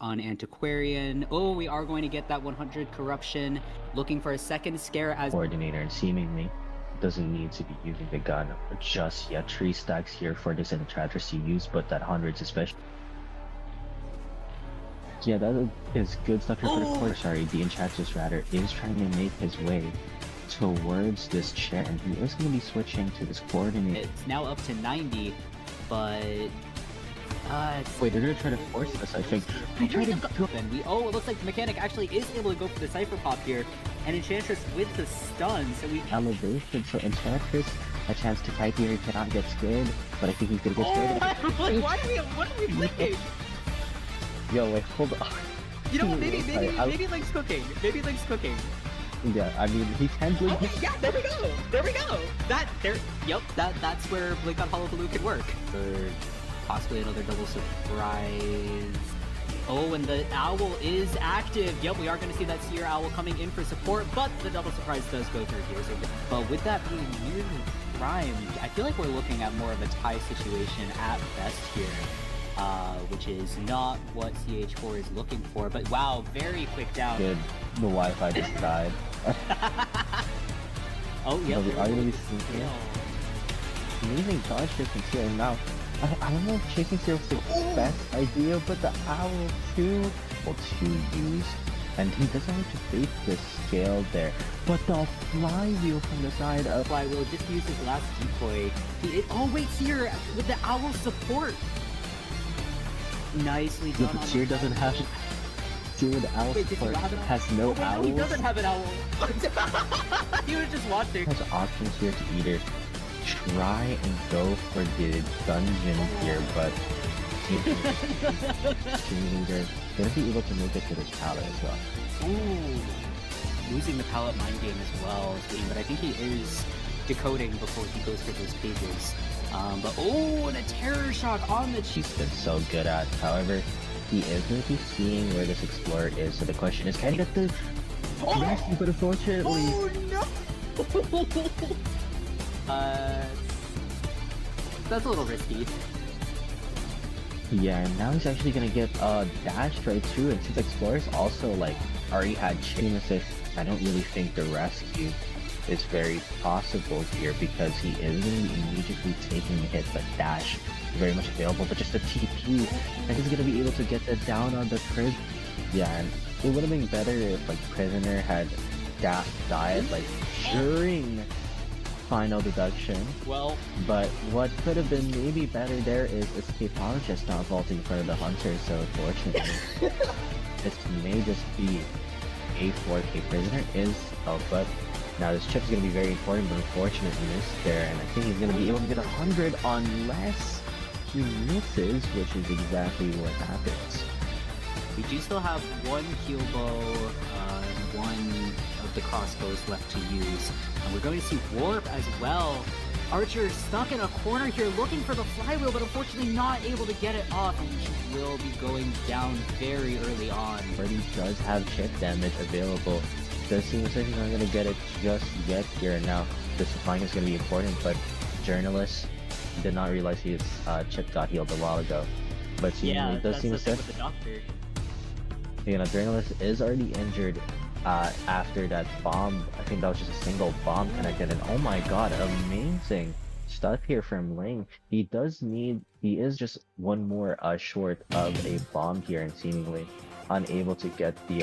On Antiquarian. Oh, we are going to get that 100 corruption. Looking for a second scare as coordinator, and seemingly doesn't need to be using the gun just yet. 3 stacks here for this Enchantress to use, but that hundreds especially. Yeah, that is good stuff here for the core. Sorry, the Enchantress rather is trying to make his way towards this chair, and he is going to be switching to this coordinator. It's now up to 90, but wait, they're gonna try to force this, I think. Oh, it looks like the mechanic actually is able to go for the Cypher Pop here, and Enchantress with the stun, so we elevation, so Enchantress a chance to fight here, he cannot get scared, but I think he's gonna get scared. What are we thinking? Yo, wait, hold on. You know what, maybe Link's cooking. Maybe Link's cooking. Yeah, I mean, he can blink. Okay, yeah, there we go! There we go! That's where Blink on Hollow Blue could work. Or possibly another double surprise. Oh, and the owl is active. Yep, we are going to see that Seer Owl coming in for support, but the double surprise does go through here. So, but with that being nearly primed, I feel like we're looking at more of a tie situation at best here, which is not what CH4 is looking for. But wow, very quick down. Good. The Wi-Fi just died. Oh, yeah. Are we going to be seeing here? Amazing dodge here from Seer now. I don't know if Chasing Seer was the best idea, but the Owl too able to use, and he doesn't have to face the scale there. But the flywheel from the side of Flywheel just used his last decoy. Oh wait, Seer with the Owl support. Nicely done. But Seer doesn't have Seer with the Owl support has no owls. He doesn't have an owl. He was just watching. Has options here to either try and go for the dungeon here, but they're gonna be able to make it to this pallet as well. Ooh, losing the pallet mind game as well, but I think he is decoding before he goes for those pages. But oh, and a terror shock on the cheek. He's been so good at. However, he is going to be seeing where this explorer is. So the question is, can he get the? Yes, but unfortunately. Oh no! That's a little risky. Yeah, and now he's actually gonna get dashed right through, and since Explorer's also like already had chain assist, I don't really think the rescue is very possible here because he is gonna be immediately taking a hit, but dash very much available, but just a TP, and he's gonna be able to get that down on the Pris. Yeah, and it would have been better if like Prisoner had died like during final deduction. Well, but what could have been maybe better there is Escapologist not vaulting in front of the Hunter, so unfortunately this may just be a 4K Prisoner is but now this chip is going to be very important, but unfortunately missed there, and I think he's going to be able to get 100 unless he misses, which is exactly what happens. we do still have one heal bow, one of the crossbows left to use. And we're going to see Warp as well. Archer stuck in a corner here looking for the flywheel, but unfortunately not able to get it off, and she will be going down very early on. Already does have chip damage available. Does seem as if he's not going to get it just yet here. Now, the supplying is going to be important, but Journalist did not realize his chip got healed a while ago. But yeah, it does seem as if the doctor. You know, Journalist is already injured after that bomb. I think that was just a single bomb connected, and oh my god, amazing stuff here from Ling. He is just one more short of a bomb here, and seemingly unable to get the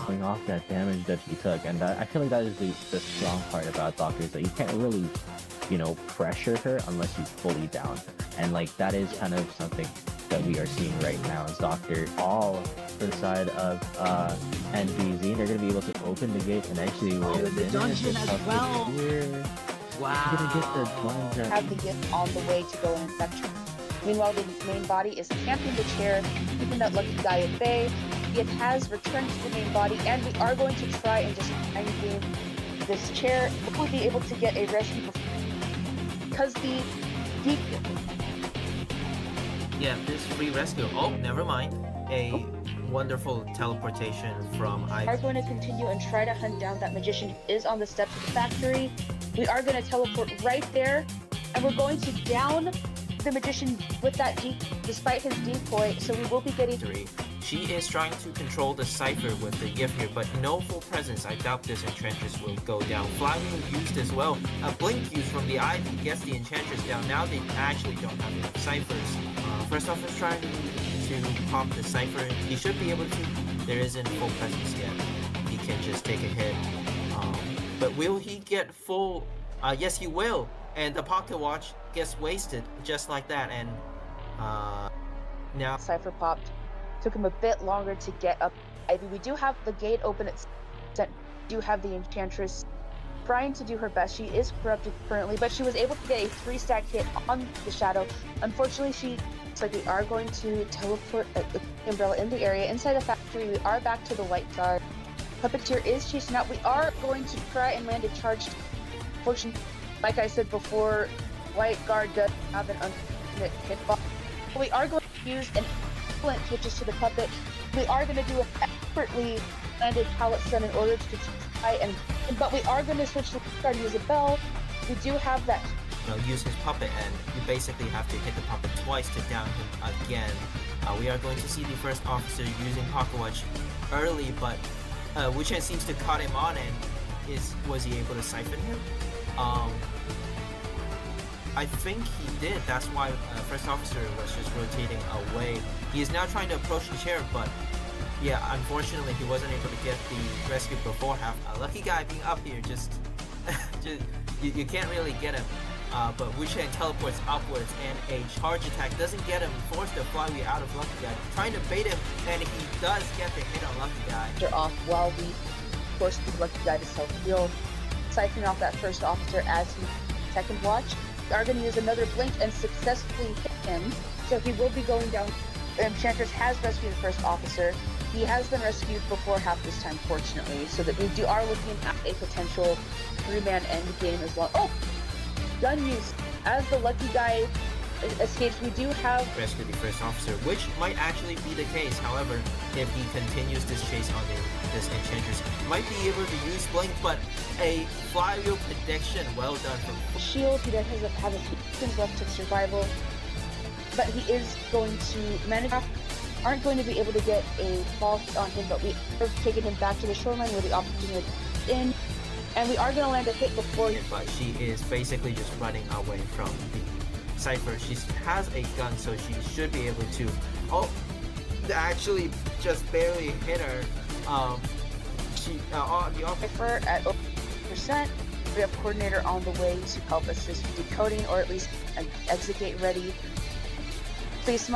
pulling off that damage that he took. And I feel like that is the strong part about Doctor, is that you can't really, you know, pressure her unless you fully down her. And like that is kind of something that we are seeing right now as Doctor all for the side of NBZ. They're going to be able to open the gate and actually the dungeon as well. Here. Wow. Gonna get the dungeon. Have the gift on the way to go and infect her. Meanwhile, the main body is camping the chair, keeping that lucky guy at bay. It has returned to the main body, and we are going to try and just mind game this chair. Hopefully be able to get a rescue because the deep. Yeah, this free rescue. Oh, never mind. A wonderful teleportation from We are going to continue and try to hunt down that magician who is on the steps of the factory. We are going to teleport right there, and we're going to down the magician with that despite his decoy, so we will be getting She is trying to control the Cypher with the gift here, but no full presence. I doubt this Enchantress will go down. Flywheel used as well. A Blink used from the Ivy gets the Enchantress down. Now they actually don't have enough Cyphers. First off is trying to pop the Cypher. He should be able to. There isn't full presence yet. He can just take a hit. But will he get full? Yes, he will. And the Pocket Watch gets wasted just like that. And now Cypher popped. Took him a bit longer to get up Ivy. We do have the gate open at do have the Enchantress trying to do her best. She is corrupted currently, but she was able to get a 3-stack hit on the Shadow. Unfortunately, looks like we are going to teleport the Umbrella in the area. Inside the factory, we are back to the White Guard. Puppeteer is chasing out. We are going to try and land a charged. Fortunately, like I said before, White Guard does have an unfortunate hitbox. We are going to use an excellent switches to the puppet. We are going to do an expertly landed pallet stun in order to try but we are going to switch to Guard and use a bell. We do have that. Use his puppet, and you basically have to hit the puppet twice to down him again. We are going to see the first officer using Pocket Watch early, but Wu Chen seems to cut him on, and was he able to siphon him? I think he did. That's why first officer was just rotating away. He is now trying to approach the chair, but yeah, unfortunately he wasn't able to get the rescue before half. A lucky guy being up here, just you can't really get him. But Wu Chen teleports upwards, and a charge attack doesn't get him. Forced to Flywheel out of Lucky Guy, trying to bait him, and he does get the hit on Lucky Guy. They're off while we force the Lucky Guy to self-heal, siphoning off that first officer as he second watch. We are going to use another blink and successfully hit him, so he will be going down. Enchantress has rescued the first officer. He has been rescued before half this time, fortunately, so that we are looking at a potential 3-man end game as well. Oh! Gun use. As the Lucky Guy escapes, we do have rescue the first officer, which might actually be the case. However, if he continues this chase on this Enchantress, might be able to use Blink, but a Flywheel prediction, well done from Shield. He does have a few seconds left to survival, but he is going to manage. Aren't going to be able to get a fall hit on him, but we are taking him back to the shoreline where the opportunity is in. And we are going to land a hit before he... But she is basically just running away from the Cypher. She has a gun, so she should be able to... Oh, actually just barely hit her. The Cypher at 0%. We have Coordinator on the way to help assist decoding, or at least an exit gate ready. Please,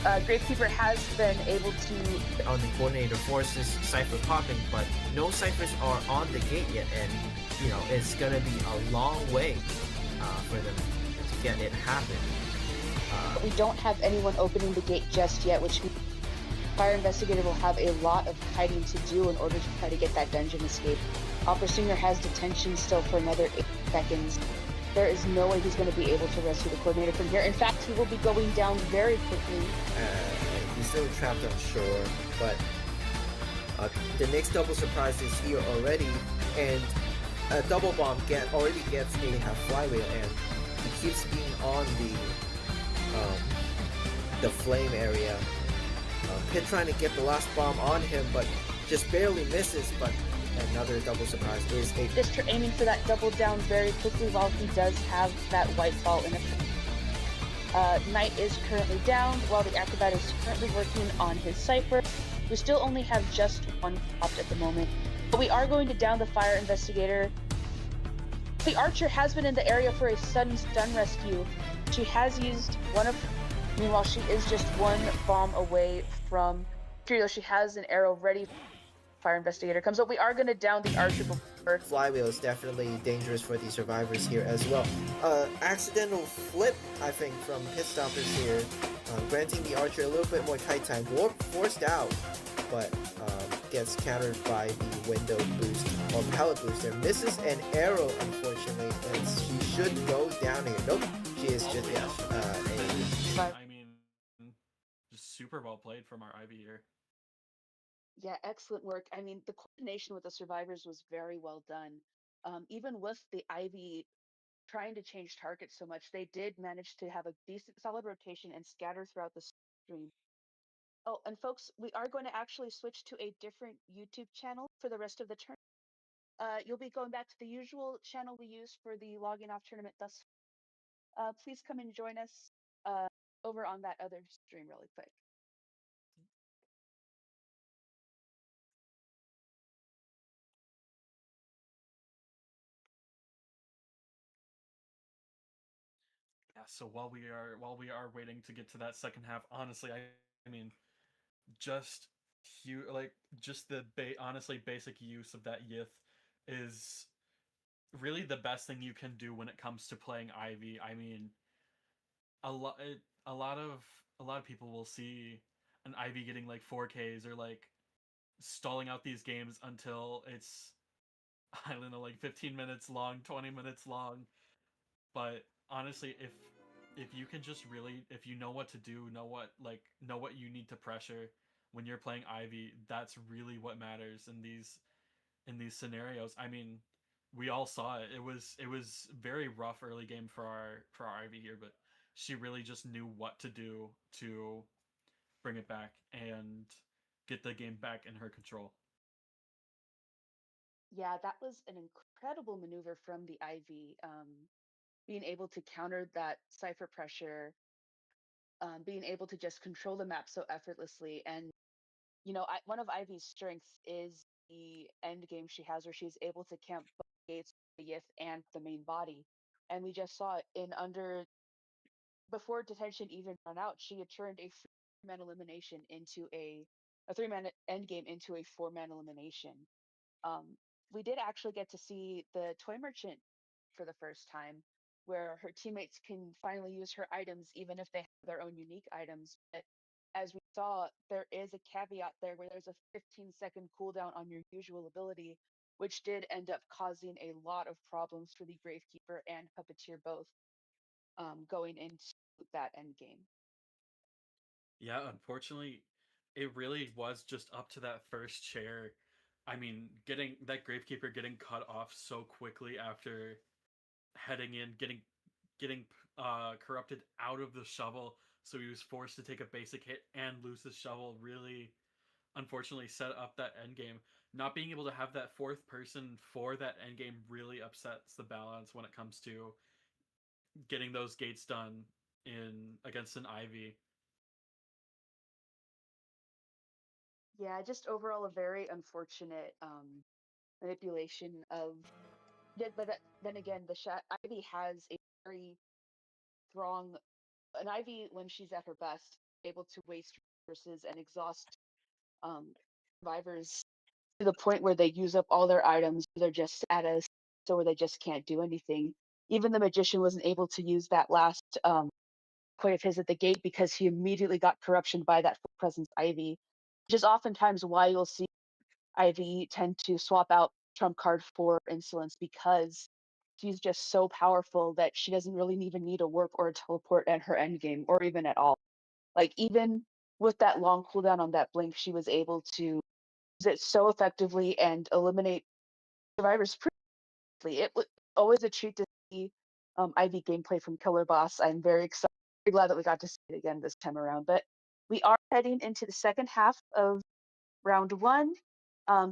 Gravekeeper has been able to... On the Coordinator forces Cypher popping, but no Cyphers are on the gate yet, and it's gonna be a long way for them to get it happen. We don't have anyone opening the gate just yet, which means Fire Investigator will have a lot of hiding to do in order to try to get that dungeon escape. Opera Singer has detention still for another 8 seconds. There is no way he's going to be able to rescue the Coordinator from here. In fact, he will be going down very quickly. He's still trapped on shore, but the next double surprise is here already, and a double bomb already gets a half Flywheel, and he keeps being on the flame area. Pit trying to get the last bomb on him, but just barely misses, but another double surprise is a... District aiming for that double down very quickly while he does have that white ball in it. Knight is currently down while the Acrobat is currently working on his Cypher. We still only have just one popped at the moment. But we are going to down the Fire Investigator. The Archer has been in the area for a sudden stun rescue. She has used one of... Meanwhile, she is just one bomb away from... She has an arrow ready. Fire Investigator comes up. We are going to down the Archer before. Flywheel is definitely dangerous for the survivors here as well. Accidental flip, I think, from Pit Stoppers here, granting the Archer a little bit more tight time. Warp forced out, but gets countered by the window boost or pallet booster. Misses an arrow, unfortunately, and she should go down here. Nope, she is just I mean, just super well played from our Ivy here. Yeah, excellent work. I mean, the coordination with the survivors was very well done. Even with the Ivy trying to change targets so much, they did manage to have a decent, solid rotation and scatter throughout the stream. Oh, and folks, we are going to actually switch to a different YouTube channel for the rest of the turn. You'll be going back to the usual channel we use for the logging off tournament thus. Please come and join us over on that other stream really quick. Yeah, so while we are waiting to get to that second half, honestly, I mean, just like just the honestly basic use of that Yith is really the best thing you can do when it comes to playing Ivy. I mean, a lot a lot of a lot of people will see an Ivy getting like 4Ks or like stalling out these games until it's I don't know like 15 minutes long, 20 minutes long. But honestly, if you can just really if you know what to do, know what you need to pressure when you're playing Ivy, that's really what matters in these scenarios. I mean, we all saw it. It was very rough early game for our Ivy here, but she really just knew what to do to bring it back and get the game back in her control. Yeah, that was an incredible maneuver from the Ivy. Being able to counter that cipher pressure, being able to just control the map so effortlessly. And, one of Ivy's strengths is the end game she has where she's able to camp both gates, the Yith, and the main body. And we just saw it in under, before detention even ran out, she had turned a 3-man elimination into a 3-man end game into a 4-man elimination. Um, we did actually get to see the toy merchant for the first time, where her teammates can finally use her items even if they have their own unique items. But as we saw, there is a caveat there where there's a 15-second cooldown on your usual ability, which did end up causing a lot of problems for the Gravekeeper and Puppeteer both going into that end game. Yeah, unfortunately, it really was just up to that first chair. I mean, getting that Gravekeeper getting cut off so quickly after heading in, getting corrupted out of the shovel, so he was forced to take a basic hit and lose his shovel. Really, unfortunately, set up that end game. Not being able to have that fourth person for that end game really upsets the balance when it comes to getting those gates done in against an Ivy. Yeah, just overall a very unfortunate manipulation of. But then again, Ivy has a very strong. An Ivy, when she's at her best, able to waste resources and exhaust um, survivors to the point where they use up all their items. They're just at a so where they just can't do anything. Even the magician wasn't able to use that last point of his at the gate because he immediately got corruption by that full presence Ivy, which is oftentimes why you'll see Ivy tend to swap out trump card for insolence because she's just so powerful that she doesn't really even need a warp or a teleport at her end game or even at all. Like even with that long cooldown on that blink, she was able to use it so effectively and eliminate survivors pretty. It was always a treat to see Ivy gameplay from Killer Boss. I'm very excited, very glad that we got to see it again this time around. But we are heading into the second half of round one.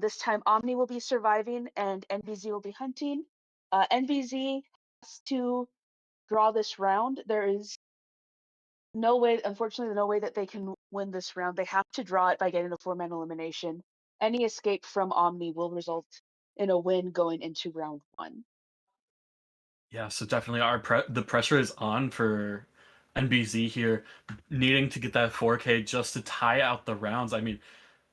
This time Omni will be surviving and NBZ will be hunting. NBZ has to draw this round. There is no way, unfortunately, no way that they can win this round. They have to draw it by getting a 4-man elimination. Any escape from Omni will result in a win going into round one. Yeah, so definitely the pressure is on for NBZ here, needing to get that 4K just to tie out the rounds. I mean,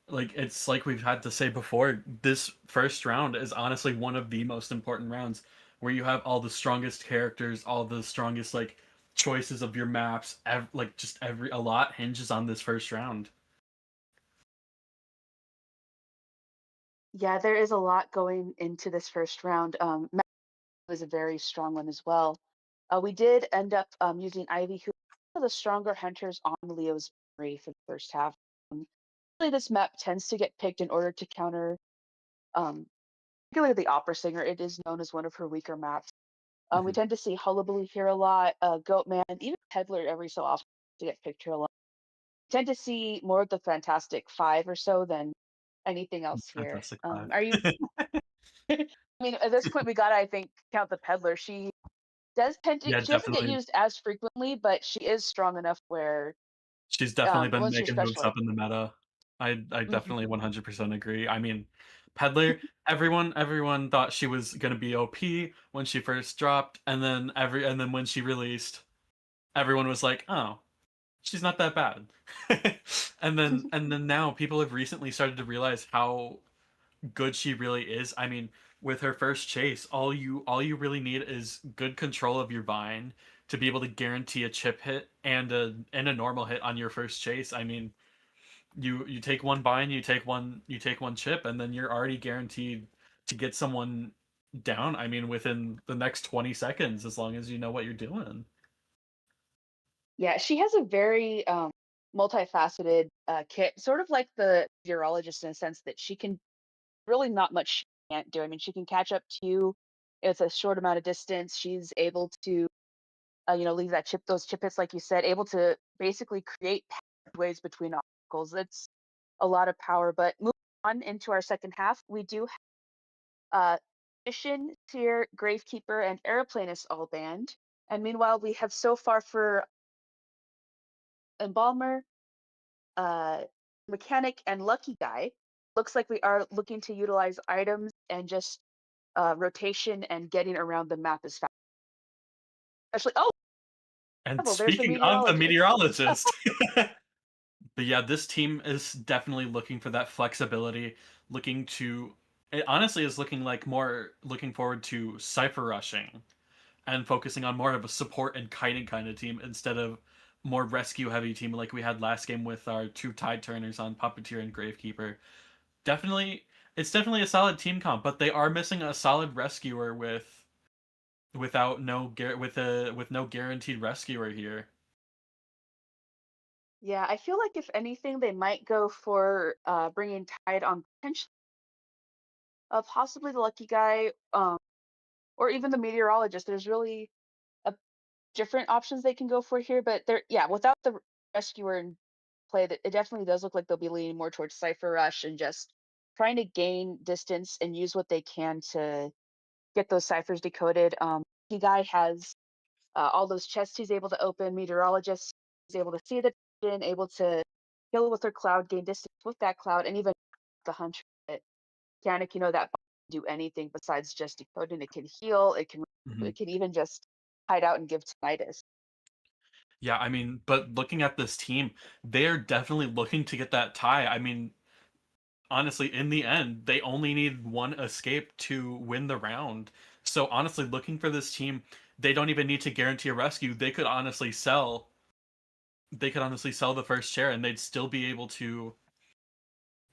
like it's like we've had to say before, this first round is honestly one of the most important rounds where you have all the strongest characters, all the strongest like choices of your maps, like just every a lot hinges on this first round. Yeah, there is a lot going into this first round. Matt was a very strong one as well. We did end up using Ivy, who was one of the stronger hunters on Leo's Memory for the first half. Usually this map tends to get picked in order to counter, um, particularly the Opera Singer. It is known as one of her weaker maps. We Mhm. tend to see Hullabaloo here a lot, Goatman, even Peddler every so often to get picked here a lot. tend to see more of the Fantastic Five or so than anything else here. Fantastic Five. Are you? I mean, at this point, we gotta, I think, count the peddler. She does tend to. Yeah, She doesn't get definitely. used as frequently, but she is strong enough where She's definitely been once you're making moves specialized. up in the meta. I Mhm. definitely 100% agree. I mean, Peddler, everyone thought she was gonna be OP when she first dropped, and then when she released, everyone was like, "Oh, she's not that bad." And then now people have recently started to realize how good she really is. I mean, with her first chase, all you really need is good control of your vine to be able to guarantee a chip hit and a normal hit on your first chase. I mean, you take one vine, you take one chip, and then you're already guaranteed to get someone down. I mean, within the next 20 seconds, as long as you know what you're doing. Yeah, she has a very multifaceted kit, sort of like the urologist in a sense that she can really not much she can't do. I mean, she can catch up to you. It's a short amount of distance. She's able to, leave that chip, those chip hits, like you said, able to basically create pathways between obstacles. It's a lot of power. But moving on into our second half, we do Mission, Seer, Gravekeeper, and Aeroplanist all banned. And meanwhile, we have so far for Embalmer, uh, Mechanic, and Lucky Guy. Looks like we are looking to utilize items and just rotation and getting around the map as fast. Especially, oh, And well, there's the speaking of the meteorologist. meteorologist, but yeah, this team is definitely looking for that flexibility, looking to it honestly is looking like more looking forward to cipher rushing and focusing on more of a support and kiting kind of team instead of more rescue heavy team like we had last game with our two tide turners on Puppeteer and Gravekeeper. Definitely it's definitely a solid team comp, but they are missing a solid rescuer with no guaranteed rescuer here. Yeah, I feel like if anything, they might go for bringing Tide on potentially, possibly the Lucky Guy, or even the meteorologist. There's really a different options they can go for here, but yeah, without the rescuer in play, that it definitely does look like they'll be leaning more towards Cypher Rush and just trying to gain distance and use what they can to get those ciphers decoded. The guy has all those chests he's able to open. Meteorologist is able to see the vision, able to kill with her cloud, gain distance with that cloud, and even the hunter. Mechanic, that can do anything besides just decoding. It can heal. Mhm. It can even just hide out and give tinnitus. Yeah, I mean, but looking at this team, they're definitely looking to get that tie. I mean, honestly, in the end, they only need one escape to win the round. So honestly, looking for this team, they don't even need to guarantee a rescue. They could honestly sell the first share and they'd still be able to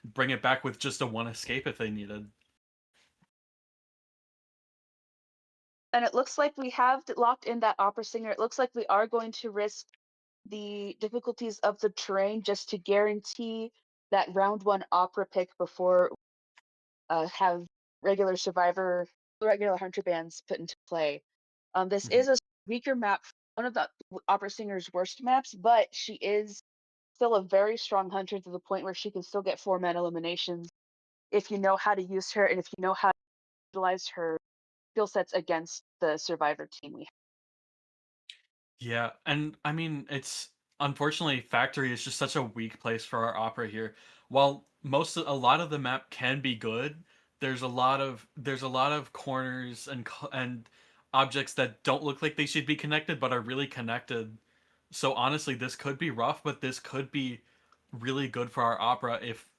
bring it back with just a one escape if they needed. And it looks like we have locked in that opera singer. It looks like we are going to risk the difficulties of the terrain just to guarantee that round one opera pick before have regular hunter bands put into play. This Mhm. is a weaker map, one of the opera singer's worst maps, but she is still a very strong hunter to the point where she can still get 4-man eliminations if you know how to use her and if you know how to utilize her skill sets against the survivor team we have. Yeah, and I mean, it's unfortunately Factory is just such a weak place for our opera here. While a lot of the map can be good, there's a lot of corners and objects that don't look like they should be connected but are really connected. So honestly, this could be rough, but this could be really good for our opera if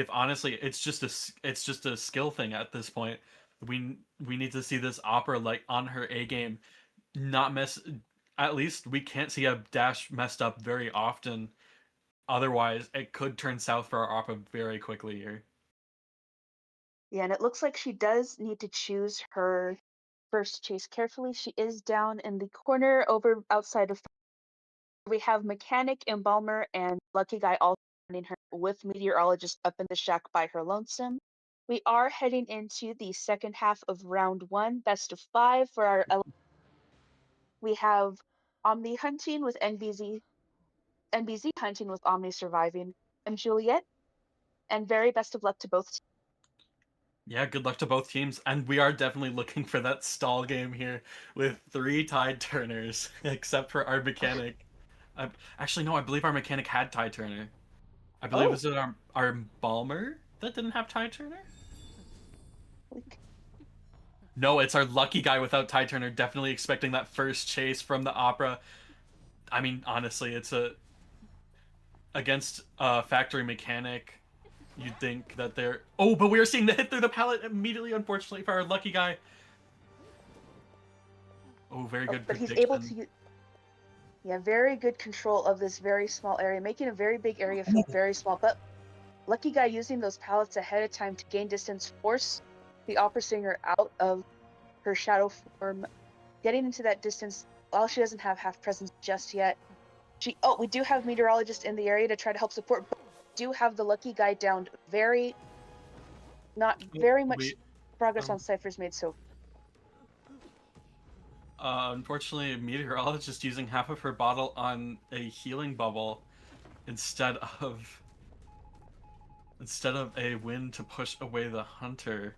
honestly it's just a skill thing at this point. We need to see this opera like on her A game not mess at least we can't see a dash messed up very often. Otherwise, it could turn south for our Appa very quickly here. Yeah, and it looks like she does need to choose her first chase carefully. She is down in the corner over outside of. We have Mechanic, Embalmer, and Lucky Guy all surrounding her with Meteorologist up in the shack by her lonesome. We are heading into the second half of round one, best of five for our. We have Omni hunting with NBZ hunting with Omni surviving. I'm Juliet, and very best of luck to both teams. Yeah, good luck to both teams, and we are definitely looking for that stall game here with 3 tide turners, except for our mechanic. Actually, no, I believe our mechanic had tide turner. I believe Oh. is it our Balmer that didn't have tide turner? No, it's our lucky guy without tide turner. Definitely expecting that first chase from the opera. I mean, honestly, it's a against a factory mechanic. You'd think that they're... Oh, but we are seeing the hit through the pallet immediately, unfortunately, for our lucky guy. Oh, very good But he's prediction. able to... Yeah, very good control of this very small area, making a very big area feel very small. But lucky guy using those pallets ahead of time to gain distance, force the opera singer out of her shadow form, getting into that distance while she doesn't have half presence just yet. We do have meteorologist in the area to try to help support, but we do have the lucky guy downed. Not very much progress on ciphers made so. Unfortunately, meteorologist using half of her bottle on a healing bubble instead of a wind to push away the hunter.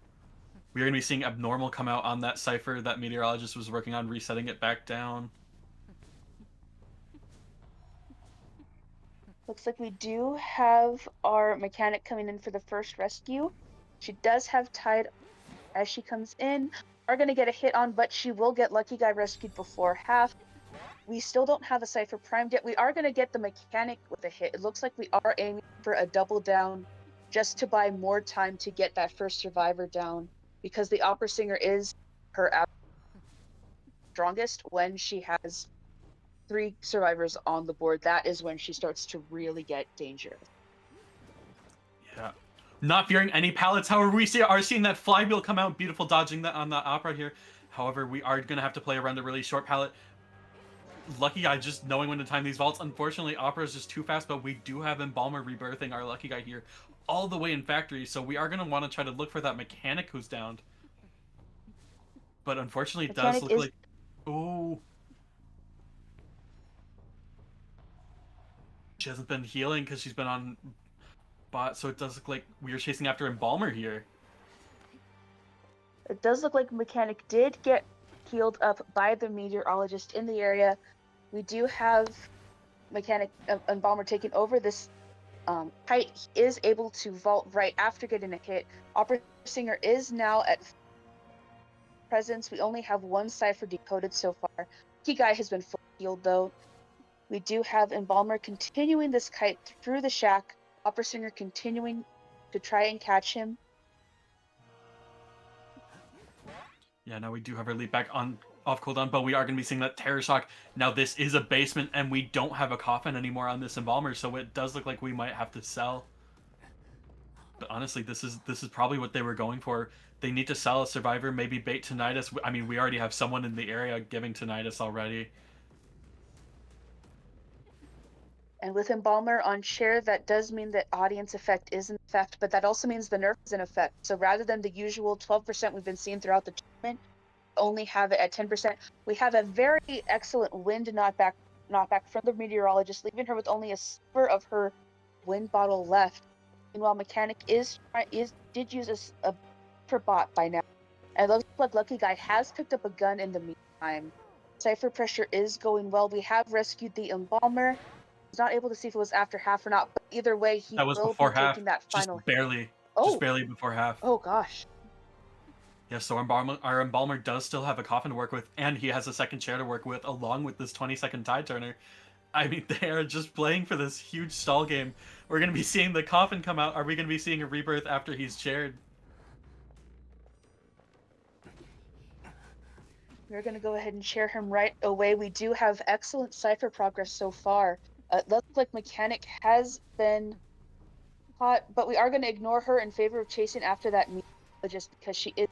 We're going to be seeing abnormal come out on that cipher that meteorologist was working on, resetting it back down. Looks like we do have our mechanic coming in for the first rescue. She does have tide as she comes in. Are going to get a hit on, but she will get lucky guy rescued before half. We still don't have a cipher primed yet. We are going to get the mechanic with a hit. It looks like we are aiming for a double down just to buy more time to get that first survivor down, because the opera singer is her strongest when she has 3 survivors on the board. That is when she starts to really get dangerous. Yeah. Not fearing any pallets. However, we are seeing that flywheel come out. Beautiful dodging that on the opera here. However, we are going to have to play around the really short pallet. Lucky guy just knowing when to time these vaults. Unfortunately, opera is just too fast, but we do have Embalmer rebirthing our lucky guy here all the way in factory, so we are going to want to try to look for that mechanic who's downed. But unfortunately, it does look like... Oh... She hasn't been healing because she's been on bot, so it does look like we are chasing after Embalmer here. It does look like Mechanic did get healed up by the meteorologist in the area. We do have Mechanic Embalmer taking over this kite. He is able to vault right after getting a hit. Opera Singer is now at presence. We only have 1 cipher decoded so far. Key guy has been full healed though. We do have Embalmer continuing this kite through the shack. Opera Singer continuing to try and catch him. Yeah, now we do have our leap back on off cooldown, but we are going to be seeing that Terror Shock. Now this is a basement, and we don't have a coffin anymore on this Embalmer, so it does look like we might have to sell. But honestly, this is probably what they were going for. They need to sell a survivor, maybe bait Tinnitus. I mean, we already have someone in the area giving Tinnitus already. And with Embalmer on share, that does mean that audience effect is in effect, but that also means the nerf is in effect. So rather than the usual 12% we've been seeing throughout the tournament, only have it at 10%. We have a very excellent wind knockback from the meteorologist, leaving her with only a sliver of her wind bottle left. Meanwhile, Mechanic did use a for bot by now. And it looks like Lucky Guy has picked up a gun in the meantime. Cypher pressure is going well. We have rescued the Embalmer. Was not able to see if it was after half or not, but either way, he will be taking that final. Just barely before half. Oh gosh. Yeah, so our Embalmer does still have a coffin to work with, and he has a second chair to work with, along with this 20-second tide turner. I mean, they are just playing for this huge stall game. We're going to be seeing the coffin come out. Are we going to be seeing a rebirth after he's chaired? We're going to go ahead and share him right away. We do have excellent cipher progress so far. It looks like Mechanic has been caught, but we are going to ignore her in favor of chasing after that just because she is.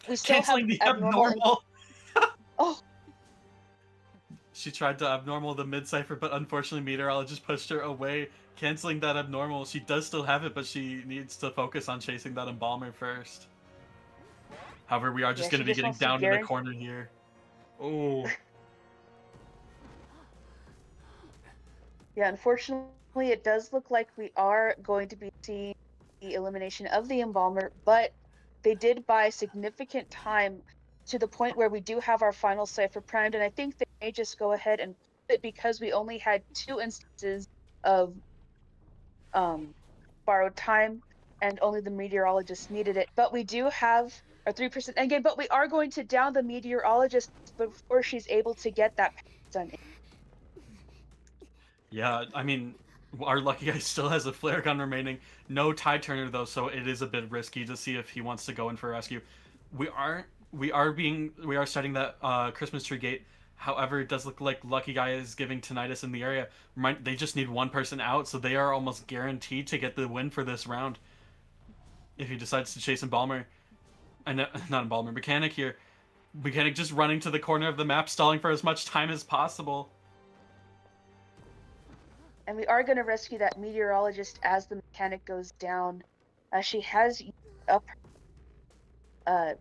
We still Canceling have the abnormal. Oh. She tried to abnormal the mid-cipher, but unfortunately meteorologist pushed her away, canceling that abnormal. She does still have it, but she needs to focus on chasing that Embalmer first. However, we are just going to be getting down in the corner here. Oh. Yeah, unfortunately, it does look like we are going to be seeing the elimination of the embalmer, but they did buy significant time to the point where we do have our final cipher primed, and I think they may just go ahead and put it because we only had two instances of um, borrowed time, and only the meteorologist needed it. But we do have our 3% endgame, but we are going to down the meteorologist before she's able to get that done. Yeah, I mean, our lucky guy still has a flare gun remaining. No tide turner though, so it is a bit risky to see if he wants to go in for a rescue. We are setting that Christmas tree gate. However, it does look like lucky guy is giving tinnitus in the area. They just need one person out, so they are almost guaranteed to get the win for this round if he decides to chase Embalmer. And not Embalmer, Mechanic here. Mechanic just running to the corner of the map, stalling for as much time as possible. And we are going to rescue that meteorologist as the mechanic goes down. She has used up uh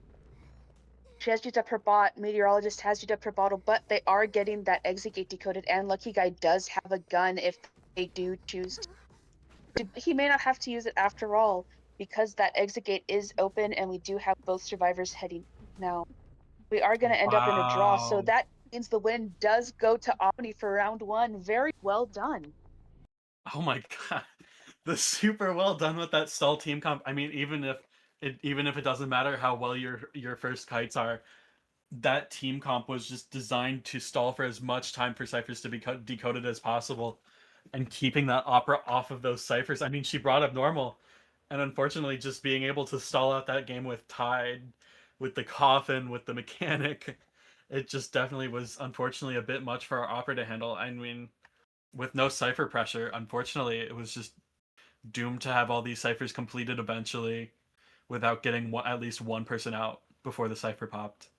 she has used up her bot. Meteorologist has used up her bottle, but they are getting that exit gate decoded. And Lucky Guy does have a gun if they do choose to. He may not have to use it after all because that exit gate is open, and we do have both survivors heading now. We are going to end up in a draw, so Wow. that means the win does go to Omni for round one. Very well done. Oh my god. The super well done with that stall team comp. I mean, even if it doesn't matter how well your first kites are, that team comp was just designed to stall for as much time for ciphers to be decoded as possible, and keeping that opera off of those ciphers. I mean, she brought up normal, and unfortunately, just being able to stall out that game with Tide, with the coffin, with the mechanic, it just definitely was unfortunately a bit much for our opera to handle. I mean, with no cipher pressure, unfortunately, it was just doomed to have all these ciphers completed eventually without getting at least one person out before the cipher popped.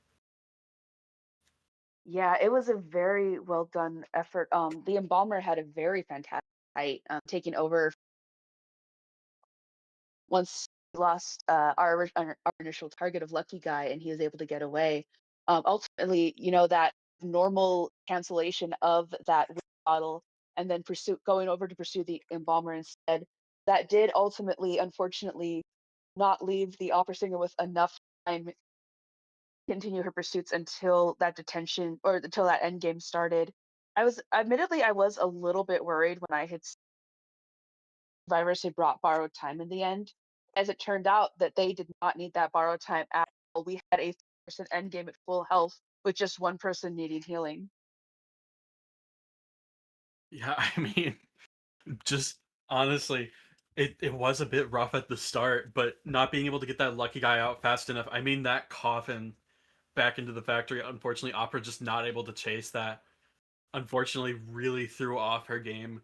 Yeah, it was a very well done effort. The embalmer had a very fantastic fight, taking over once we lost our initial target of Lucky Guy, and he was able to get away. Ultimately, that normal cancellation of that bottle, and then going over to pursue the embalmer instead. That did ultimately, unfortunately, not leave the opera singer with enough time to continue her pursuits until that detention or until that end game started. I was a little bit worried when I had survivors had brought borrowed time in the end. As it turned out that they did not need that borrowed time at all. We had a person end game at full health with just one person needing healing. Yeah, I mean, just honestly, it was a bit rough at the start, but not being able to get that lucky guy out fast enough. I mean, that coffin back into the factory. Unfortunately, Opera just not able to chase that. Unfortunately, really threw off her game,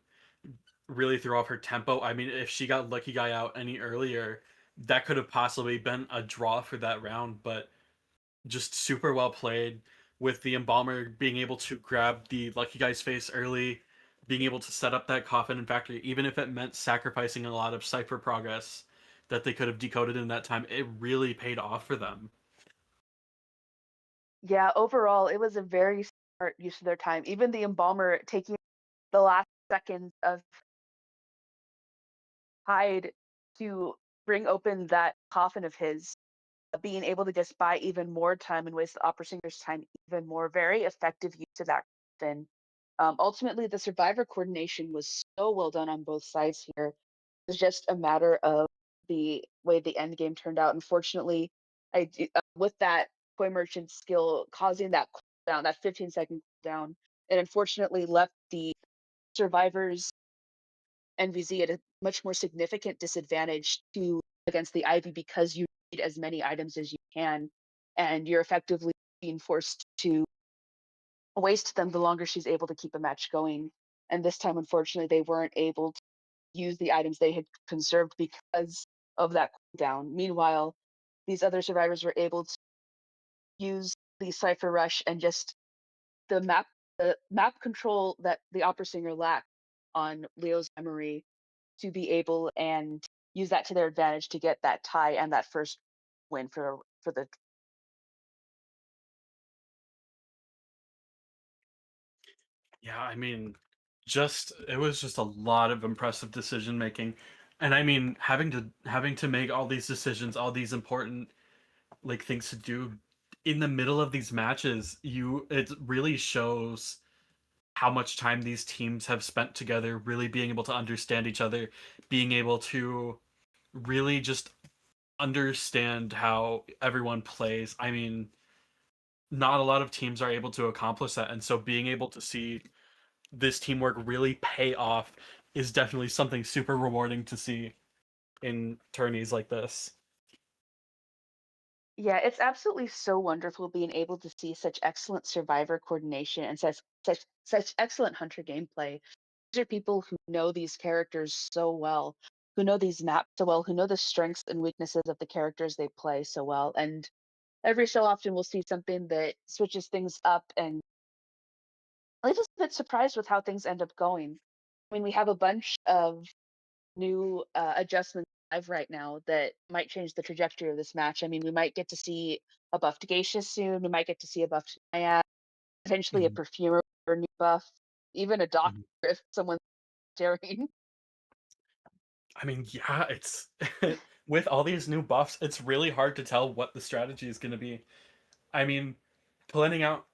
really threw off her tempo. I mean, if she got lucky guy out any earlier, that could have possibly been a draw for that round. But just super well played with the embalmer being able to grab the lucky guy's face early, being able to set up that coffin in factory, even if it meant sacrificing a lot of cipher progress that they could have decoded in that time. It really paid off for them. Yeah, overall, it was a very smart use of their time. Even the embalmer taking the last seconds of hide to bring open that coffin of his, being able to just buy even more time and waste the opera singer's time even more. Very effective use of that coffin. Ultimately, the survivor coordination was so well done on both sides here. It was just a matter of the way the end game turned out. Unfortunately, with that toy merchant skill causing that cooldown, that 15-second cooldown, it unfortunately left the survivors NVZ at a much more significant disadvantage to against the Ivy because you need as many items as you can, and you're effectively being forced to waste them the longer she's able to keep a match going. And this time, unfortunately, they weren't able to use the items they had conserved because of that cooldown. Meanwhile, these other survivors were able to use the Cipher Rush and just the map control that the opera singer lacked on Leo's memory to be able and use that to their advantage to get that tie and that first win for the. Yeah, I mean, it was just a lot of impressive decision making. And I mean, having to make all these decisions, all these important like things to do in the middle of these matches, it really shows how much time these teams have spent together, really being able to understand each other, being able to really just understand how everyone plays. I mean, not a lot of teams are able to accomplish that, and so being able to see this teamwork really pay off is definitely something super rewarding to see in tourneys like this. Yeah, it's absolutely so wonderful being able to see such excellent survivor coordination and such excellent hunter gameplay. These are people who know these characters so well, who know these maps so well, who know the strengths and weaknesses of the characters they play so well. And every so often we'll see something that switches things up and leaves us a bit surprised with how things end up going. I mean, we have a bunch of new adjustments live right now that might change the trajectory of this match. I mean, we might get to see a buffed Geisha soon. We might get to see a buffed Naya, potentially a Mhm, perfumer or a new buff, even a doctor mhm. if someone's daring. I mean, yeah, it's with all these new buffs, it's really hard to tell what the strategy is going to be. I mean, planning out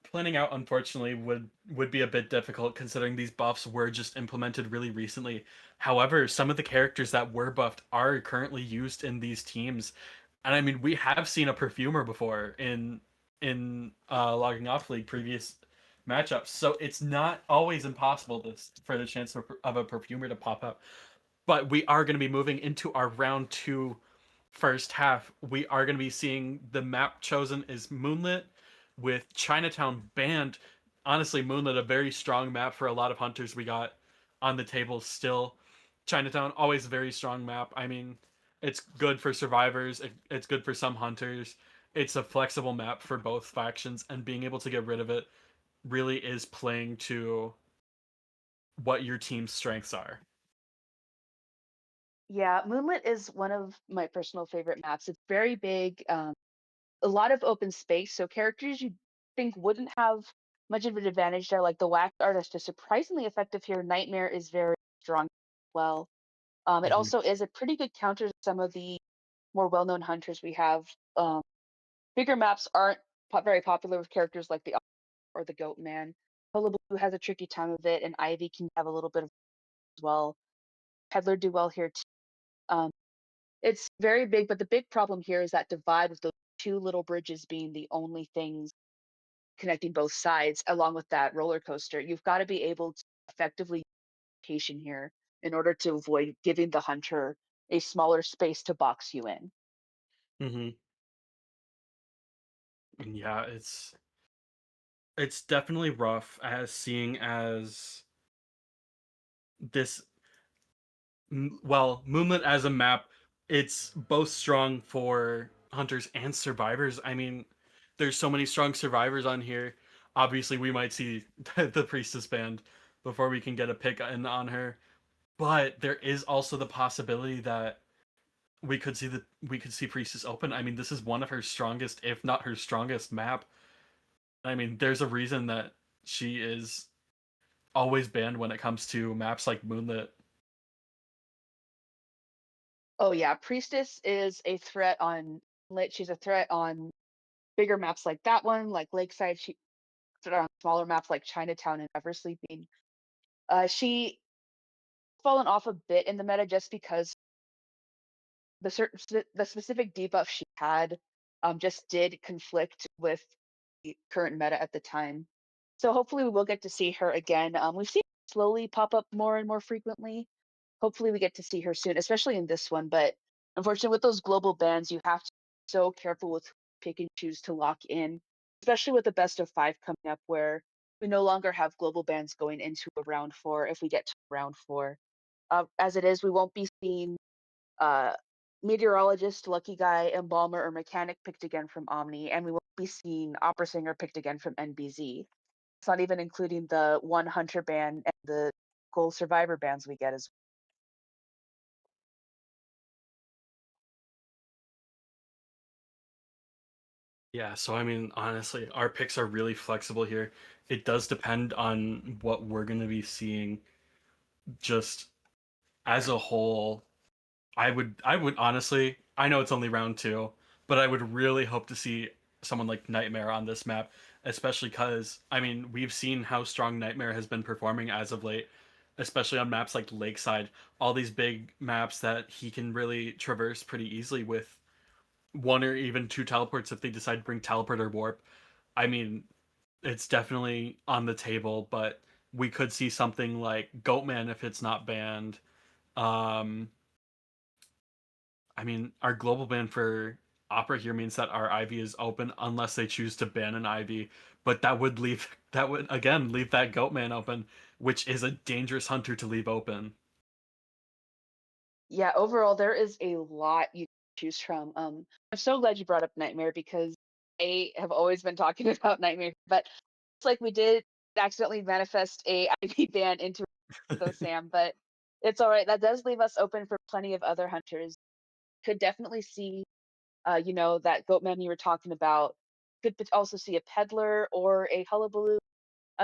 unfortunately would be a bit difficult considering these buffs were just implemented really recently. However, some of the characters that were buffed are currently used in these teams. And I mean, we have seen a perfumer before in logging off league previous matchups. So it's not always impossible for the chance of a perfumer to pop up, but we are going to be moving into our round two first half. We are going to be seeing the map chosen is Moonlit with Chinatown banned. Honestly, Moonlit, a very strong map for a lot of hunters we got on the table still. Chinatown, always a very strong map. I mean, it's good for survivors, it's good for some hunters. It's a flexible map for both factions, and being able to get rid of it really is playing to what your team's strengths are. Yeah, Moonlit is one of my personal favorite maps. It's very big, a lot of open space, so characters you think wouldn't have much of an advantage there, like the Wax Artist, is surprisingly effective here. Nightmare is very strong as well. It Mm-hmm. also is a pretty good counter to some of the more well-known hunters we have. Um, Bigger maps aren't very popular with characters like the Ox or the Goat Man. Hullabaloo has a tricky time of it, and Ivy can have a little bit of as well. Peddler do well here too. Um, it's very big, but the big problem here is that divide with those two little bridges being the only things connecting both sides, along with that roller coaster. You've got to be able to effectively use location here in order to avoid giving the hunter a smaller space to box you in. Mm-hmm. Yeah, it's definitely rough as seeing as this well, Moonlit as a map, it's both strong for hunters and survivors. I mean, there's so many strong survivors on here. Obviously, we might see the priestess band before we can get a pick in on her, but there is also the possibility that we could see priestess open. I mean, this is one of her strongest, if not her strongest map. I mean, there's a reason that she is always banned when it comes to maps like Moonlit. Oh yeah, Priestess is a threat on lit. She's a threat on bigger maps like that one, like Lakeside. She on smaller maps like Chinatown and Eversleeping. She fallen off a bit in the meta just because the specific debuff she had just did conflict with the current meta at the time. So hopefully we will get to see her again. We've seen her slowly pop up more and more frequently. Hopefully we get to see her soon, especially in this one. But unfortunately, with those global bans, you have to be so careful with who you pick and choose to lock in, especially with the best of five coming up, where we no longer have global bans going into a round four if we get to round four. As it is, we won't be seeing uh, meteorologist, lucky guy, embalmer, or mechanic picked again from Omni, and we won't be seeing opera singer picked again from NBZ. It's not even including the one hunter band and the gold survivor bands we get as Yeah, so I mean, honestly, our picks are really flexible here. It does depend on what we're going to be seeing just as a whole, I would honestly, I know it's only round two, but I would really hope to see someone like Nightmare on this map, especially because I mean we've seen how strong Nightmare has been performing as of late, especially on maps like Lakeside, all these big maps that he can really traverse pretty easily with one or even two teleports if they decide to bring teleport or warp. I mean, it's definitely on the table, but we could see something like Goatman if it's not banned. Um, I mean, our global ban for Opera here means that our IV is open unless they choose to ban an IV, but that would again leave that Goatman open, which is a dangerous hunter to leave open. Yeah, overall, there is a lot you can choose from. I'm so glad you brought up Nightmare because I have always been talking about Nightmare, but it's like we did accidentally manifest a IV ban into though Sam, but it's all right. That does leave us open for plenty of other hunters. Could definitely see, that Goatman you were talking about. Could also see a peddler or a hullabaloo.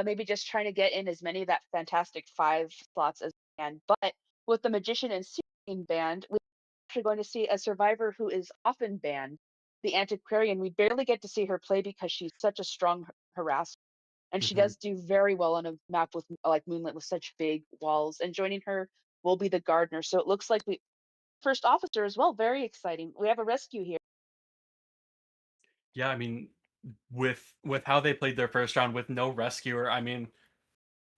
Maybe just trying to get in as many of that fantastic five slots as we can. But with the magician and Seer being banned, we're actually going to see a survivor who is often banned, the antiquarian. We barely get to see her play because she's such a strong harasser. And she Mhm. does do very well on a map with like Moonlit with such big walls. And joining her will be the gardener. So it looks like we first officer as well. Very exciting. We have a rescue here. Yeah, I mean, with how they played their first round with no rescuer, I mean,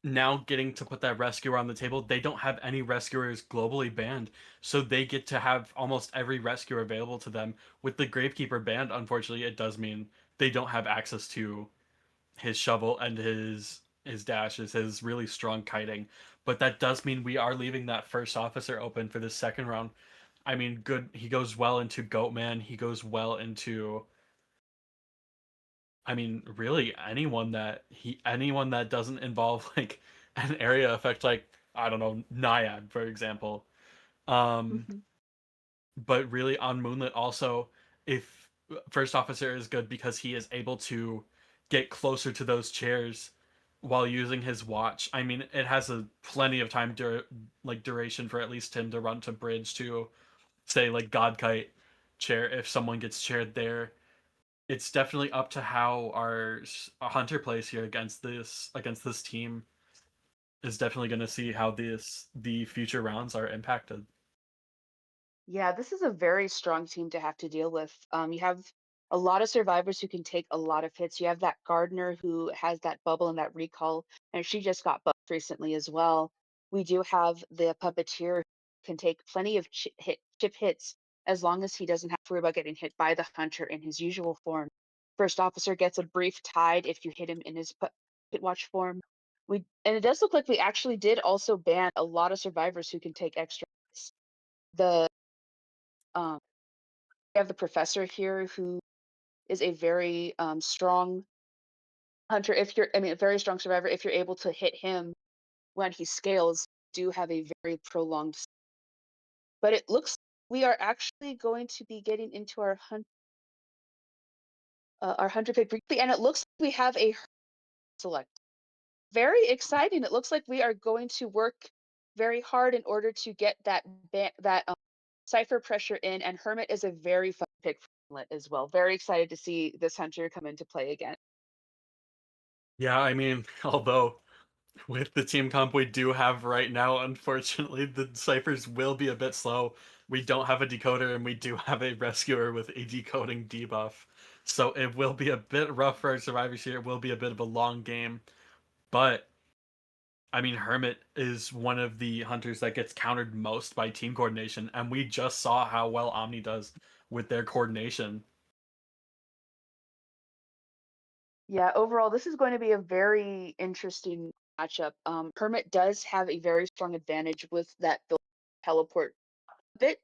now getting to put that rescuer on the table, they don't have any rescuers globally banned, so they get to have almost every rescuer available to them. With the Gravekeeper banned, unfortunately, it does mean they don't have access to his shovel and his dashes, his really strong kiting. But that does mean we are leaving that first officer open for the second round. I mean, good. He goes well into Goatman. He goes well into. I mean, really anyone that doesn't involve like an area effect, like I don't know, Naiad, for example. Um, Mhm. but really on Moonlit also, if first officer is good because he is able to get closer to those chairs while using his watch. I mean, it has a plenty of time duration for at least him to run to bridge to say like Godkite chair if someone gets chaired there. It's definitely up to how our hunter plays here against this team is definitely going to see how the future rounds are impacted. Yeah, this is a very strong team to have to deal with. You have a lot of survivors who can take a lot of hits. You have that gardener who has that bubble and that recall, and she just got buffed recently as well. We do have the puppeteer who can take plenty of chip hits as long as he doesn't have to worry about getting hit by the hunter in his usual form. First officer gets a brief tide if you hit him in his puppet watch form. And it does look like we actually did also ban a lot of survivors who can take extra hits. The um, we have the professor here who is a very strong hunter. A very strong survivor. If you're able to hit him when he scales, do have a very prolonged. But it looks we are actually going to be getting into our hunter pick briefly, and it looks like we have a select. Very exciting. It looks like we are going to work very hard in order to get that cipher pressure in, and Hermit is a very fun pick for Inlet as well. Very excited to see this hunter come into play again. Yeah, I mean, although with the team comp we do have right now, unfortunately, the ciphers will be a bit slow. We don't have a decoder and we do have a rescuer with a decoding debuff. So it will be a bit rough for our survivors here. It will be a bit of a long game. But I mean, Hermit is one of the hunters that gets countered most by team coordination, and we just saw how well Omni does with their coordination. Yeah, overall, this is going to be a very interesting matchup. Hermit does have a very strong advantage with that build teleport bit.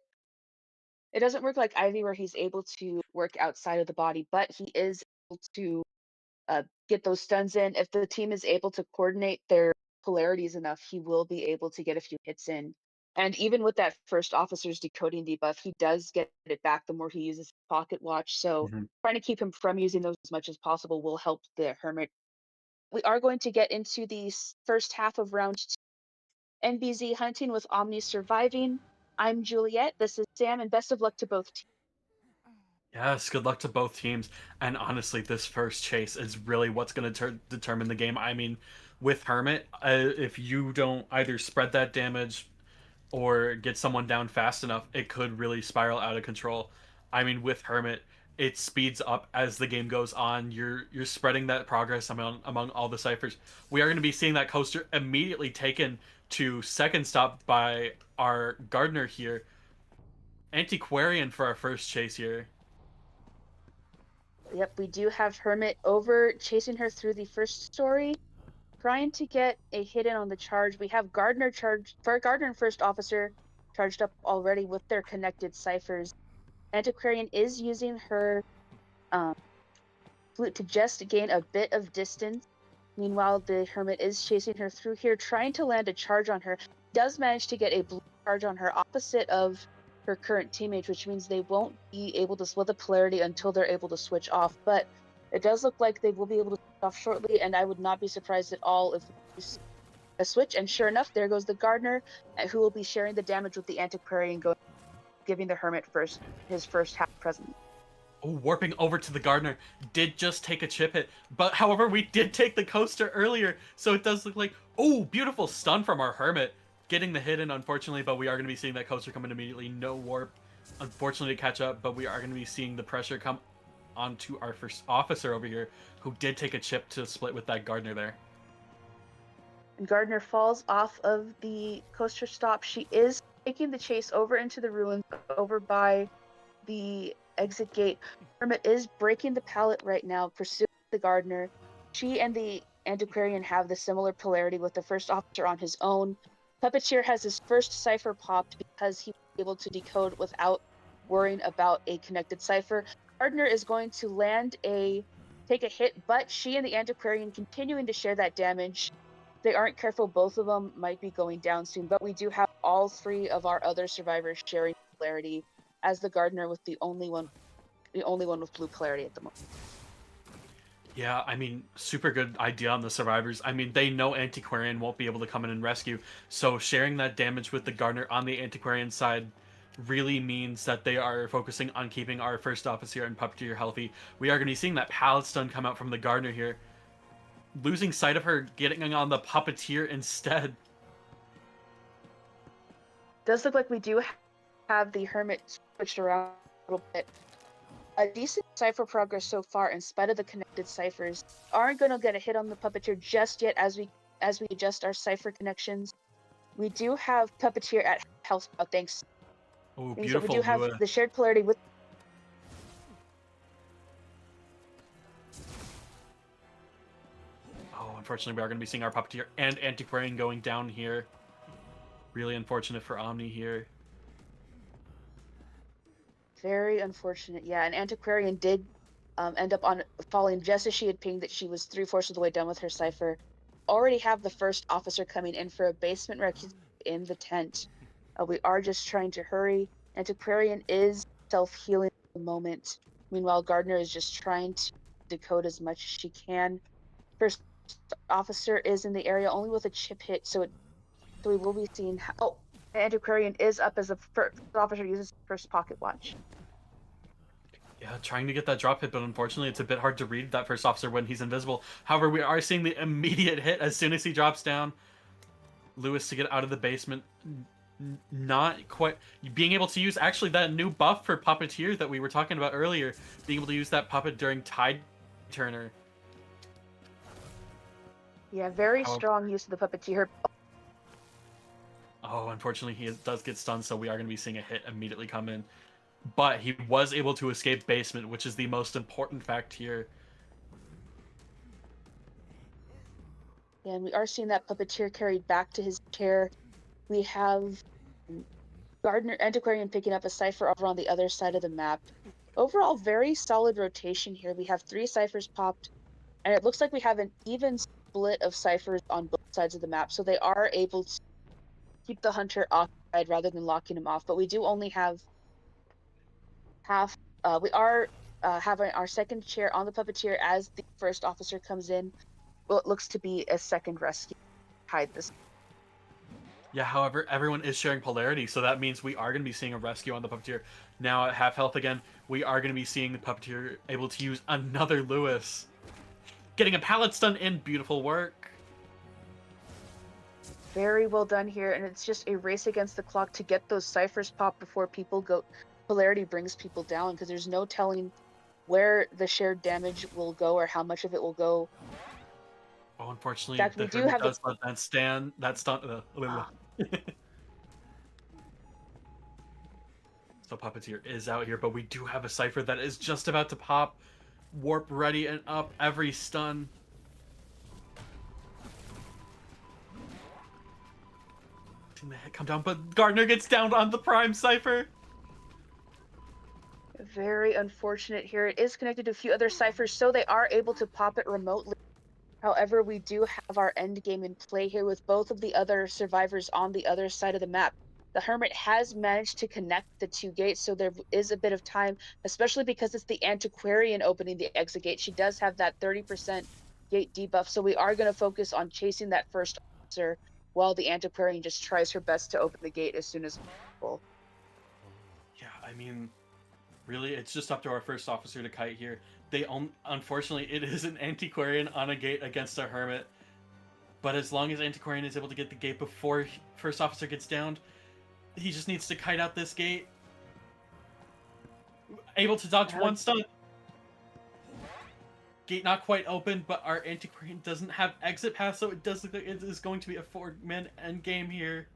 It doesn't work like Ivy, where he's able to work outside of the body, but he is able to get those stuns in. If the team is able to coordinate their polarities enough, he will be able to get a few hits in. And even with that first officer's decoding debuff, he does get it back the more he uses pocket watch. So Mhm. trying to keep him from using those as much as possible will help the Hermit. We are going to get into the first half of round two. NBZ Hunting with Omni surviving. I'm Juliet. This is Sam, and best of luck to both teams. Yes, good luck to both teams. And honestly, this first chase is really what's going to determine the game. I mean, with Hermit, if you don't either spread that damage or get someone down fast enough, it could really spiral out of control. I mean, with Hermit, it speeds up as the game goes on. You're spreading that progress among all the ciphers. We are going to be seeing that coaster immediately taken to second stop by our Gardener here. Antiquarian for our first chase here. Yep, we do have Hermit over chasing her through the first story, trying to get a hit in on the charge. We have Gardner and First Officer charged up already with their connected ciphers. Antiquarian is using her flute to just gain a bit of distance. Meanwhile, the Hermit is chasing her through here, trying to land a charge on her. Does manage to get a blue charge on her, opposite of her current teammate, which means they won't be able to split the polarity until they're able to switch off. But it does look like they will be able to switch off shortly, and I would not be surprised at all if we see a switch. And sure enough, there goes the Gardener, who will be sharing the damage with the Antiquarian, giving the Hermit his first half present. Oh, warping over to the Gardener did just take a chip hit, but however, we did take the coaster earlier, so it does look like, oh, beautiful stun from our Hermit. Getting the hit in, unfortunately, but we are going to be seeing that coaster come in immediately. No warp, unfortunately, to catch up, but we are going to be seeing the pressure come onto our first officer over here, who did take a chip to split with that Gardener there. And Gardner falls off of the coaster stop. She is taking the chase over into the ruins, over by the exit gate. Hermit is breaking the pallet right now, pursuing the Gardener. She and the Antiquarian have the similar polarity, with the first officer on his own. Puppeteer has his first cipher popped because he was able to decode without worrying about a connected cipher. Gardner is going to take a hit, but she and the Antiquarian continuing to share that damage. If they aren't careful, both of them might be going down soon, but we do have all three of our other survivors sharing polarity, as the Gardener with the only one with blue polarity at the moment. Yeah, I mean, super good idea on the survivors. I mean, they know Antiquarian won't be able to come in and rescue, so sharing that damage with the Gardener on the Antiquarian side really means that they are focusing on keeping our first officer and Puppeteer healthy. We are going to be seeing that pallet stun come out from the Gardener here. Losing sight of her, getting on the Puppeteer instead. Does look like we do have the Hermit switched around a little bit. A decent cipher progress so far, in spite of the connected ciphers. Aren't going to get a hit on the Puppeteer just yet as we adjust our cipher connections. We do have Puppeteer at health now, thanks. Oh, So beautiful. we do have the shared polarity with. Oh, unfortunately, we are going to be seeing our Puppeteer and Antiquarian going down here. Really unfortunate for Omni here. Very unfortunate, yeah. And Antiquarian did end up on falling just as she had pinged that she was 3/4 of the way done with her cipher. Already have the first officer coming in for a basement wreck in the tent. We are just trying to hurry. Antiquarian is self-healing at the moment. Meanwhile, Gardner is just trying to decode as much as she can. First officer is in the area only with a chip hit, so we will be seeing. Oh, Antiquarian is up as the first officer uses first pocket watch. Yeah, trying to get that drop hit, but unfortunately it's a bit hard to read that first officer when he's invisible. However, we are seeing the immediate hit as soon as he drops down. Lewis to get out of the basement. Not quite being able to use actually that new buff for Puppeteer that we were talking about earlier. Being able to use that puppet during Tide Turner. Yeah, very strong use of the Puppeteer. Oh, unfortunately he does get stunned, so we are going to be seeing a hit immediately come in. But he was able to escape basement, which is the most important fact here. Yeah, and we are seeing that Puppeteer carried back to his chair. We have Gardner Antiquarian picking up a cipher over on the other side of the map. Overall, very solid rotation here. We have 3 ciphers popped, and it looks like we have an even split of ciphers on both sides of the map, so they are able to keep the hunter occupied rather than locking him off. But we do only have half. We are having our second chair on the Puppeteer as the first officer comes in. Well, it looks to be a second rescue. Hide this. Yeah, however, everyone is sharing polarity, so that means we are going to be seeing a rescue on the Puppeteer. Now at half health again, we are going to be seeing the Puppeteer able to use another Lewis. Getting a pallet stun in, beautiful work. Very well done here, and it's just a race against the clock to get those ciphers popped before people go. Polarity brings people down because there's no telling where the shared damage will go or how much of it will go. Oh, In unfortunately, fact, the we do Hermit have the does let that stand. That stun. ah, So Puppeteer is out here, but we do have a Cypher that is just about to pop. Warp ready and up every stun. Seeing the hit come down, but Gardner gets down on the Prime Cypher. very unfortunate here. It is connected to a few other ciphers, so they are able to pop it remotely. However, we do have our end game in play here with both of the other survivors on the other side of the map. The Hermit has managed to connect the two gates, so there is a bit of time, especially because it's the Antiquarian opening the exit gate. She does have that 30% gate debuff, so we are going to focus on chasing that first officer while the Antiquarian just tries her best to open the gate as soon as possible. Yeah, I mean, really, it's just up to our first officer to kite here. Unfortunately, it is an Antiquarian on a gate against a Hermit. But as long as Antiquarian is able to get the gate before first officer gets downed, he just needs to kite out this gate. Able to dodge one stun. Gate not quite open, but our Antiquarian doesn't have exit pass, so it does look like it is going to be a 4-man endgame here.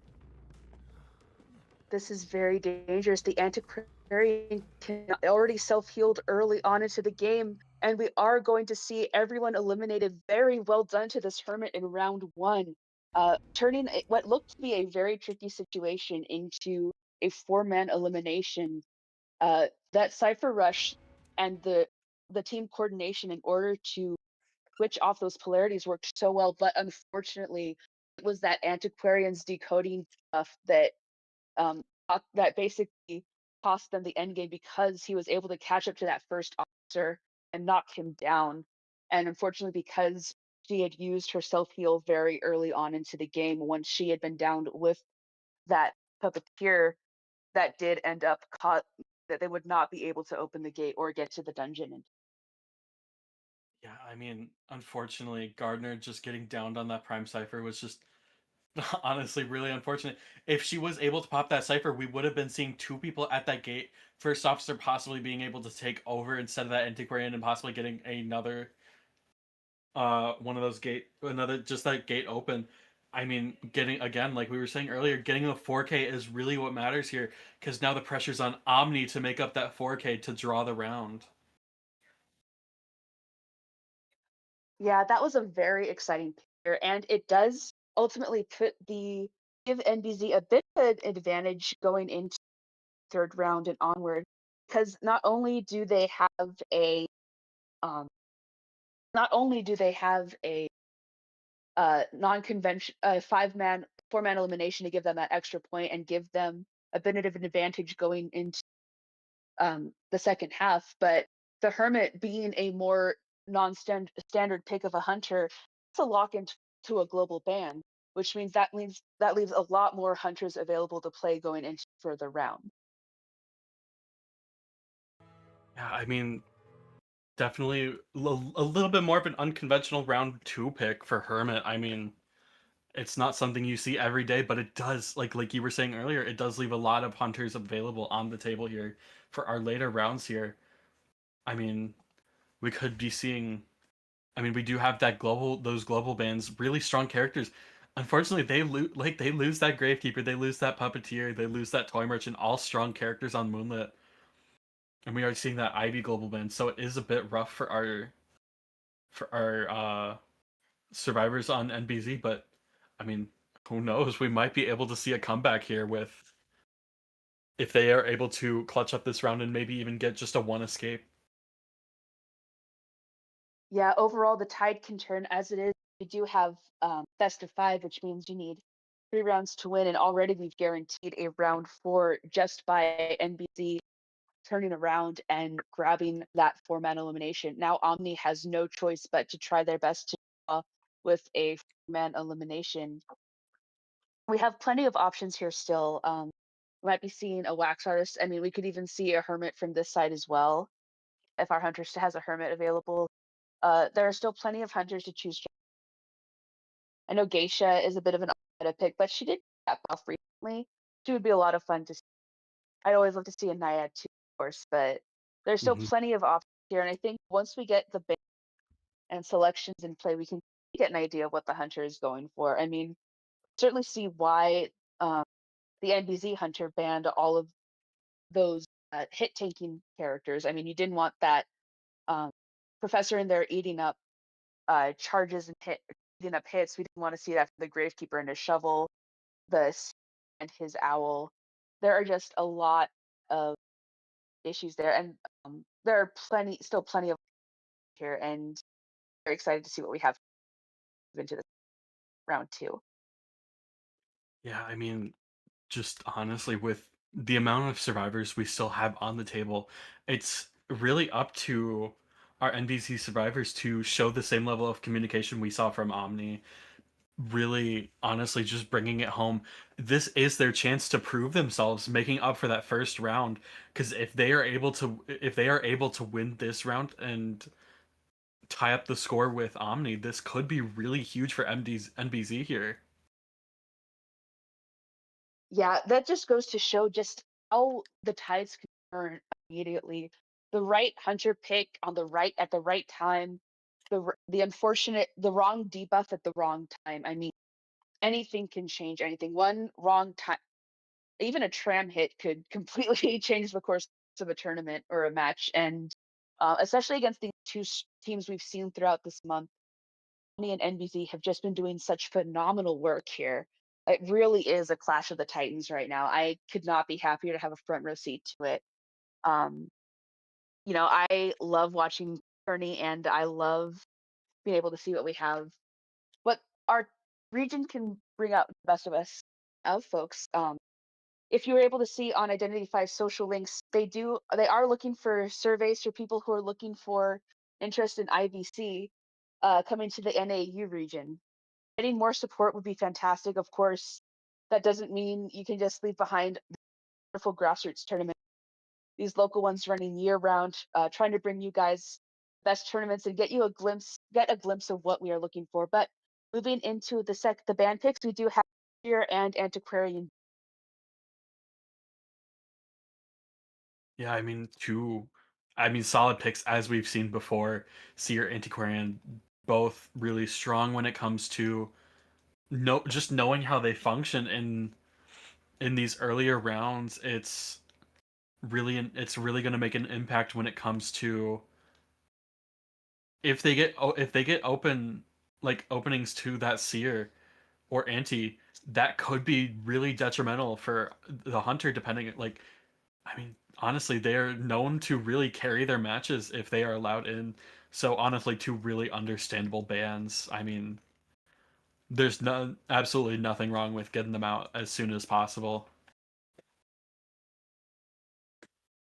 This is very dangerous. The Antiquarian already self-healed early on into the game, and we are going to see everyone eliminated. Very well done to this Hermit in round one, turning what looked to be a very tricky situation into a four-man elimination. That Cypher Rush and the team coordination in order to switch off those polarities worked so well, but unfortunately, it was that Antiquarian's decoding stuff that um, that basically cost them the end game because he was able to catch up to that first officer and knock him down. And unfortunately, because she had used her self heal very early on into the game, once she had been downed with that puppeteer, that did end up caught that they would not be able to open the gate or get to the dungeon. And Yeah, I mean, unfortunately, Gardner just getting downed on that Prime Cypher was just honestly really unfortunate. If she was able to pop that Cypher, we would have been seeing two people at that gate. First officer possibly being able to take over instead of that Antiquarian and possibly getting another one of those another just that gate open. I mean, getting again, like we were saying earlier, getting the 4K is really what matters here because now the pressure's on Omni to make up that 4K to draw the round. yeah, that was a very exciting pair, and it does ultimately give NBZ a bit of an advantage going into third round and onward, because um, not only do they have a non-convention 4-man elimination to give them that extra point and give them a bit of an advantage going into the second half, but the Hermit being a more non-standard pick of a hunter, it's a lock into a global ban, which means that leaves a lot more hunters available to play going into further round. Yeah, I mean, definitely a little bit more of an unconventional round two pick for Hermit. I mean, it's not something you see every day, but it does, like you were saying earlier, it does leave a lot of hunters available on the table here for our later rounds here. I mean, we could be seeing. I mean, we do have those global bands, really strong characters. Unfortunately, they lose that Gravekeeper, they lose that Puppeteer, they lose that Toy Merchant, all strong characters on Moonlit, and we are seeing that Ivy global band. So it is a bit rough for our survivors on NBZ, but I mean, who knows? We might be able to see a comeback here with if they are able to clutch up this round and maybe even get just a one escape. Yeah, overall the tide can turn as it is. We do have best of five, which means you need 3 rounds to win, and already we've guaranteed a round four just by NBC turning around and grabbing that 4-man elimination. Now Omni has no choice but to try their best to with a 4-man elimination. We have plenty of options here still. We might be seeing a wax artist. I mean, we could even see a hermit from this side as well if our hunter has a hermit available. There are still plenty of hunters to choose. I know Geisha is a bit of an meta pick, but she did get buff recently. She would be a lot of fun to see. I'd always love to see a Naiad too, of course, but there's still Mhm. plenty of options here. And I think once we get the base and selections in play, we can get an idea of what the hunter is going for. I mean, certainly see why the NBZ hunter banned all of those hit tanking characters. I mean, you didn't want that um, professor in there eating up charges and eating up hits. We didn't want to see that for the gravekeeper and his shovel, and his owl. There are just a lot of issues there, and there are still plenty of here, and very excited to see what we have into this round two. Yeah, I mean, just honestly, with the amount of survivors we still have on the table, it's really up to our NBC survivors to show the same level of communication we saw from Omni. Really, honestly, just bringing it home. This is their chance to prove themselves, making up for that first round. Because if they are able to win this round and tie up the score with Omni, this could be really huge for NBZ here. Yeah, that just goes to show just how the tides can turn immediately. The right hunter pick on the right at the right time, the wrong debuff at the wrong time. I mean, anything can change anything. One wrong time, even a tram hit could completely change the course of a tournament or a match. And especially against these teams we've seen throughout this month, Omni and NBC have just been doing such phenomenal work here. It really is a clash of the titans right now. I could not be happier to have a front row seat to it. Um, I love watching Tourney, and I love being able to see what we have, what our region can bring out the best of us, of folks. If you were able to see on Identity 5 social links, they are looking for surveys for people who are looking for interest in IVC coming to the NAU region. Getting more support would be fantastic. Of course, that doesn't mean you can just leave behind the wonderful grassroots tournament. These local ones running year round, trying to bring you guys best tournaments and get a glimpse of what we are looking for. But moving into the band picks, we do have Seer and Antiquarian. Yeah, I mean, solid picks as we've seen before. Seer, Antiquarian, both really strong when it comes to just knowing how they function in these earlier rounds. It's really going to make an impact when it comes to if they get openings to that Seer or Anti, that could be really detrimental for the hunter. Depending, I mean, honestly, they are known to really carry their matches if they are allowed in. So honestly, two really understandable bans. I mean, there's absolutely nothing wrong with getting them out as soon as possible.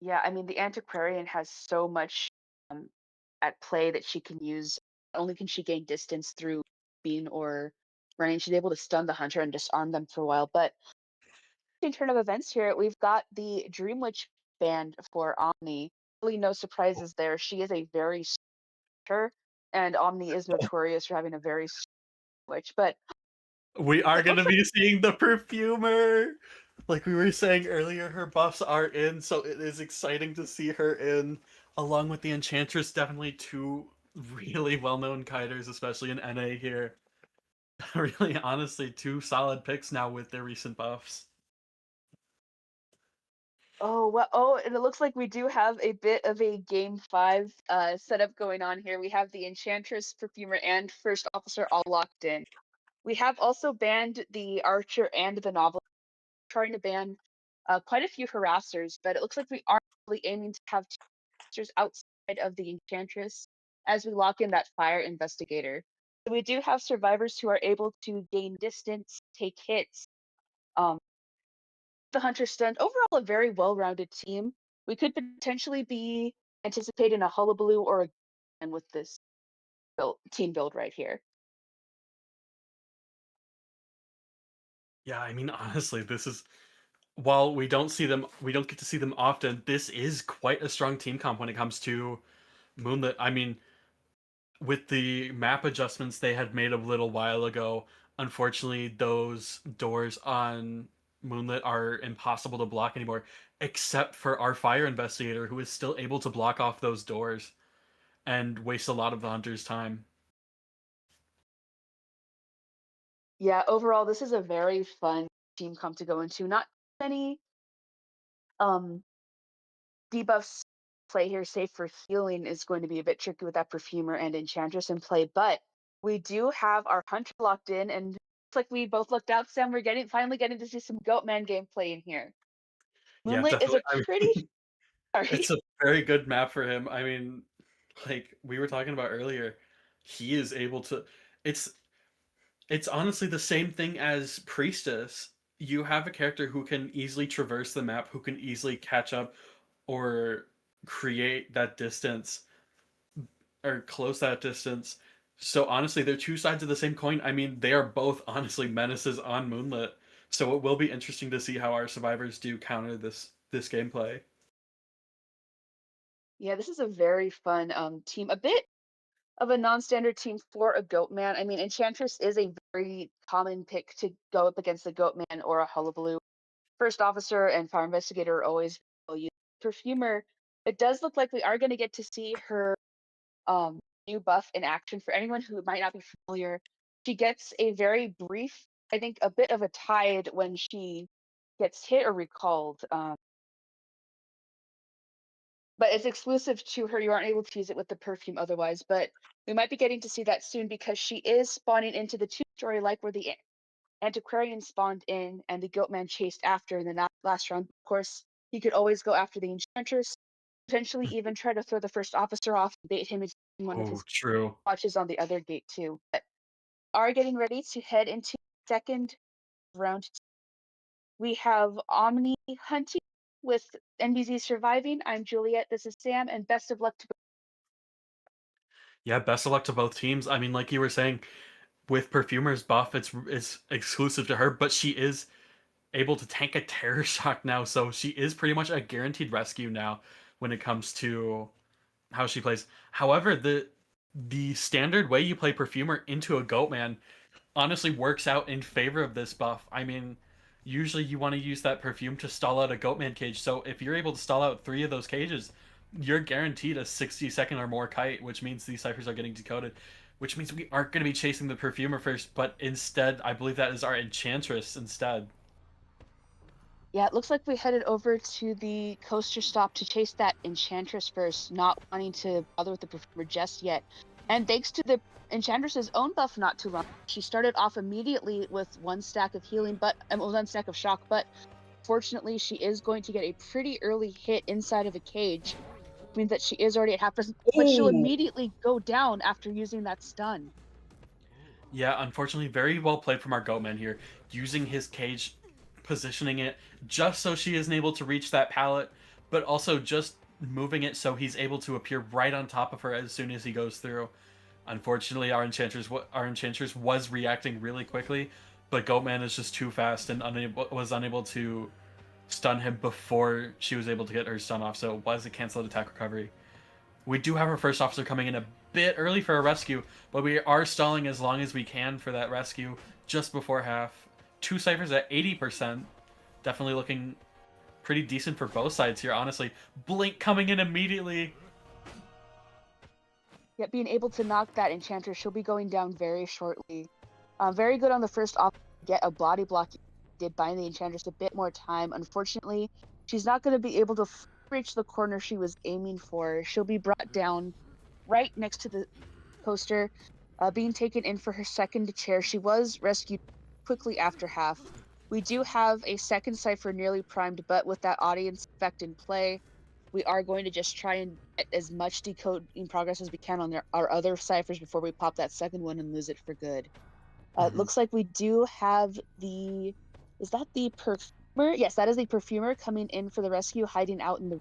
Yeah, I mean, the Antiquarian has so much um, at play that she can use. Not only can she gain distance through being or running, she's able to stun the hunter and disarm them for a while. But in turn of events here, we've got the Dream Witch band for Omni. Really, no surprises there. She is a very her, and Omni is notorious for having a very witch. But We are it going to looks like be seeing the perfumer. Like we were saying earlier, her buffs are in, so it is exciting to see her in, along with the Enchantress. Definitely two really well-known kiters, especially in NA here. Really, honestly, two solid picks now with their recent buffs. and it looks like we do have a bit of a game five setup going on here. We have the Enchantress, Perfumer, and First Officer all locked in. We have also banned the Archer and the Novel, trying to ban quite a few harassers, but it looks like we aren't really aiming to have two harassers outside of the Enchantress as we lock in that Fire Investigator. So we do have survivors who are able to gain distance, take hits, um, the Hunter stunned. Overall, a very well-rounded team. We could potentially be anticipating a hullabaloo or a and with this team build right here. Yeah, I mean, honestly, this is while we don't get to see them often. This is quite a strong team comp when it comes to Moonlit. I mean, with the map adjustments they had made a little while ago, unfortunately, those doors on Moonlit are impossible to block anymore, except for our fire investigator, who is still able to block off those doors and waste a lot of the hunter's time. Yeah, overall, this is a very fun team comp to go into. Not many um debuffs play here, save for healing is going to be a bit tricky with that perfumer and enchantress in play, but we do have our hunter locked in, and it's like we both looked out, Sam. We're finally getting to see some Goatman gameplay in here. Yeah, Moonlit is definitely. a I pretty mean, sorry. it's a very good map for him. I mean, like we were talking about earlier, he is able to. It's it's honestly the same thing as Priestess. You have a character who can easily traverse the map, who can easily catch up or create that distance or close that distance. So honestly, they're two sides of the same coin. I mean, they are both honestly menaces on Moonlit. So it will be interesting to see how our survivors do counter this gameplay. Yeah, this is a very fun team. A bit of a non-standard team for a Goatman. I mean, Enchantress is a very common pick to go up against the Goatman or a Hullabaloo. First Officer and Fire Investigator are always use Perfumer. It does look like we are going to get to see her new buff in action. For anyone who might not be familiar, she gets a very brief, I think, a bit of a tide when she gets hit or recalled. But it's exclusive to her. You aren't able to use it with the perfume otherwise. But we might be getting to see that soon because she is spawning into the two-story, like where the antiquarian spawned in and the goatman chased after in the last round. Of course, he could always go after the enchantress, potentially even try to throw the first officer off and bait him into one of Oh, his true. watches on the other gate too. But are getting ready to head into second round. We have Omni hunting with NBZ surviving. I'm Juliet. This is Sam, and best of luck to Yeah, best of luck to both teams. I mean, like you were saying, with Perfumer's buff, it's exclusive to her, but she is able to tank a terror shock now, so she is pretty much a guaranteed rescue now when it comes to how she plays. However, the standard way you play Perfumer into a Goatman honestly works out in favor of this buff. I mean, usually you want to use that perfume to stall out a Goatman cage. So if you're able to stall out 3 of those cages, you're guaranteed a 60-second or more kite, which means these ciphers are getting decoded. Which means we aren't going to be chasing the perfumer first, but instead, I believe that is our enchantress instead. Yeah, it looks like we headed over to the coaster stop to chase that enchantress first, not wanting to bother with the performer just yet. And thanks to the enchantress's own buff not too long, she started off immediately with 1 stack of healing, but 1 stack of shock. But fortunately, she is going to get a pretty early hit inside of a cage, which means that she is already at half percent. But she'll Oh, immediately go down after using that stun. yeah, unfortunately, very well played from our Goatman here, using his cage, positioning it just so she isn't able to reach that pallet, but also just moving it so he's able to appear right on top of her as soon as he goes through. Unfortunately, our enchantress was reacting really quickly, but Goatman is just too fast and was unable to stun him before she was able to get her stun off. So it was a canceled attack recovery. We do have our first officer coming in a bit early for a rescue, but we are stalling as long as we can for that rescue just before half. 2 ciphers at 80%. Definitely looking pretty decent for both sides here, honestly. Blink coming in immediately. Yet being able to knock that enchantress, she'll be going down very shortly. Very good on the first off. Get a body block. Did buying the enchantress a bit more time. Unfortunately, she's not going to be able to reach the corner she was aiming for. She'll be brought down right next to the coaster, being taken in for her second chair. She was rescued quickly after half. We do have a second cipher nearly primed, but with that audience effect in play, we are going to just try and get as much decoding progress as we can on our other ciphers before we pop that second one and lose it for good. It looks like we do have the. Is that the perfumer? Yes, that is the perfumer coming in for the rescue, hiding out in the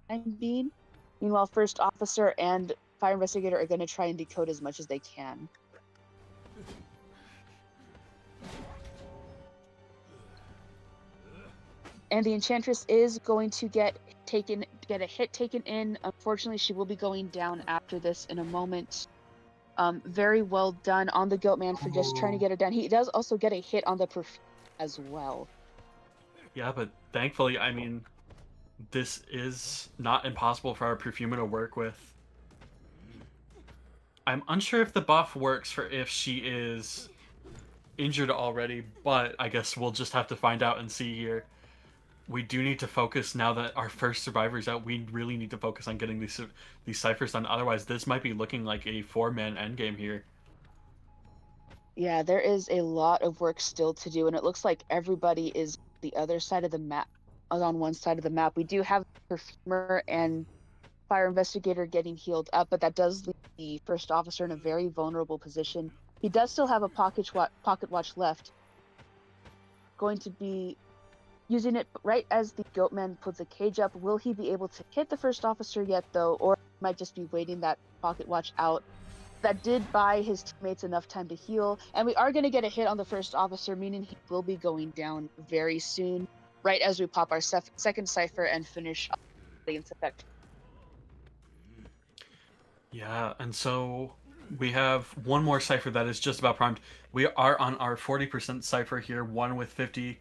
time being. Meanwhile, first officer and fire investigator are going to try and decode as much as they can. And the Enchantress is going to get a hit taken in. Unfortunately, she will be going down after this in a moment. Very well done on the Goatman for just trying to get her down. He does also get a hit on the perfume as well. Yeah, but thankfully, I mean, this is not impossible for our perfumer to work with. I'm unsure if the buff works for if she is injured already, but I guess we'll just have to find out and see here. We do need to focus now that our first survivor is out. We really need to focus on getting these ciphers done. Otherwise, this might be looking like a 4-man endgame here. Yeah, there is a lot of work still to do, and it looks like everybody is the other side of the map. On one side of the map, we do have perfumer and fire investigator getting healed up, but that does leave the first officer in a very vulnerable position. He does still have a pocket watch left. Going to be using it right as the Goatman puts a cage up. Will he be able to hit the first officer yet, though, or might just be waiting that pocket watch out? That did buy his teammates enough time to heal, and we are going to get a hit on the first officer, meaning he will be going down very soon, right as we pop our second cipher and finish the effect. Yeah, and so we have one more cipher that is just about primed. We are on our 40% cipher here, one with 50,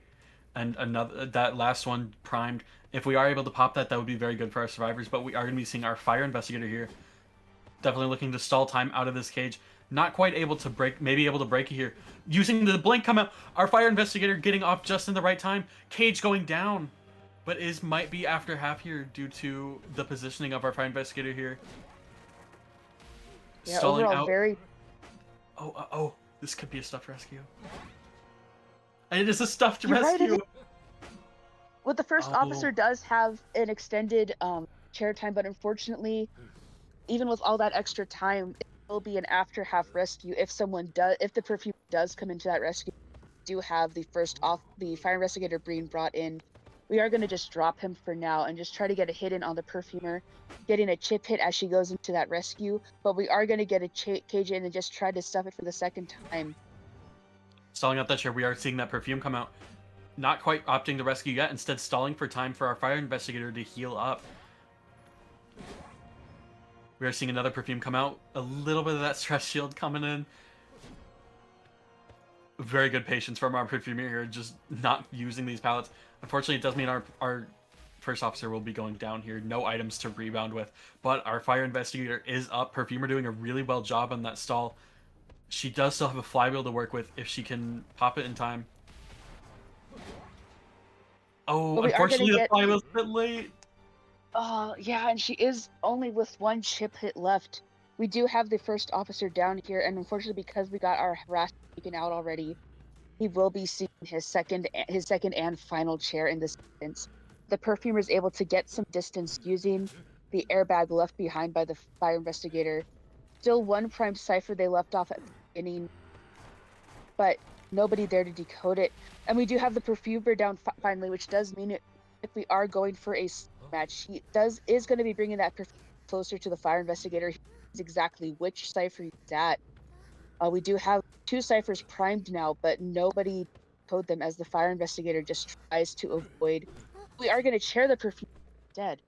and another that last one primed. If we are able to pop that, that would be very good for our survivors. But we are going to be seeing our fire investigator here, definitely looking to stall time out of this cage. Not quite able to break, maybe able to break it here. Using the blink come out. Our fire investigator getting off just in the right time. Cage going down, but might be after half here due to the positioning of our fire investigator here. Yeah, Stalling overall, out. very. Oh, this could be a stuffed rescue. And it is a stuffed You're right, rescue. it is. Well, the first officer does have an extended chair time, but unfortunately, even with all that extra time, it will be an after half rescue if the perfume does come into that rescue. We do have the fire investigator being brought in. We are going to just drop him for now and just try to get a hit in on the perfumer, getting a chip hit as she goes into that rescue. But we are going to get a cage in and just try to stuff it for the second time. Stalling out that chair, we are seeing that perfume come out. Not quite opting to rescue yet, instead stalling for time for our fire investigator to heal up. We are seeing another perfume come out. A little bit of that stress shield coming in. Very good patience from our perfumer here, just not using these pallets. Unfortunately, it does mean our first officer will be going down here. No items to rebound with. But our fire investigator is up. Perfumer doing a really well job on that stall. She does still have a flywheel to work with if she can pop it in time. Oh, unfortunately, the flywheel's a bit late. Yeah, and she is only with one chip hit left. We do have the first officer down here, and unfortunately, because we got our harassment taken out already, he will be seeing his second and final chair in this instance. The perfumer is able to get some distance using the airbag left behind by the fire investigator. Still one prime cipher they left off at the beginning, but nobody there to decode it. And we do have the perfumer down finally, which does mean if we are going for a match, he is going to be bringing that perfumer closer to the fire investigator. He knows exactly which cipher he's at. We do have 2 ciphers primed now, but nobody code them as the fire investigator just tries to avoid. We are going to chair the perfume instead.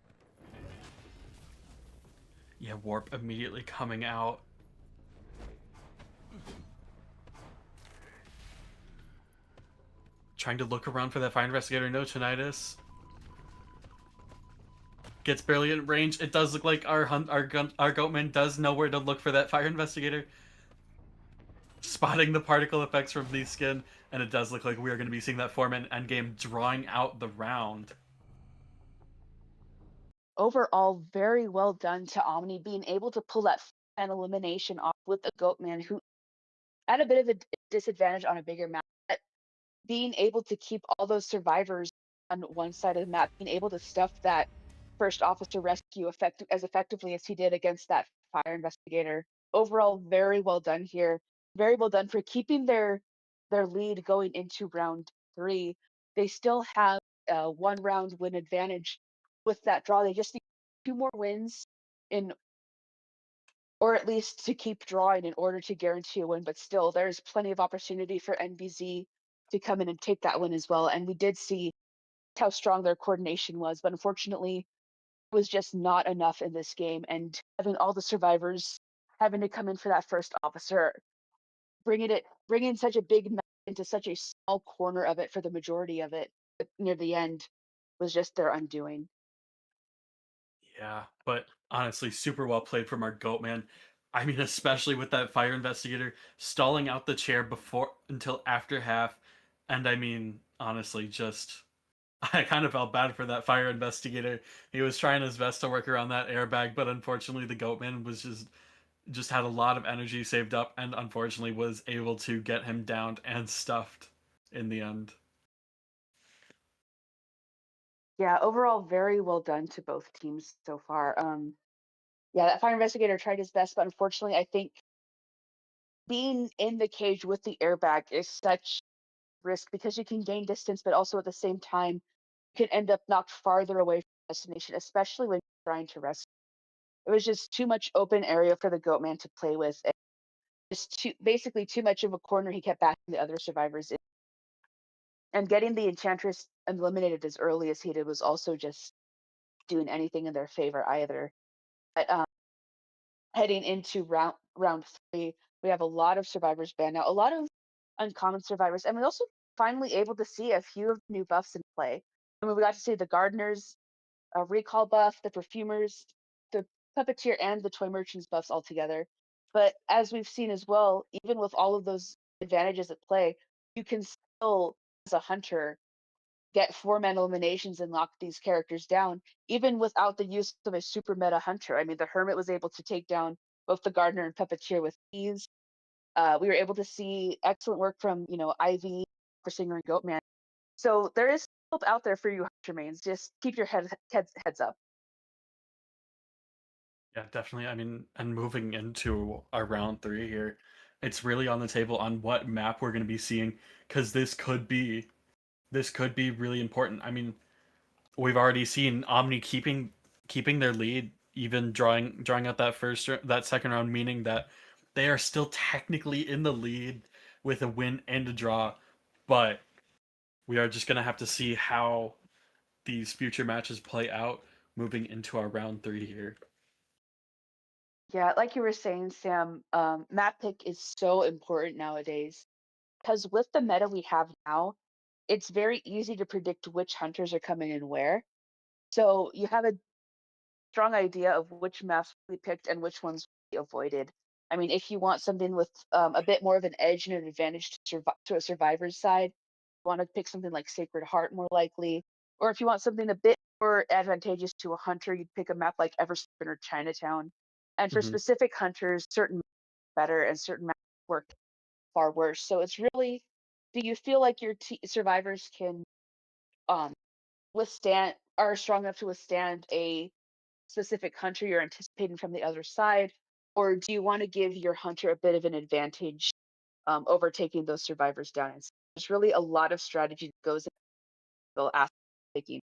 Yeah, warp immediately coming out. Trying to look around for that fire investigator. No tinnitus. Gets barely in range. It does look like our goatman does know where to look for that fire investigator. Spotting the particle effects from the skin, and it does look like we are going to be seeing that 4-man endgame drawing out the round. Overall, very well done to Omni, being able to pull that an elimination off with the Goatman, who at a bit of a disadvantage on a bigger map. But being able to keep all those survivors on one side of the map, being able to stuff that first officer rescue as effectively as he did against that fire investigator. Overall, very well done here. Very well done for keeping their lead going into round 3. They still have a 1-round win advantage with that draw. They just need 2 more wins or at least to keep drawing in order to guarantee a win. But still, there's plenty of opportunity for NBZ to come in and take that win as well. And we did see how strong their coordination was, but unfortunately, it was just not enough in this game. And having all the survivors having to come in for that first officer, bringing such a big map into such a small corner of it for the majority of it near the end was just their undoing. Yeah, but honestly, super well played from our goat man. I mean, especially with that fire investigator stalling out the chair before until after half, and I mean, honestly, just I kind of felt bad for that fire investigator. He was trying his best to work around that airbag, but unfortunately, the goat man was just had a lot of energy saved up, and unfortunately, was able to get him downed and stuffed in the end. Yeah, overall, very well done to both teams so far. Yeah, that fire investigator tried his best, but unfortunately, I think being in the cage with the airbag is such risk because you can gain distance, but also at the same time, you can end up knocked farther away from the destination, especially when you're trying to rescue. It was just too much open area for the goat man to play with, and just basically too much of a corner he kept backing the other survivors in. And getting the enchantress eliminated as early as he did was also just doing anything in their favor either. But heading into round three, we have a lot of survivors banned now, a lot of uncommon survivors, and we also finally able to see a few of the new buffs in play. I mean, we got to see the gardeners, recall buff, the perfumers, the puppeteer, and the toy merchants buffs all together. But as we've seen as well, even with all of those advantages at play, you can still, as a hunter, get 4-man eliminations and lock these characters down, even without the use of a super meta hunter. I mean, the Hermit was able to take down both the Gardener and Puppeteer with ease. We were able to see excellent work from, Ivy, for Singer and Goatman. So there is hope out there for you hunter mains. Just keep your heads up. Yeah, definitely. I mean, and moving into our round three here, it's really on the table on what map we're going to be seeing because this could be really important. I mean, we've already seen Omni keeping their lead, even drawing out that second round, meaning that they are still technically in the lead with a win and a draw, but we are just gonna have to see how these future matches play out moving into our round three here. Yeah, like you were saying, Sam, map pick is so important nowadays because with the meta we have now, it's very easy to predict which hunters are coming in where. So you have a strong idea of which maps we picked and which ones we avoided. I mean, if you want something with a bit more of an edge and an advantage to a survivor's side, you want to pick something like Sacred Heart more likely. Or if you want something a bit more advantageous to a hunter, you'd pick a map like Eversleep or Chinatown. And for Hmm. specific hunters, certain maps better and certain maps work far worse. So it's really, do you feel like your survivors can um, are strong enough to withstand a specific hunter you're anticipating from the other side, or do you want to give your hunter a bit of an advantage overtaking those survivors down? And there's really a lot of strategy that goes into after picking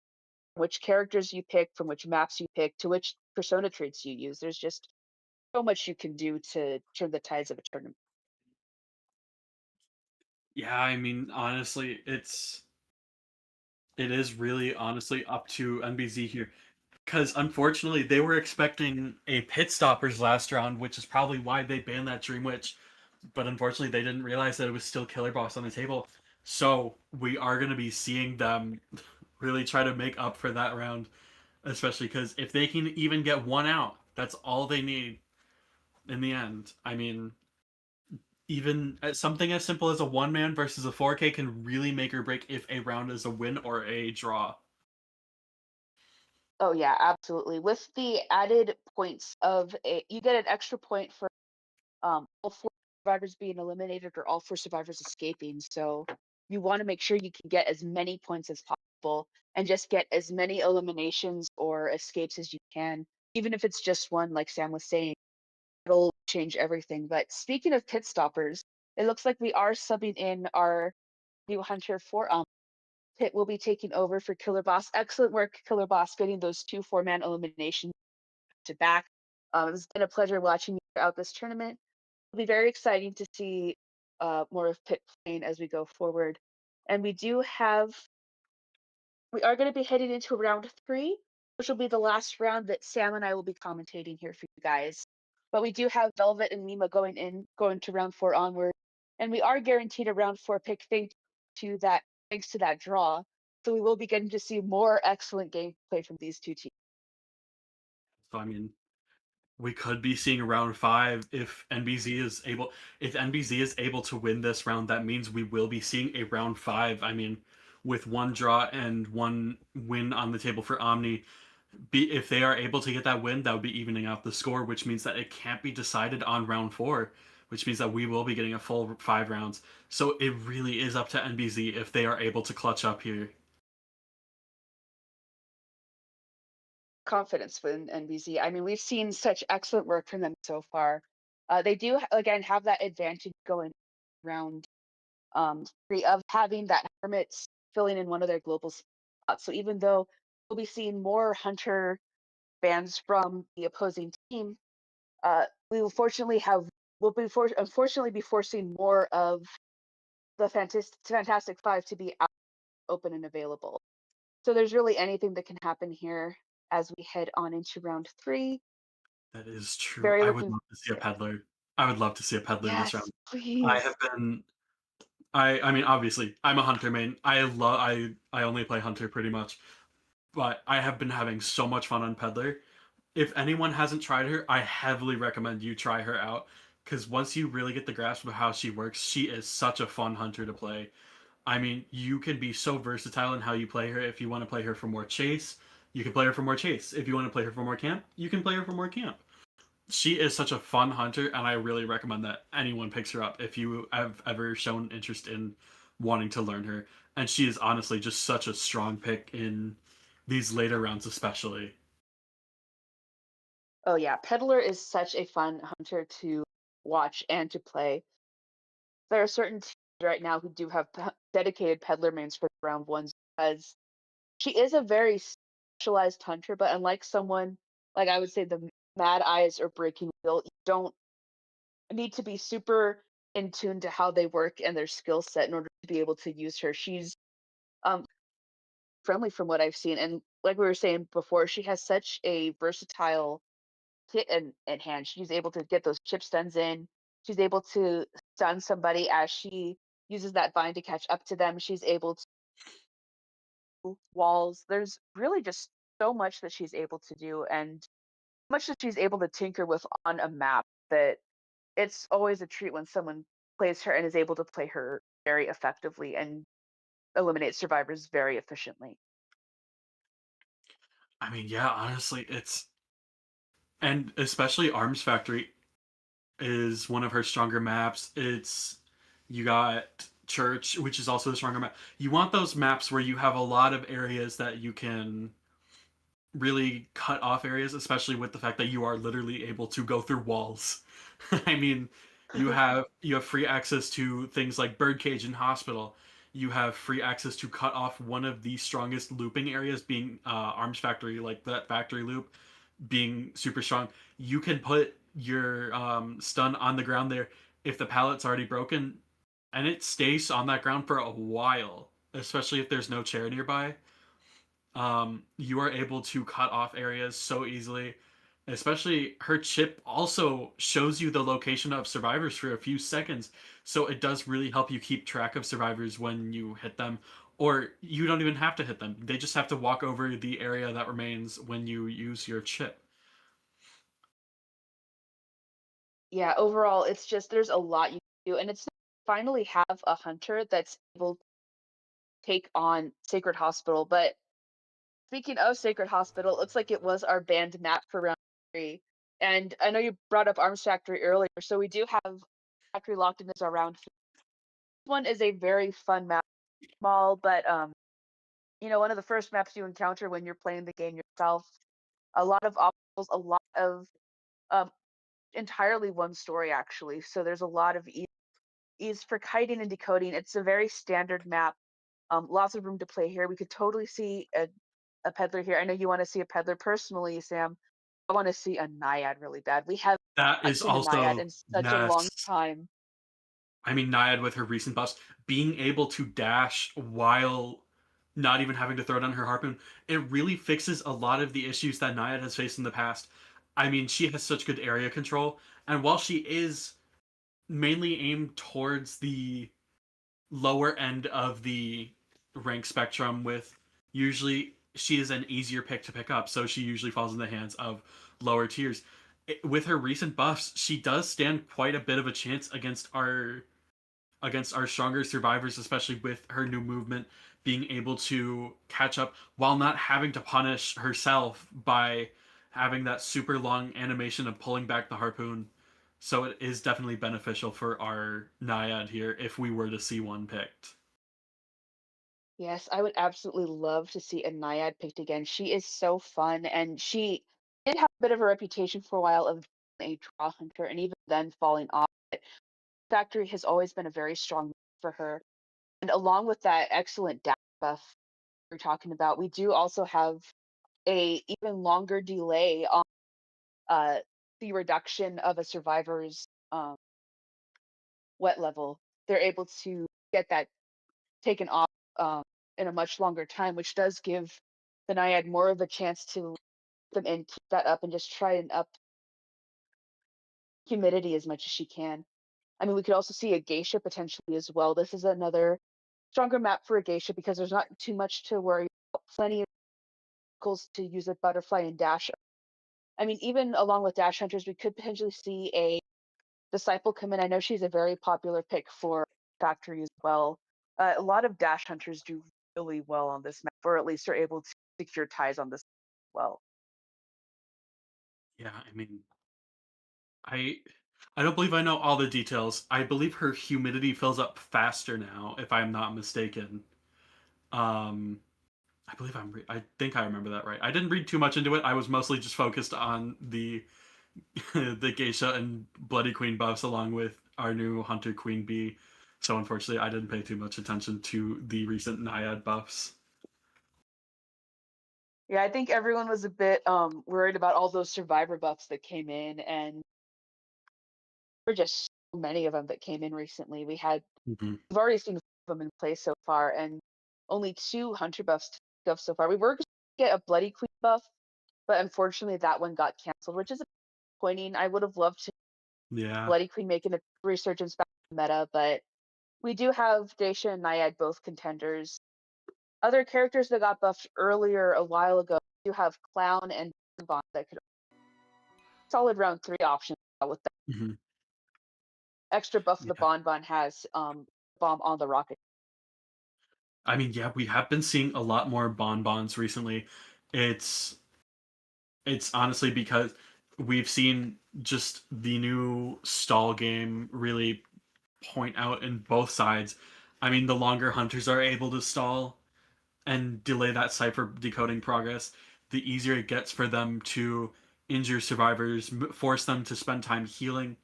which characters you pick, from which maps you pick, to which persona traits you use. There's just so much you can do to turn the tides of a tournament. Yeah, I mean, honestly, it is really honestly up to NBZ here. Because unfortunately, they were expecting a pit stoppers last round, which is probably why they banned that Dream Witch. But unfortunately, they didn't realize that it was still Killer Boss on the table. So we are going to be seeing them really try to make up for that round, especially because if they can even get one out, that's all they need in the end. I mean, even something as simple as a one man versus a 4K can really make or break if a round is a win or a draw. Oh yeah, absolutely. With the added points of you get an extra point for all 4 survivors being eliminated or all 4 survivors escaping. So you want to make sure you can get as many points as possible and just get as many eliminations or escapes as you can, even if it's just one, like Sam was saying, it'll change everything. But speaking of pit stoppers, it looks like we are subbing in our new hunter for Pit will be taking over for Killer Boss. Excellent work, Killer Boss, getting those 2 4-man eliminations to back. It's been a pleasure watching you throughout this tournament. It'll be very exciting to see more of Pitt playing as we go forward. And we do have we are going to be heading into round three, which will be the last round that Sam and I will be commentating here for you guys. But we do have Velvet and Lima going to round four onward, and we are guaranteed a round four pick thanks to that draw. So we will be getting to see more excellent gameplay from these two teams. So I mean, we could be seeing a round five if NBZ is able. If NBZ is able to win this round, that means we will be seeing a round five. I mean, with one draw and one win on the table for Omni, if they are able to get that win, that would be evening out the score, which means that it can't be decided on round four, which means that we will be getting a full 5 rounds. So it really is up to NBZ if they are able to clutch up here. Confidence with NBZ. I mean, we've seen such excellent work from them so far. They do again have that advantage going round three of having that hermits filling in one of their global spots. So even though we'll be seeing more hunter bans from the opposing team, we will fortunately have unfortunately be forcing more of the Fantastic Five to be out, open and available. So there's really anything that can happen here as we head on into round three. That is true. Very I would looking. love to see a peddler. I would love to see a peddler this Yes, round. I please. have been I mean obviously I'm a hunter main. I only play hunter pretty much. But I have been having so much fun on Peddler. If anyone hasn't tried her, I heavily recommend you try her out because once you really get the grasp of how she works, she is such a fun hunter to play. I mean, you can be so versatile in how you play her. If you want to play her for more chase, you can play her for more chase. If you want to play her for more camp, you can play her for more camp. She is such a fun hunter, and I really recommend that anyone picks her up if you have ever shown interest in wanting to learn her. And she is honestly just such a strong pick in these later rounds, especially. Oh yeah, Peddler is such a fun hunter to watch and to play. There are certain teams right now who do have dedicated Peddler mains for round ones because she is a very specialized hunter, but unlike someone like I would say the Mad Eyes or Breaking Wheel, you don't need to be super in tune to how they work and their skill set in order to be able to use her. She's um friendly from what I've seen, and like we were saying before, she has such a versatile kit in hand. She's able to get those chip stuns in. She's able to stun somebody as she uses that vine to catch up to them. She's able to walls. There's really just so much that she's able to do, and much that she's able to tinker with on a map that it's always a treat when someone plays her and is able to play her very effectively and eliminate survivors very efficiently. I mean, yeah, honestly, it's and especially Arms Factory is one of her stronger maps. It's you got Church, which is also a stronger map. You want those maps where you have a lot of areas that you can really cut off areas, especially with the fact that you are literally able to go through walls. I mean, you have free access to things like Birdcage and Hospital. You have free access to cut off one of the strongest looping areas, being Arms Factory, like that factory loop, being super strong. You can put your stun on the ground there if the pallet's already broken, and it stays on that ground for a while, especially if there's no chair nearby. You are able to cut off areas so easily. Especially her chip also shows you the location of survivors for a few seconds, so it does really help you keep track of survivors when you hit them, or you don't even have to hit them. They just have to walk over the area that remains when you use your chip. Yeah, overall, it's just there's a lot you can do, and it's finally have a hunter that's able to take on Sacred Hospital. But speaking of Sacred Hospital, it looks like it was our banned map for round three. And I know you brought up Arms Factory earlier, so we do have Factory locked in as our round three. This one is a very fun map, small, but one of the first maps you encounter when you're playing the game yourself. A lot of obstacles, a lot of um, entirely one story actually. So there's a lot of ease for kiting and decoding. It's a very standard map. Lots of room to play here. We could totally see a peddler here. I know you want to see a peddler personally, Sam. I want to see a naiad really bad. We have That not is seen a naiad also in such a long yes. time. I mean, Naiad with her recent buffs, being able to dash while not even having to throw down her harpoon, it really fixes a lot of the issues that Naiad has faced in the past. I mean, she has such good area control, and while she is mainly aimed towards the lower end of the rank spectrum, with usually she is an easier pick to pick up, so she usually falls in the hands of lower tiers. With her recent buffs, she does stand quite a bit of a chance against our stronger survivors, especially with her new movement being able to catch up while not having to punish herself by having that super long animation of pulling back the harpoon. So it is definitely beneficial for our Naiad here if we were to see one picked. Yes, I would absolutely love to see a Naiad picked again. She is so fun, and she did have a bit of a reputation for a while of being a draw hunter, and even then falling off. But Factory has always been a very strong for her. And along with that excellent dash buff we're talking about, we do also have a even longer delay on uh, the reduction of a survivor's wet level. They're able to get that taken off um, in a much longer time, which does give the Naiad more of a chance to let them in, keep that up, and just try and up humidity as much as she can. I mean, we could also see a geisha potentially as well. This is another stronger map for a geisha because there's not too much to worry about. Plenty of vehicles to use a butterfly and dash. I mean, even along with dash hunters, we could potentially see a disciple come in. I know she's a very popular pick for factory as well. A lot of dash hunters do really well on this map, or at least are able to secure ties on this as well. Yeah, I mean, I I don't believe I know all the details. I believe her humidity fills up faster now, if I'm not mistaken. Um, I think I remember that right. I didn't read too much into it. I was mostly just focused on the the geisha and bloody queen buffs along with our new hunter queen bee. So unfortunately, I didn't pay too much attention to the recent naiad buffs. Yeah, I think everyone was a bit worried about all those survivor buffs that came in, and there were just so many of them that came in recently. Hmm. We've already seen them in place so far, and only two hunter buffs to speak of so far. We were going to get a bloody queen buff, but unfortunately that one got canceled, which is disappointing. I would have loved to Yeah. bloody queen making a resurgence back in the meta, but we do have Daisha and Naiad both contenders. Other characters that got buffed earlier a while ago, you have Clown and Bonbon that could solid round three options with the Hmm. extra buff the Yeah. Bonbon has bomb on the rocket. I mean, yeah, we have been seeing a lot more bonbons recently. It's it's honestly because we've seen just the new stall game really point out in both sides. I mean, the longer hunters are able to stall and delay that cipher decoding progress, the easier it gets for them to injure survivors, force them to spend time healing,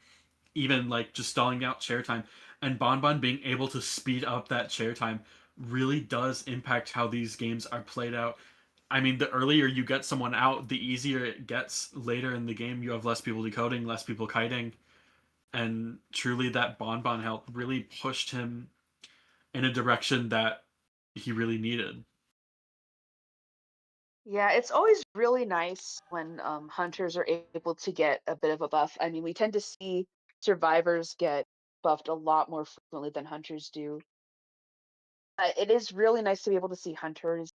even like just stalling out chair time. And Bonbon being able to speed up that chair time really does impact how these games are played out. I mean, the earlier you get someone out, the easier it gets later in the game. You have less people decoding, less people kiting, and truly that Bonbon help really pushed him in a direction that he really needed. Yeah, it's always really nice when hunters are able to get a bit of a buff. I mean, we tend to see survivors get buffed a lot more frequently than hunters do. It is really nice to be able to see hunters.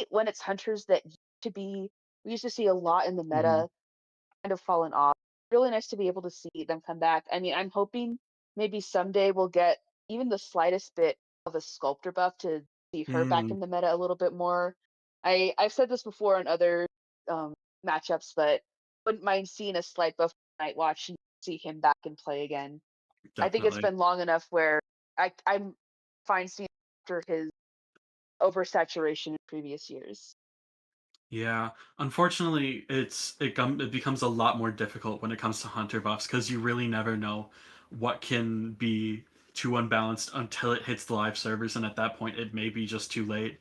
When it's hunters that used to be, we used to see a lot in the Hmm. meta kind of fallen off. Really nice to be able to see them come back. I mean, I'm hoping maybe someday we'll get even the slightest bit of a sculptor buff to see her back Mm, in the meta a little bit more. I've said this before in other um, matchups, but wouldn't mind seeing a slight buff Night Watch and see him back and play again. I think it's definitely. been long enough where I'm fine seeing after his oversaturation in previous years. Yeah, unfortunately, it becomes a lot more difficult when it comes to hunter buffs because you really never know what can be too unbalanced until it hits the live servers, and at that point, it may be just too late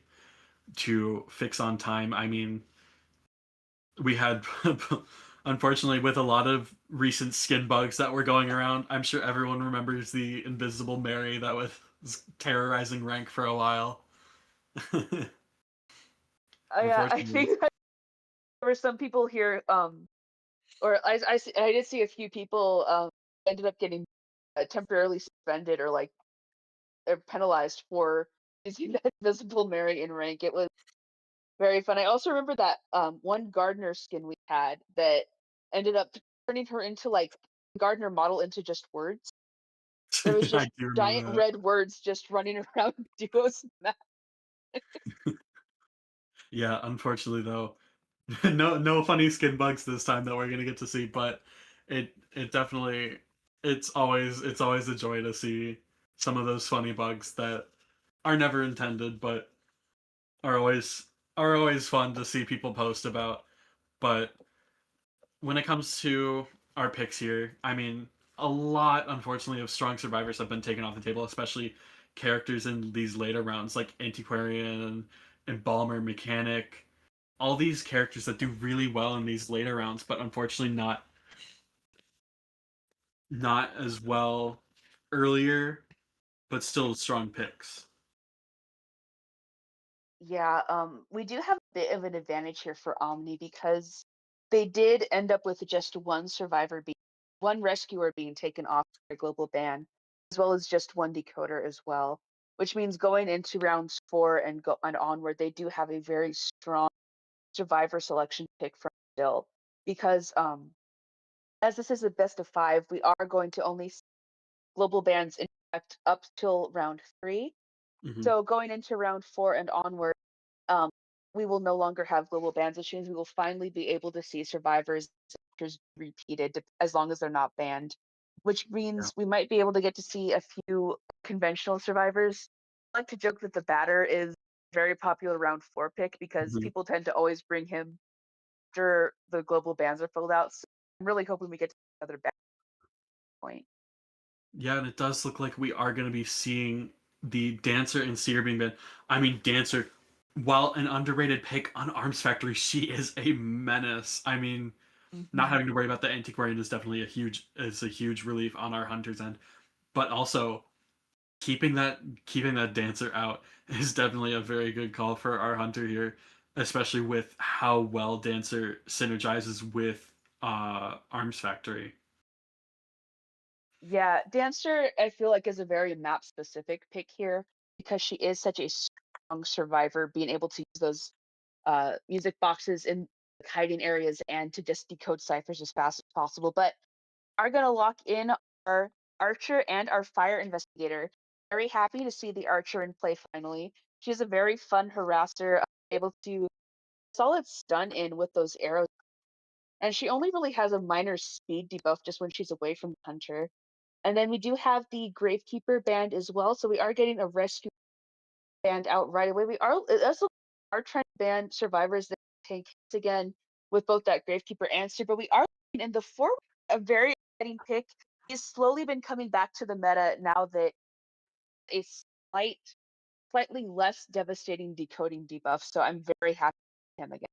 to fix on time. I mean, we had unfortunately with a lot of recent skin bugs that were going around. I'm sure everyone remembers the Invisible Mary that was terrorizing rank for a while. I Unfortunately. think that there were some people here, or I did see a few people ended up getting temporarily suspended or like penalized for using that invisible Mary in rank. It was very fun. I also remember that one gardener skin we had that ended up turning her into like gardener model into just words. There was I just do remember giant that. red words just running around Duo's map. Yeah, unfortunately though, no funny skin bugs this time that we're gonna get to see, but it definitely it's always a joy to see some of those funny bugs that are never intended, but are always are always fun to see people post about. But when it comes to our picks here, I mean, a lot, unfortunately, of strong survivors have been taken off the table, especially characters in these later rounds like Antiquarian, Embalmer, Mechanic, all these characters that do really well in these later rounds, but unfortunately not as well earlier, but still strong picks. Yeah, we do have a bit of an advantage here for Omni because they did end up with just one rescuer being taken off their global ban, as well as just one decoder as well. Which means going into rounds 4 and go and onward, they do have a very strong survivor selection pick from still. Because as this is a best of 5, we are going to only see global bans in effect up till round 3. Hmm. So going into round 4 and onward, um, we will no longer have global bans, which means we will finally be able to see survivors repeated as long as they're not banned, which Yeah. means we might be able to get to see a few conventional survivors. I like to joke that the batter is very popular round 4 pick because Hmm. people tend to always bring him after the global bans are filled out. So I'm really hoping we get to another ban point. Yeah, and it does look like we are going to be seeing the Dancer and Seer being banned. I mean, Dancer, while an underrated pick on Arms Factory, she is a menace. I mean, not Mhm. having to worry about the antiquarian is definitely a huge relief on our hunters end. But also keeping that dancer out is definitely a very good call for our hunter here, especially with how well dancer synergizes with arms factory. Yeah, Dancer, I feel like is a very map specific pick here because she is such a strong survivor, being able to use those music boxes in like, hiding areas and to just decode ciphers as fast as possible. But are gonna lock in our archer and our fire investigator. Very happy to see the archer in play finally. She's a very fun harasser, able to solid stun in with those arrows, and she only really has a minor speed debuff just when she's away from the hunter. And then we do have the Gravekeeper band as well. So we are getting a rescue band out right away. We are trying to ban survivors that take hits again with both that Gravekeeper answer, but we are in the forward a very exciting pick. He's slowly been coming back to the meta now that a slight, slightly less devastating decoding debuff. So I'm very happy with him again.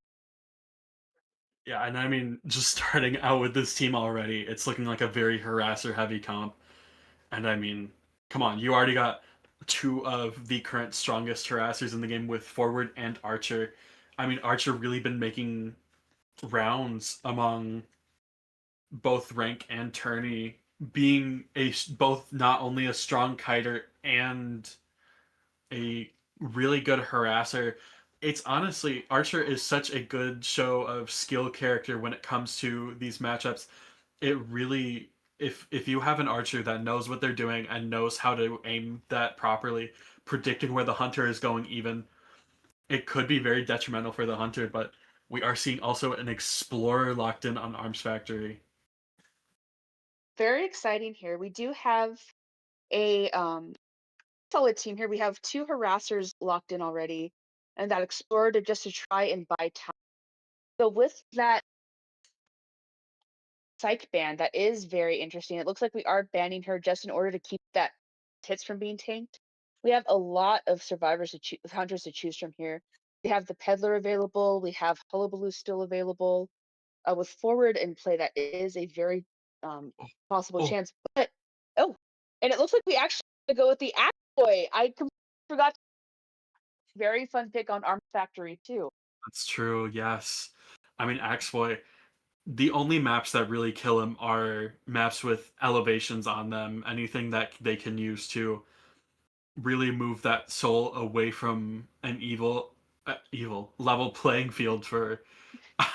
Yeah, and I mean, just starting out with this team already, it's looking like a very harasser heavy comp. And I mean, come on, you already got two of the current strongest harassers in the game with forward and archer. I mean, archer really been making rounds among both rank and tourney, being both not only a strong kiter and a really good harasser. It's honestly, Archer is such a good show of skill character when it comes to these matchups. It really, if you have an archer that knows what they're doing and knows how to aim that properly, predicting where the hunter is going, even it could be very detrimental for the hunter. But we are seeing also an explorer locked in on Arms Factory. Very exciting here. We do have a solid team here. We have two harassers locked in already, and that explorer just to try and buy time. So with that psych ban, that is very interesting. It looks like we are banning her just in order to keep that hits from being tanked. We have a lot of hunters to choose from here. We have the peddler available. We have hullabaloo still available. With forward in play, that is a very possible Oh, chance. But oh, and it looks like we actually have to go with the axe boy. I completely forgot. Very fun pick on Arms Factory too. That's true. Yes. I mean, Axboy. The only maps that really kill him are maps with elevations on them. Anything that they can use to really move that soul away from an evil level playing field for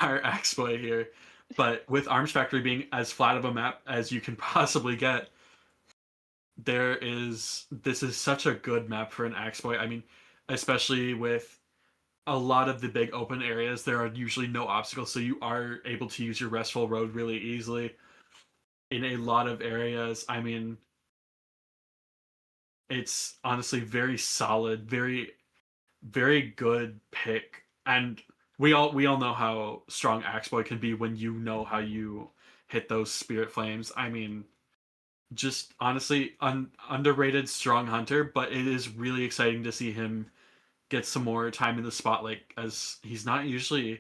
our Axboy here. But with Arms Factory being as flat of a map as you can possibly get, this is such a good map for an Axboy. I mean, especially with a lot of the big open areas, there are usually no obstacles, so you are able to use your restful road really easily in a lot of areas. I mean, it's honestly very solid, very good pick. And we all know how strong Axeboy can be when you know how you hit those spirit flames. I mean, just honestly underrated strong hunter, but it is really exciting to see him get some more time in the spotlight as he's not usually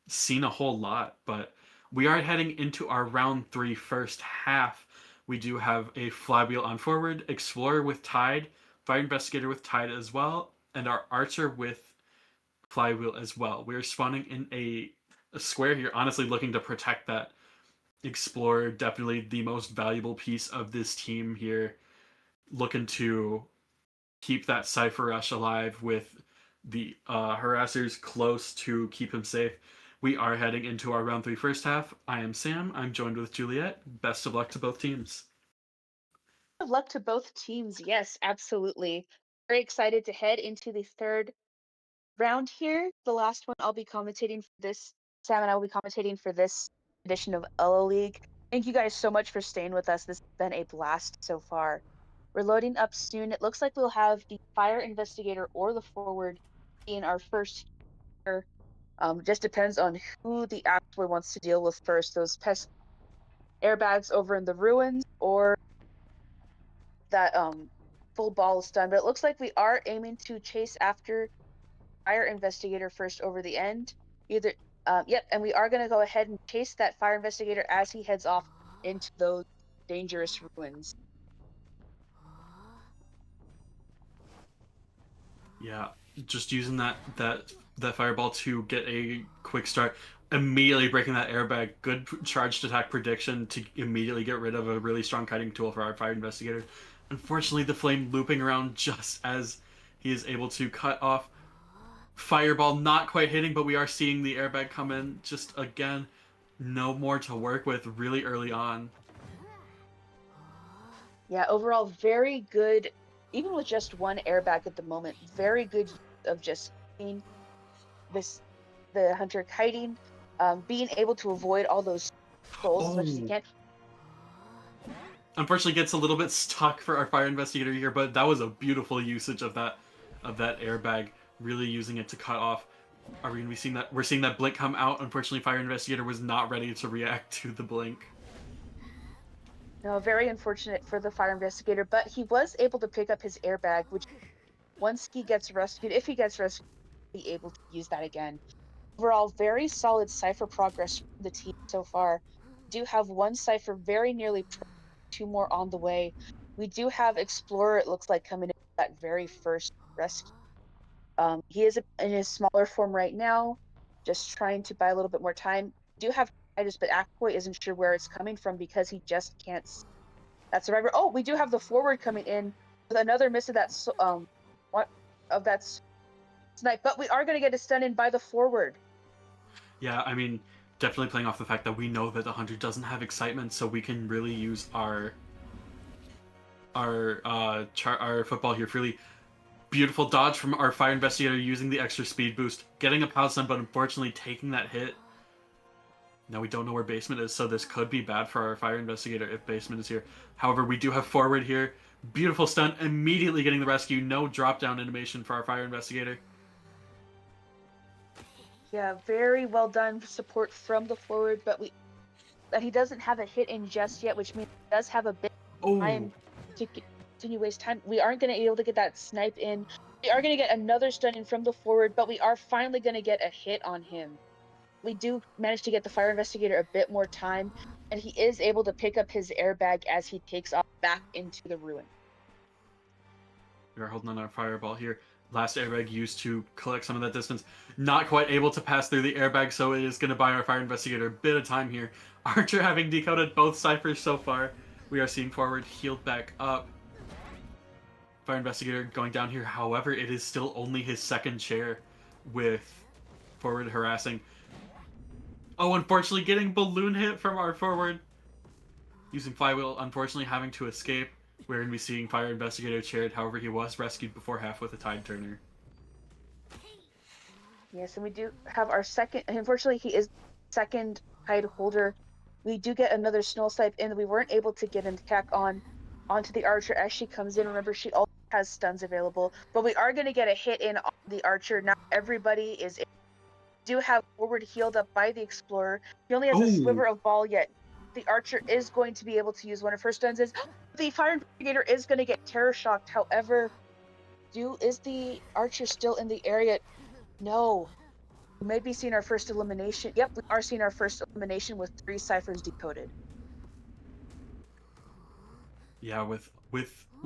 seen a whole lot. But we are heading into our round 3 first half. We do have a flywheel on forward, explorer with tide, fire investigator with tide as well, and our archer with flywheel as well. We're spawning in a square here, honestly looking to protect that explorer. Definitely the most valuable piece of this team here, looking to keep that Cypher Rush alive with the harassers close to keep him safe. We are heading into our round 3 first half. I am Sam. I'm joined with Juliet. Best of luck to both teams. Good luck to both teams. Yes, absolutely. Very excited to head into the third round here. The last one I'll be commentating for this. Sam and I will be commentating for this edition of Elo League. Thank you guys so much for staying with us. This has been a blast so far. We're loading up soon. It looks like we'll have the fire investigator or the forward in our first here. Just depends on who the actually wants to deal with first. Those pest airbags over in the ruins or that full ball stun. But it looks like we are aiming to chase after fire investigator first over the end. Either yep, and we are gonna go ahead and chase that fire investigator as he heads off into those dangerous ruins. Yeah, just using that fireball to get a quick start, immediately breaking that airbag. Good charged attack prediction to immediately get rid of a really strong kiting tool for our fire investigator. Unfortunately, the flame looping around just as he is able to cut off. Fireball not quite hitting, but we are seeing the airbag come in. Just again, no more to work with really early on. Yeah, overall very good, even with just one airbag at the moment. Very good use of just seeing this the hunter kiting, being able to avoid all those souls as much as he Oh. can. Unfortunately, gets a little bit stuck for our fire investigator here, but that was a beautiful usage of that airbag. Really using it to cut off. Are we gonna be seeing that? We're seeing that blink come out. Unfortunately, fire investigator was not ready to react to the blink. No, very unfortunate for the fire investigator, but he was able to pick up his airbag, which once he gets rescued, if he gets rescued, he'll be able to use that again. Overall, very solid cipher progress from the team so far. We do have one cipher very nearly, two more on the way. We do have Explorer, it looks like, coming in that very first rescue. He is in his smaller form right now, just trying to buy a little bit more time. We do have Titus, but Aquaboy isn't sure where it's coming from because he just can't see that survivor. Oh, we do have the forward coming in with another miss of that what of that snipe, but we are going to get a stun in by the forward. Yeah, I mean, definitely playing off the fact that we know that the hunter doesn't have excitement, so we can really use our football here freely. Beautiful dodge from our fire investigator using the extra speed boost, getting a power stun, but unfortunately taking that hit. Now we don't know where basement is, so this could be bad for our fire investigator if basement is here. However, we do have forward here. Beautiful stun, immediately getting the rescue. No drop down animation for our fire investigator. Yeah, very well done support from the forward, but he doesn't have a hit in just yet, which means he does have a bit of time to continue waste time. We aren't going to be able to get that snipe in. We are going to get another stun in from the forward, but we are finally going to get a hit on him. We do manage to get the fire investigator a bit more time, and he is able to pick up his airbag as he takes off back into the ruin. We are holding on our fireball here. last airbag used to collect some of that distance. Not quite able to pass through the airbag, so it is going to buy our fire investigator a bit of time here. Archer having decoded both ciphers so far. We are seeing forward healed back up. Fire investigator going down here. However, it is still only his second chair with forward harassing. Oh, unfortunately, getting balloon hit from our forward. Using flywheel, unfortunately having to escape. We're going to be seeing fire investigator chaired. However, he was rescued before half with a tide turner. Yes, and we do have our second. Unfortunately, he is second tide holder. We do get another snow snipe in. We weren't able to get an attack onto the archer as she comes in. Remember, she also has stuns available, but we are going to get a hit in on the archer. Now everybody is in. Do have forward healed up by the explorer. He only has a sliver of ball yet. The archer is going to be able to use one of her stuns. Is the fire investigator is going to get terror shocked. However, is the archer still in the area? No. We may be seeing our first elimination. Yep, we are seeing our first elimination with 3 ciphers decoded. Yeah, with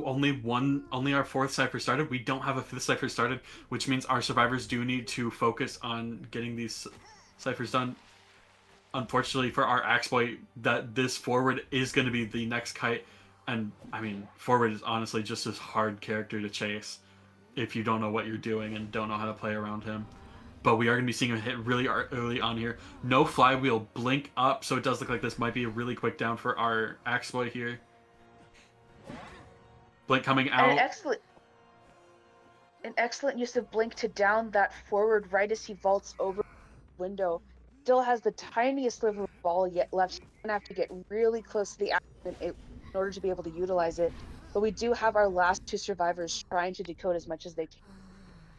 only our fourth cipher started. We don't have a fifth cipher started, which means our survivors do need to focus on getting these ciphers done. Unfortunately for our exploit, that this forward is going to be the next kite, and I mean, forward is honestly just a hard character to chase if you don't know what you're doing and don't know how to play around him. But we are going to be seeing him hit really early on here. No flywheel, blink up, so it does look like this might be a really quick down for our exploit here. Blink coming out. And an excellent use of blink to down that forward right as he vaults over the window. Still has the tiniest sliver of ball yet left. He's gonna have to get really close to the accident in order to be able to utilize it. But we do have our last 2 survivors trying to decode as much as they can.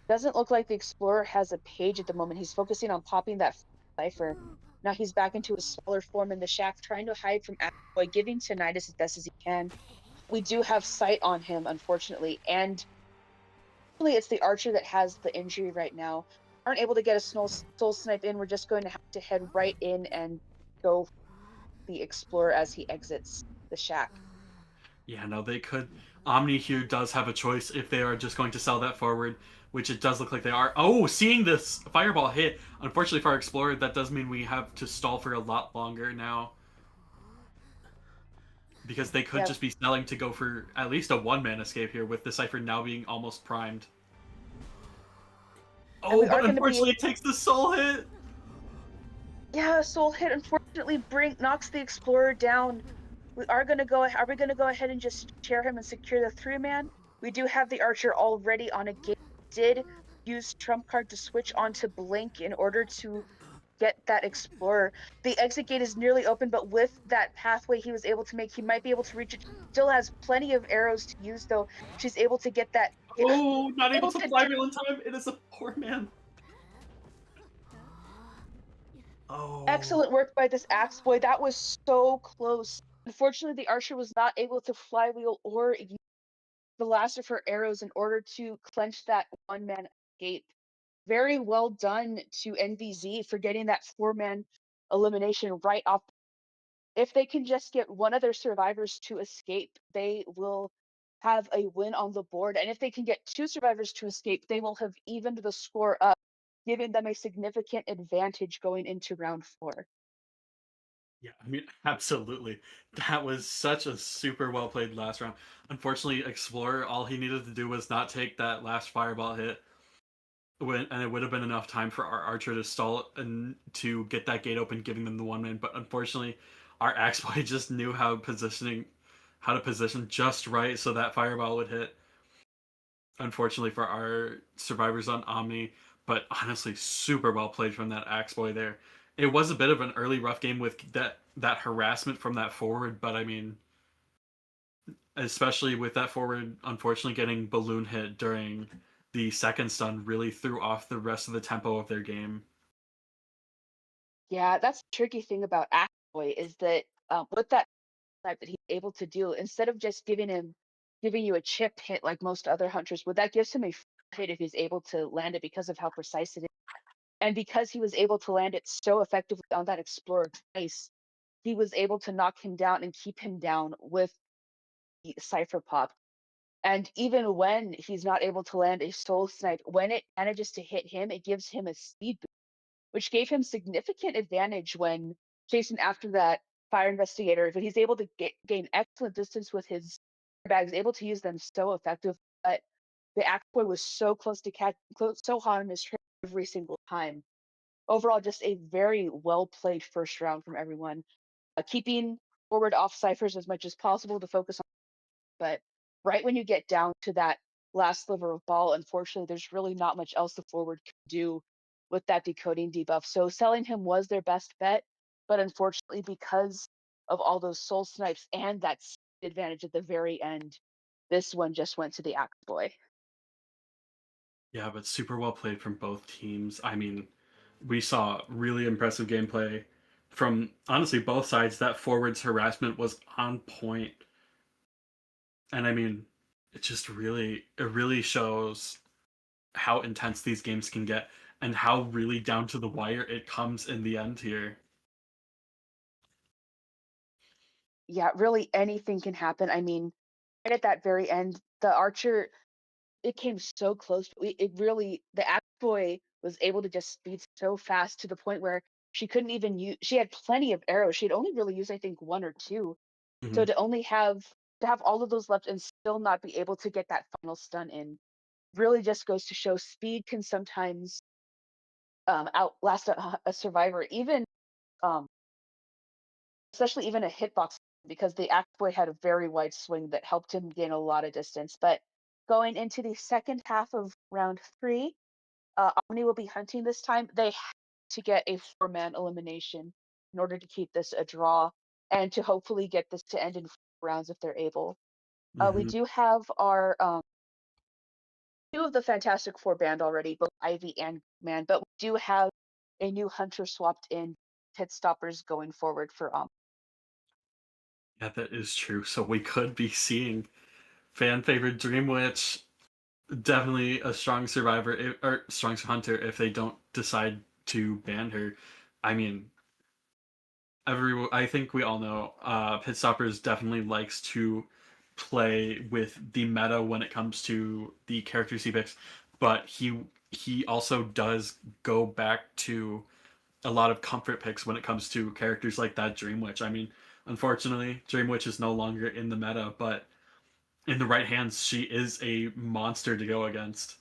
Doesn't look like the explorer has a page at the moment. He's focusing on popping that cipher. Now he's back into his smaller form in the shack, trying to hide from Boy, giving tinnitus as best as he can. We do have sight on him, unfortunately, and really it's the archer that has the injury right now. Aren't able to get a soul snipe in. We're just going to have to head right in and go the explorer as he exits the shack. Yeah, no, they could. Omni here does have a choice if they are just going to sell that forward, which it does look like they are. Oh, seeing this fireball hit. Unfortunately for our Explorer, that does mean we have to stall for a lot longer now. Because they could just be selling to go for at least a one-man escape here, with the Cypher now being almost primed. Oh, but unfortunately it takes the soul hit! Yeah, soul hit unfortunately knocks the Explorer down. Are we gonna go ahead and just chair him and secure the 3-man? We do have the archer already on a gate. Did use trump card to switch onto blink in order to get that explorer. The exit gate is nearly open, but with that pathway he was able to make, he might be able to reach it. Still has plenty of arrows to use, though. She's able to get that. Oh, not able to flywheel in time. It is a poor man. Oh. Excellent work by this axe boy. That was so close. Unfortunately, the archer was not able to flywheel or use the last of her arrows in order to clench that 1-man escape. Very well done to NVZ for getting that 4-man elimination right off. If they can just get one of their survivors to escape, they will have a win on the board. And if they can get 2 survivors to escape, they will have evened the score up, giving them a significant advantage going into round 4. Yeah, I mean, absolutely. That was such a super well played last round. Unfortunately, Explorer, all he needed to do was not take that last fireball hit. And it would have been enough time for our archer to stall and to get that gate open, giving them the 1-man. But unfortunately, our axe boy just knew how to position just right so that fireball would hit. Unfortunately for our survivors on Omni, but honestly, super well played from that axe boy there. It was a bit of an early rough game with that harassment from that forward, but I mean, especially with that forward, unfortunately getting balloon hit during the second stun really threw off the rest of the tempo of their game. Yeah, that's the tricky thing about Boy is that with that type that he's able to do, instead of just giving you a chip hit like most other hunters would, that gives him a hit if he's able to land it because of how precise it is. And because he was able to land it so effectively on that Explorer twice, he was able to knock him down and keep him down with the Cypher Pop. And even when he's not able to land a soul snipe, when it manages to hit him, it gives him a speed boost, which gave him significant advantage when chasing after that fire investigator. But he's able to gain excellent distance with his bags, able to use them so effective. But the Boy was so close to catch, so hot on his trail every single time. Overall, just a very well played first round from everyone, keeping forward off ciphers as much as possible to focus on. But right when you get down to that last sliver of ball, unfortunately, there's really not much else the forward can do with that decoding debuff. So selling him was their best bet, but unfortunately, because of all those soul snipes and that advantage at the very end, this one just went to the Axe Boy. Yeah, but super well played from both teams. I mean, we saw really impressive gameplay from honestly both sides. That forwards harassment was on point, and I mean, it really shows how intense these games can get and how really down to the wire it comes in the end here. Yeah, really anything can happen. I mean, right at that very end, the archer, it came so close. But it really, the Axe Boy was able to just speed so fast to the point where she couldn't even use. She had plenty of arrows. She'd only really used, I think, one or two. So Mhm. to have all of those left and still not be able to get that final stun in really just goes to show speed can sometimes outlast a survivor, even um, especially even a hitbox, because the Axe Boy had a very wide swing that helped him gain a lot of distance. But going into the second half of round three, Omni will be hunting this time. They have to get a four-man elimination in order to keep this a draw and to hopefully get this to end in 4 rounds if they're able. We Mhm. do have our two of the Fantastic Four banned already, both Ivy and Man, but we do have a new hunter swapped in Pit Stoppers going forward for Yeah, that is true. So we could be seeing fan favorite Dream Witch, definitely a strong survivor or strong hunter if they don't decide to ban her. I mean, I think we all know Pit Stoppers definitely likes to play with the meta when it comes to the characters he picks, but he also does go back to a lot of comfort picks when it comes to characters like that Dream Witch. I mean, unfortunately, Dream Witch is no longer in the meta, but in the right hands, she is a monster to go against.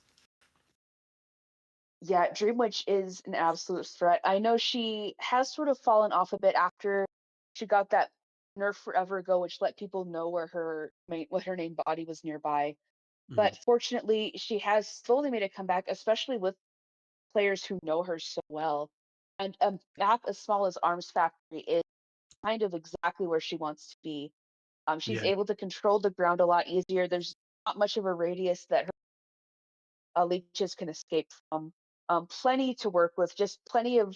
Yeah, Dream Witch is an absolute threat. I know she has sort of fallen off a bit after she got that nerf forever ago, which let people know where her main body was nearby. Mhm. But fortunately, she has slowly made a comeback, especially with players who know her so well. And a map as small as Arms Factory is kind of exactly where she wants to be. She's Yeah, able to control the ground a lot easier. There's not much of a radius that her leeches can escape from. Plenty to work with, just plenty of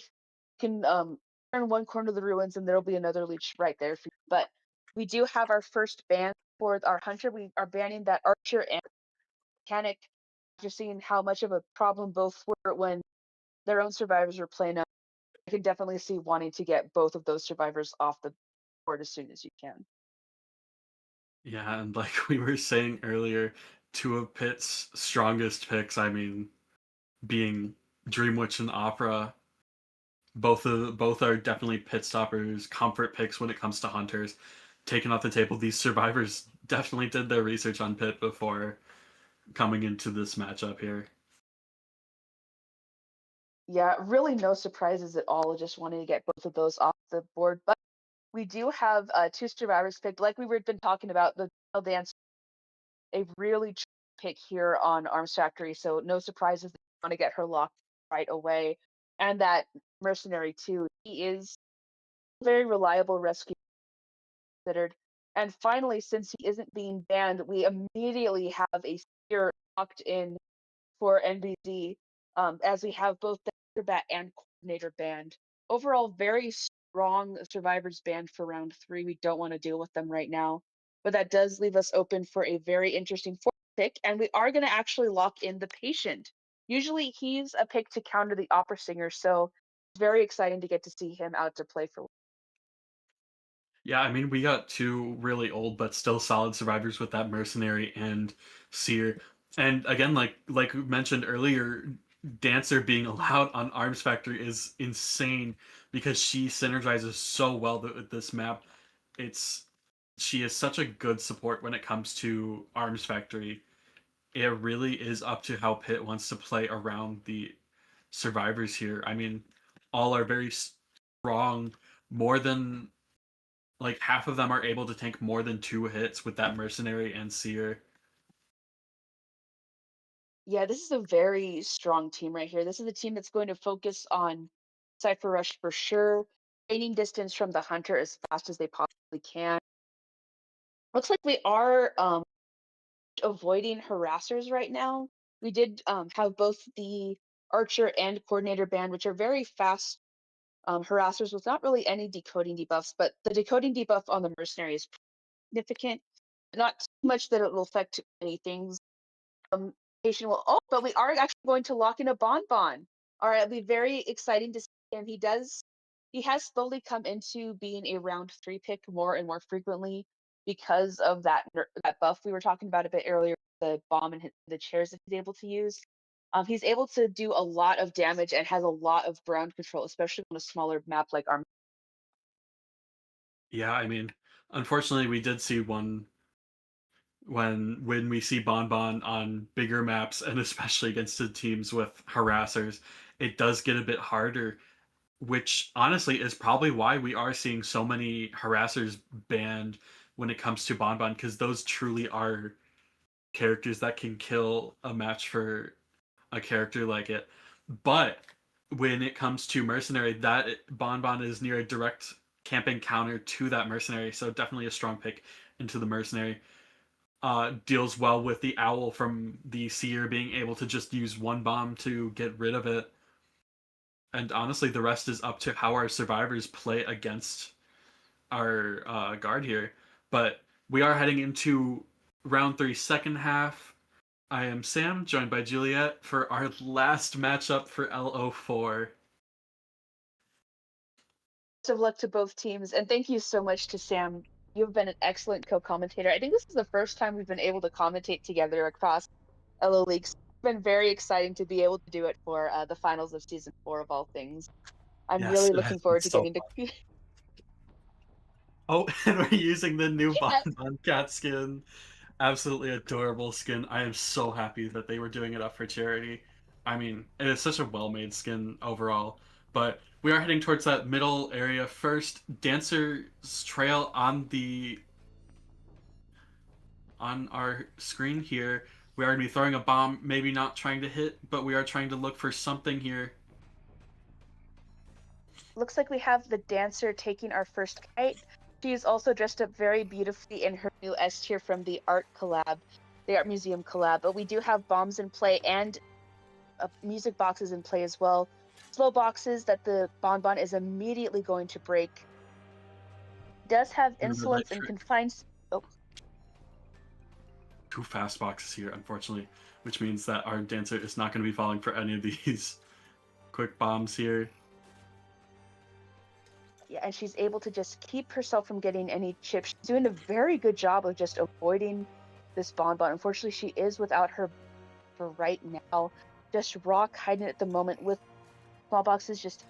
can turn one corner of the ruins and there'll be another leech right there for you. But we do have our first ban for our hunter. We are banning that archer and mechanic. Just seeing how much of a problem both were when their own survivors were playing up. I can definitely see wanting to get both of those survivors off the board as soon as you can. yeah, and like we were saying earlier, two of Pitt's strongest picks, I mean, being Dream Witch and Opera, both are definitely pit stoppers, comfort picks when it comes to hunters. Taken off the table, these survivors definitely did their research on Pit before coming into this matchup here. Yeah, really no surprises at all. Just wanting to get both of those off the board. But we do have two survivors picked. Like we were been talking about, the dance, a really pick here on Arms Factory. So no surprises. They want to get her locked right away. And that mercenary too. He is a very reliable rescue considered. And finally, since he isn't being banned, we immediately have a spear locked in for NBC, as we have both the acrobat and coordinator banned. Overall, very strong survivors banned for round three. We don't want to deal with them right now, but that does leave us open for a very interesting fourth pick, and we are going to actually lock in the patient. Usually, he's a pick to counter the opera singer, so it's very exciting to get to see him out to play for. Yeah, I mean, we got two really old but still solid survivors with that mercenary and seer. And again, like we mentioned earlier, Dancer being allowed on Arms Factory is insane because she synergizes so well with this map. It's she is such a good support when it comes to Arms Factory. It really is up to how Pitt wants to play around the survivors here. I mean, all are very strong, more than like half of them are able to tank more than 2 hits with that mercenary and seer. Yeah, this is a very strong team right here. This is a team that's going to focus on Cypher Rush for sure, gaining distance from the hunter as fast as they possibly can. Looks like we are avoiding harassers right now. We did have both the archer and coordinator band, which are very fast harassers with not really any decoding debuffs, but the decoding debuff on the mercenary is significant. Not too much that it will affect many things. Patient will. Oh, but we are actually going to lock in a bonbon. All right, it'll be very exciting to see. And he does. He has slowly come into being a round 3 pick more and more frequently because of that buff we were talking about a bit earlier, the bomb and the chairs that he's able to use. He's able to do a lot of damage and has a lot of ground control, especially on a smaller map like Arm. Yeah, I mean, unfortunately, we did see one when we see Bonbon on bigger maps and especially against the teams with harassers, it does get a bit harder, which honestly is probably why we are seeing so many harassers banned when it comes to Bonbon, because those truly are characters that can kill a match for a character like it. But when it comes to Mercenary, that Bonbon is near a direct camping counter to that Mercenary, so definitely a strong pick into the Mercenary. Deals well with the Owl from the Seer being able to just use one bomb to get rid of it. And honestly, the rest is up to how our survivors play against our guard here. But we are heading into round 3, second half. I am Sam, joined by Juliet for our last matchup for LO4. Best of luck to both teams, and thank you so much to Sam. You've been an excellent co-commentator. I think this is the first time we've been able to commentate together across LO Leagues. It's been very exciting to be able to do it for the finals of season 4 of all things. I'm Yes, really it has looking been forward to so getting to. fun. Oh, and we're using the new Yeah, Bonbon cat skin. Absolutely adorable skin. I am so happy that they were doing it up for charity. I mean, it is such a well-made skin overall. But we are heading towards that middle area first. Dancer's trail on our screen here. We are going to be throwing a bomb, maybe not trying to hit, but we are trying to look for something here. looks like we have the dancer taking our first kite. She is also dressed up very beautifully in her new S tier from the art collab, the art museum collab. But we do have bombs in play and music boxes in play as well. Slow boxes that the bonbon is immediately going to break. Does have Another light insolence and trick. confines. Oh, 2 fast boxes here, unfortunately, which means that our dancer is not going to be falling for any of these quick bombs here. yeah, and she's able to just keep herself from getting any chips. She's doing a very good job of just avoiding this bonbon. Unfortunately, she is without her for right now. Just rock hiding at the moment with small boxes just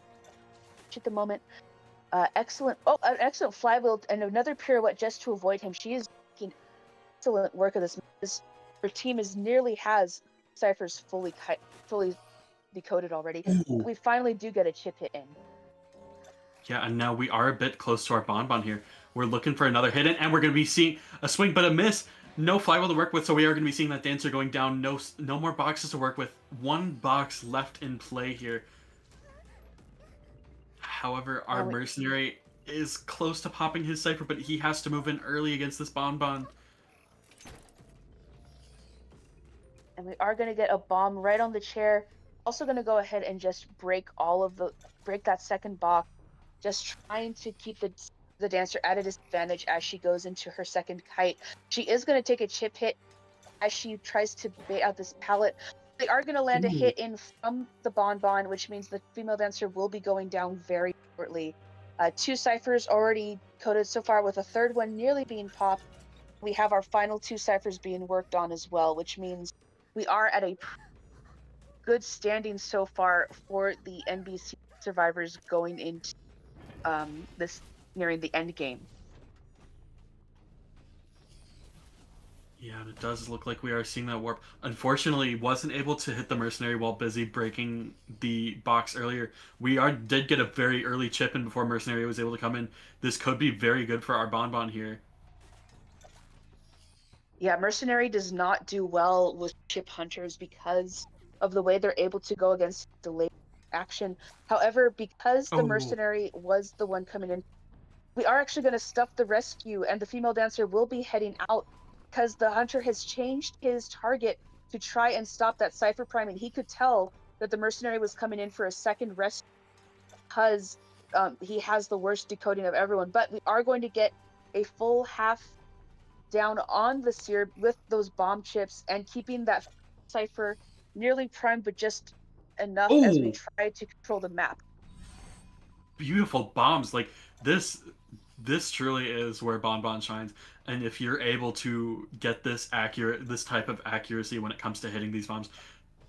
at the moment. Excellent. Oh, an excellent flywheel and another pirouette just to avoid him. She is making excellent work of this. Her team is nearly has ciphers fully decoded already. Ooh. We finally do get a chip hit in. Yeah, and now we are a bit close to our Bonbon here. We're looking for another hit, and we're going to be seeing a swing, but a miss. No flywheel to work with, so we are going to be seeing that dancer going down. No more boxes to work with. 1 box left in play here. However, our mercenary is close to popping his cipher, but he has to move in early against this Bonbon. And we are going to get a bomb right on the chair. Also going to go ahead and just break that second box, just trying to keep the dancer at a disadvantage as she goes into her second kite. She is going to take a chip hit as she tries to bait out this pallet. They are going to land a hit in from the bonbon, which means the female dancer will be going down very shortly. Two ciphers already coded so far, with a third one nearly being popped. We have our final two ciphers being worked on as well, which means we are at a good standing so far for the NBC survivors going into this nearing the end game. Yeah, and it does look like we are seeing that warp. Unfortunately, wasn't able to hit the mercenary while busy breaking the box earlier. We are did get a very early chip in before mercenary was able to come in. This could be very good for our bonbon here. Yeah, mercenary does not do well with chip hunters because of the way they're able to go against delayed action. However, because the Oh, mercenary was the one coming in, we are actually going to stuff the rescue, and the female dancer will be heading out because the hunter has changed his target to try and stop that cipher priming. He could tell that the mercenary was coming in for a second rescue because he has the worst decoding of everyone. But we are going to get a full half down on the sear with those bomb chips and keeping that cipher nearly primed, but just enough as we oh, try to control the map. beautiful bombs! Like this, this truly is where bonbon shines. And if you're able to get this accurate, this type of accuracy when it comes to hitting these bombs,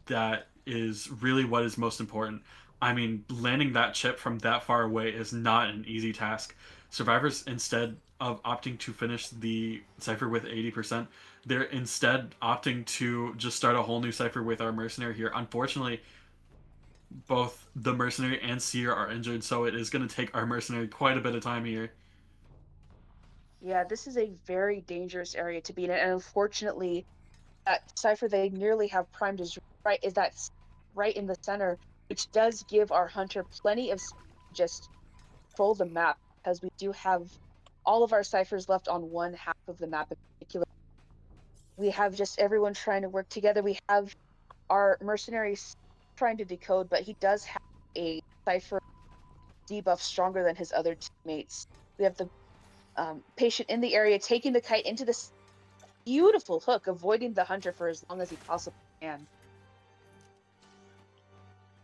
that is really what is most important. I mean, landing that chip from that far away is not an easy task. Survivors, instead of opting to finish the cipher with 80%, they're instead opting to just start a whole new cipher with our mercenary here. Unfortunately, both the mercenary and Seer are injured, so it is going to take our mercenary quite a bit of time here. Yeah, this is a very dangerous area to be in, and unfortunately, that cipher they nearly have primed is that right in the center, which does give our hunter plenty of just control the map because we do have all of our ciphers left on one half of the map in particular. We have just everyone trying to work together. We have our mercenaries trying to decode, but he does have a cipher debuff stronger than his other teammates. We have the patient in the area taking the kite into this beautiful hook, avoiding the hunter for as long as he possibly can.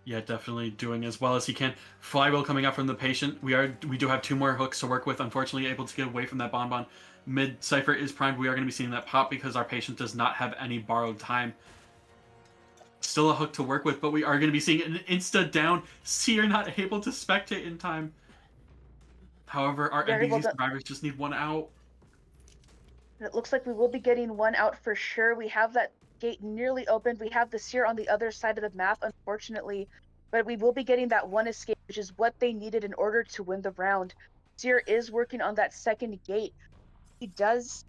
Yeah, definitely doing as well as he can. Flywheel coming out from the patient. We do have two more hooks to work with. Unfortunately, able to get away from that bonbon. Mid cipher is primed. We are going to be seeing that pop because our patient does not have any borrowed time. Still a hook to work with, but we are going to be seeing an insta down. Seer not able to spectate in time. However, our Very well NBZ done. survivors just need one out. It looks like we will be getting one out for sure. We have that gate nearly opened. We have the seer on the other side of the map, unfortunately, but we will be getting that one escape, which is what they needed in order to win the round. Seer is working on that second gate. He does.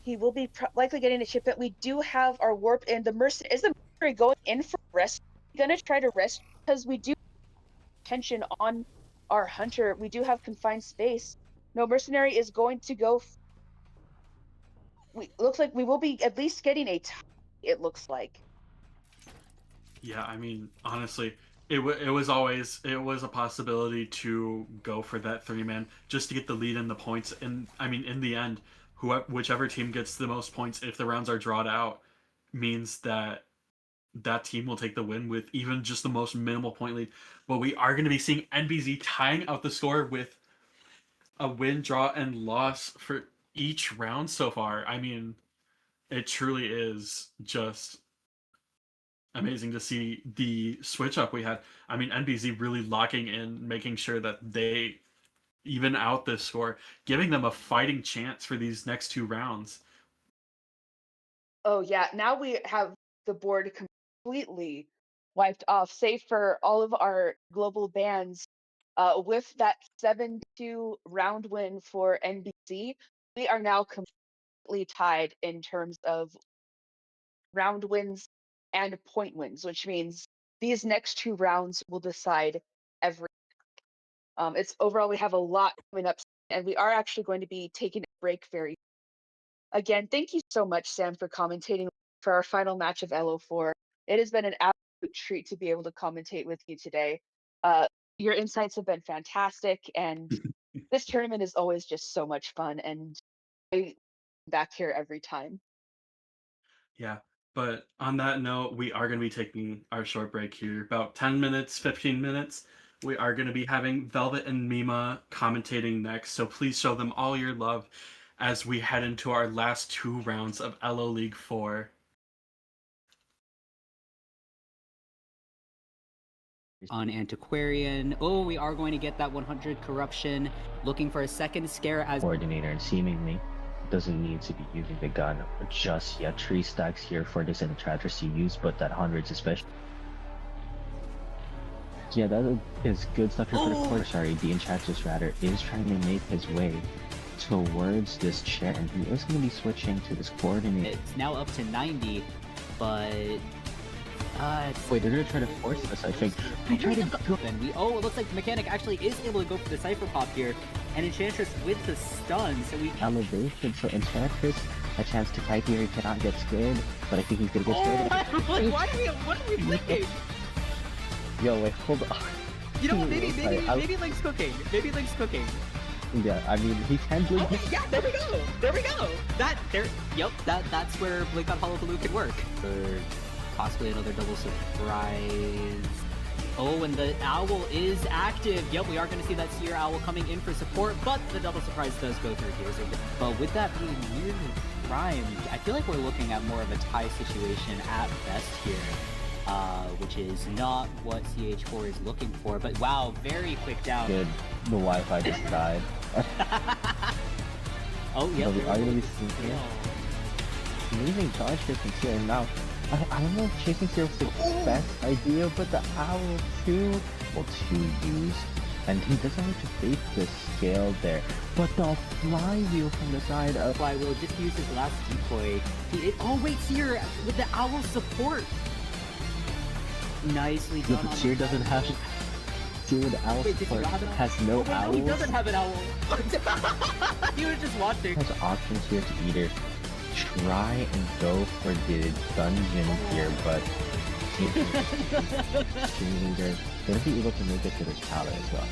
He will be likely getting a chip, but we do have our warp in. The mercenary going in for rescue. Gonna try to rescue because we do tension on our hunter. We do have confined space. No, mercenary is going to go. Looks like we will be at least getting a tie. It looks like. Yeah, I mean, honestly, it was a possibility to go for that three man just to get the lead and the points. And I mean, in the end, whichever team gets the most points, if the rounds are drawn out, means that that team will take the win with even just the most minimal point lead. But we are going to be seeing NBZ tying out the score with a win, draw, and loss for each round so far. I mean, it truly is just amazing to see the switch up we had. I mean, NBZ really locking in, making sure that they even out this score, giving them a fighting chance for these next two rounds. Oh yeah, now we have the board completely wiped off, save for all of our global bands. With that 7-2 round win for NBC, we are now completely tied in terms of round wins and point wins, which means these next two rounds will decide every. It's overall we have a lot coming up, and we are actually going to be taking a break very. Again, thank you so much, Sam, for commentating for our final match of LO4. It has been an absolute treat to be able to commentate with you today. Uh, your insights have been fantastic, and this tournament is always just so much fun, and I back here every time. Yeah. But on that note, we are going to be taking our short break here, about 10 minutes, 15 minutes. We are going to be having Velvet and Mima commentating next, so please show them all your love as we head into our last 2 rounds of LO League 4. On Antiquarian. Oh, we are going to get that 100 corruption. Looking for a second scare as Coordinator, and seemingly doesn't need to be using the gun just yet. 3 stacks here for this Enchantress to use, but that hundreds especially. Yeah, that is good stuff here for the court. Sorry, the Enchantress rather is trying to make his way towards this chair, and he is going to be switching to this coordinator. It's now up to 90, but wait, they're gonna try to force this, I think. They try to go. and it looks like the mechanic actually is able to go for the Cypher Pop here, and Enchantress with the stun, so we Elevation, so Enchantress, a chance to type here, he cannot get scared, but I think he's gonna get scared. what are we thinking? Yo, wait, hold on. You know what, maybe Sorry, Link's cooking. Maybe Link's cooking. Yeah, I mean, he can blink. Oh, yeah, there we go! That's where Blink on Hullabaloo can work. Or possibly another double surprise. Oh, and the owl is active. Yep, we are going to see that Seer Owl coming in for support, but the double surprise does go through here. But with that being nearly primed, I feel like we're looking at more of a tie situation at best here. Which is not what CH4 is looking for, but wow, very quick down. Good. The Wi-Fi just died. Oh, yeah. So we are going to be seeing here. Amazing dodge here from Seer. Now, I don't know if chasing Seer was the best idea, but the owl too, well, 2 used. And he doesn't have to fake the scale there. But the flywheel from the side of Flywheel just used his last decoy. Oh wait, Seer with the owl support. Nicely done. but Seer doesn't have Seer with the owl Wait, support has no owls. He doesn't have an owl. He was just watching. Has options here to either try and go for the dungeon here, but they're gonna be able to make it to this pallet as well.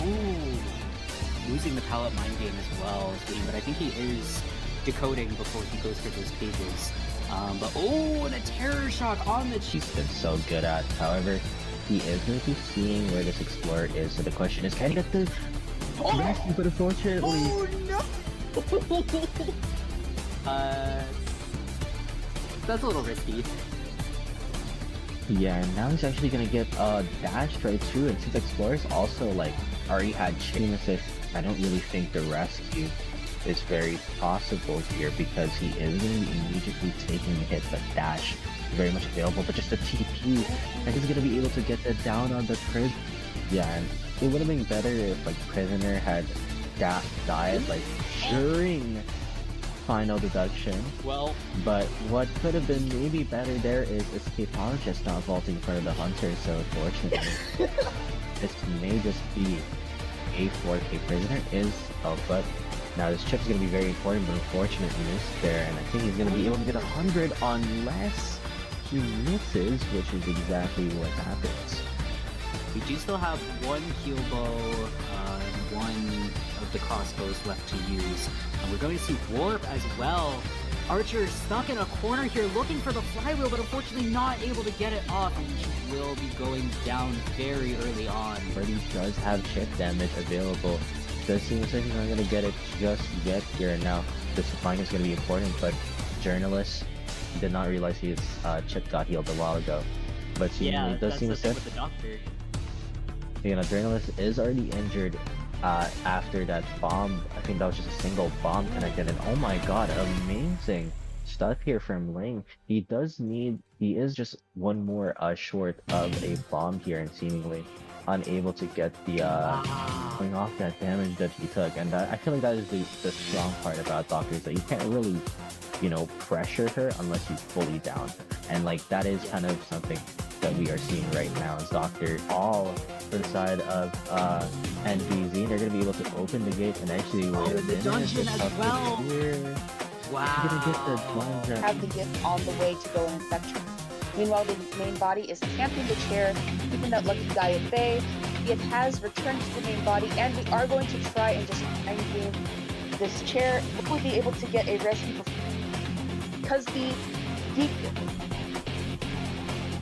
Ooh, losing the pallet mind game as well, but I think he is decoding before he goes for those pages. And a terror shock on the He's been so good at. However, he is going to be seeing where this explorer is. So the question is, can he get the rescue? But unfortunately, that's a little risky. yeah. And now he's actually going to get dashed right through. And since explorers also already had chain assist, I don't really think the rescue is very possible here because he is going to be immediately taking the hit, but dash is very much available, but just a TP, and he's going to be able to get that down on the prison. Yeah, and it would have been better if Prisoner had died during final deduction. Well, but what could have been maybe better there is Escapologist not vaulting in front of the Hunter, so unfortunately this may just be a 4K Prisoner but now this chip is going to be very important, but unfortunately missed there, and I think he's going to be able to get 100 unless he misses, which is exactly what happens. we do still have one heal bow, and one of the crossbows left to use. And we're going to see Warp as well. Archer stuck in a corner here looking for the flywheel, but unfortunately not able to get it off, and he will be going down very early on. Freddy does have chip damage available. Does seem like he's not going to get it just yet here. Now, the supplying is going to be important, but Journalist did not realize his chip got healed a while ago. But seemingly does seem as if the doctor. Journalist is already injured after that bomb. I think that was just a single bomb connected, and oh my god, amazing stuff here from Link. He is just one more short of a bomb here, and seemingly unable to get the pulling off that damage that he took. And I feel like that is the strong part about Doctor, is that you can't really pressure her unless you fully down, and that is kind of something that we are seeing right now as Doctor all for the side of NBZ. They're gonna be able to open the gate and actually the dungeon as well. Wow. Gonna get the dungeon. Have the gift on the way to go and infect her. Meanwhile, the main body is camping the chair, keeping that lucky guy at bay. It has returned to the main body, and we are going to try and just mind game this chair. Will we be able to get a rescue because the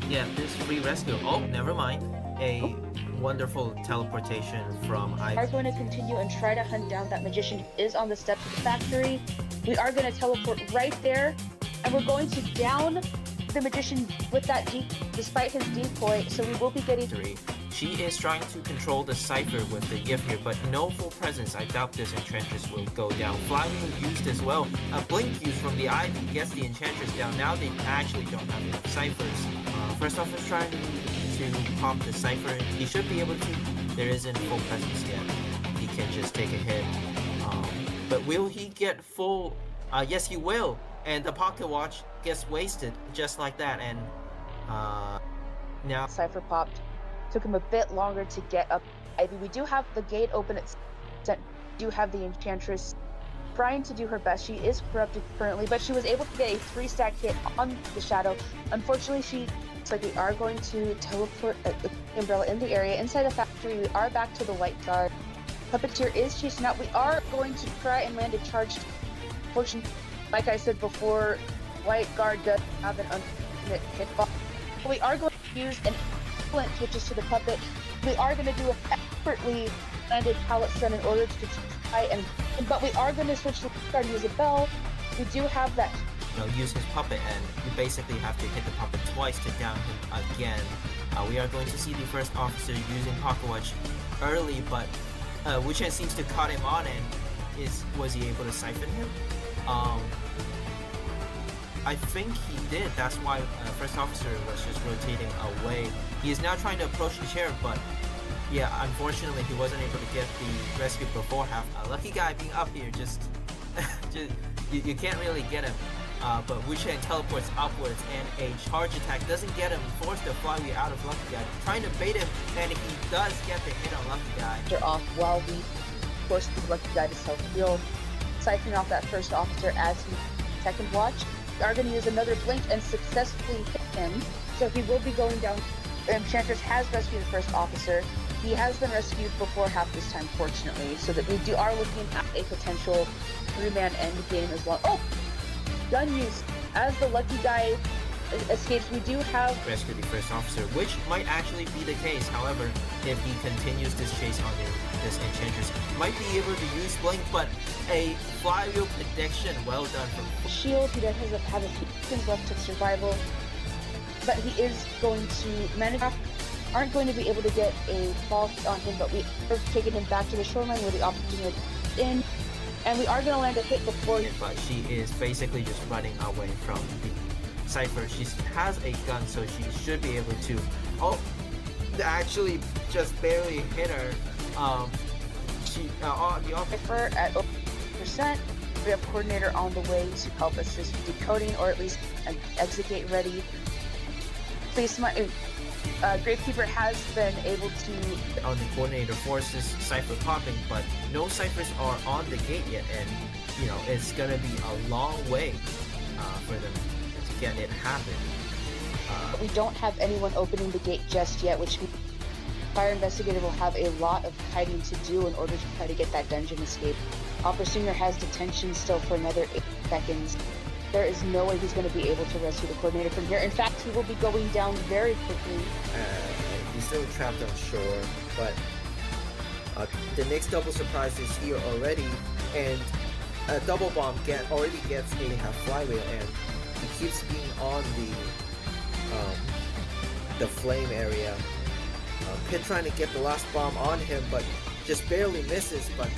Yeah, this free rescue. Oh, never mind. A wonderful teleportation from We are Ivy. going to continue and try to hunt down that magician who is on the steps of the factory. We are going to teleport right there, and we're going to down the magician with that despite his decoy. So we will be getting. She is trying to control the cipher with the Yifnir, but no full presence. I doubt this Enchantress will go down. Flywheel used as well. A blink used from the Ivy gets the Enchantress down. Now they actually don't have enough ciphers. First off is trying to pop the cipher. He should be able to. There isn't full presence yet. He can just take a hit. But will he get full? Yes, he will. And the pocket watch gets wasted just like that. And now Cipher popped. Took him a bit longer to get up Ivy. We do have the gate open at do have the Enchantress trying to do her best. She is corrupted currently, but she was able to get a 3-stack hit on the Shadow. Unfortunately, looks like we are going to teleport Umbrella in the area. Inside the factory, we are back to the White Guard. Puppeteer is chasing out. We are going to try and land a charge. Fortunately, like I said before, White Guard does have an unfortunate hitbox. We are going to use an excellent switches to the puppet. We are going to do an expertly landed pallet stun in order to try and, but we are going to switch to Guard and use a bell. We do have that. Use his puppet, and you basically have to hit the puppet twice to down him again. We are going to see the first officer using Pocket Watch early, but Wu-Chen seems to cut him on, and was he able to siphon him? I think he did. That's why first officer was just rotating away. He is now trying to approach the chair, but yeah, unfortunately he wasn't able to get the rescue before half. A lucky guy being up here, just you can't really get him. But Wu-Chen teleports upwards, and a charge attack doesn't get him. Forced to fly out of Lucky Guy, trying to bait him, and he does get the hit on Lucky Guy. They're off while we force the Lucky Guy to self-heal, siphoning off that first officer as he second watch. We are going to use another blink and successfully hit him, so he will be going down. Enchantress has rescued the first officer. He has been rescued before half this time, fortunately, so that we are looking at a potential 3-man end game as well. Oh! Gun use. As the Lucky Guy escapes, we do have rescue the first officer, which might actually be the case. However, if he continues this chase on this Enchantress, might be able to use Blink, but a flywheel prediction, well done from Shield. He does have a few seconds left to survival, but he is going to manage. Aren't going to be able to get a fall on him, but we are taking him back to the shoreline where the opportunity is in. And we are going to land a hit before. But she is basically just running away from the Cypher. She has a gun, so she should be able to. Oh, actually, just barely hit her. The officer at 0%. We have Coordinator on the way to help assist with decoding, or at least an exit gate ready. Please, Gravekeeper has been able to. The Coordinator forces Cypher popping, but no Cyphers are on the gate yet, and it's gonna be a long way for them to get it happen. We don't have anyone opening the gate just yet, which means Fire Investigator will have a lot of hiding to do in order to try to get that dungeon escape. Opera Singer has detention still for another 8 seconds. There is no way he's going to be able to rescue the Coordinator from here. In fact, he will be going down very quickly. He's still trapped on shore, but the next double surprise is here already, and a double bomb already gets a flywheel, and he keeps being on the flame area. Pit trying to get the last bomb on him, but just barely misses, but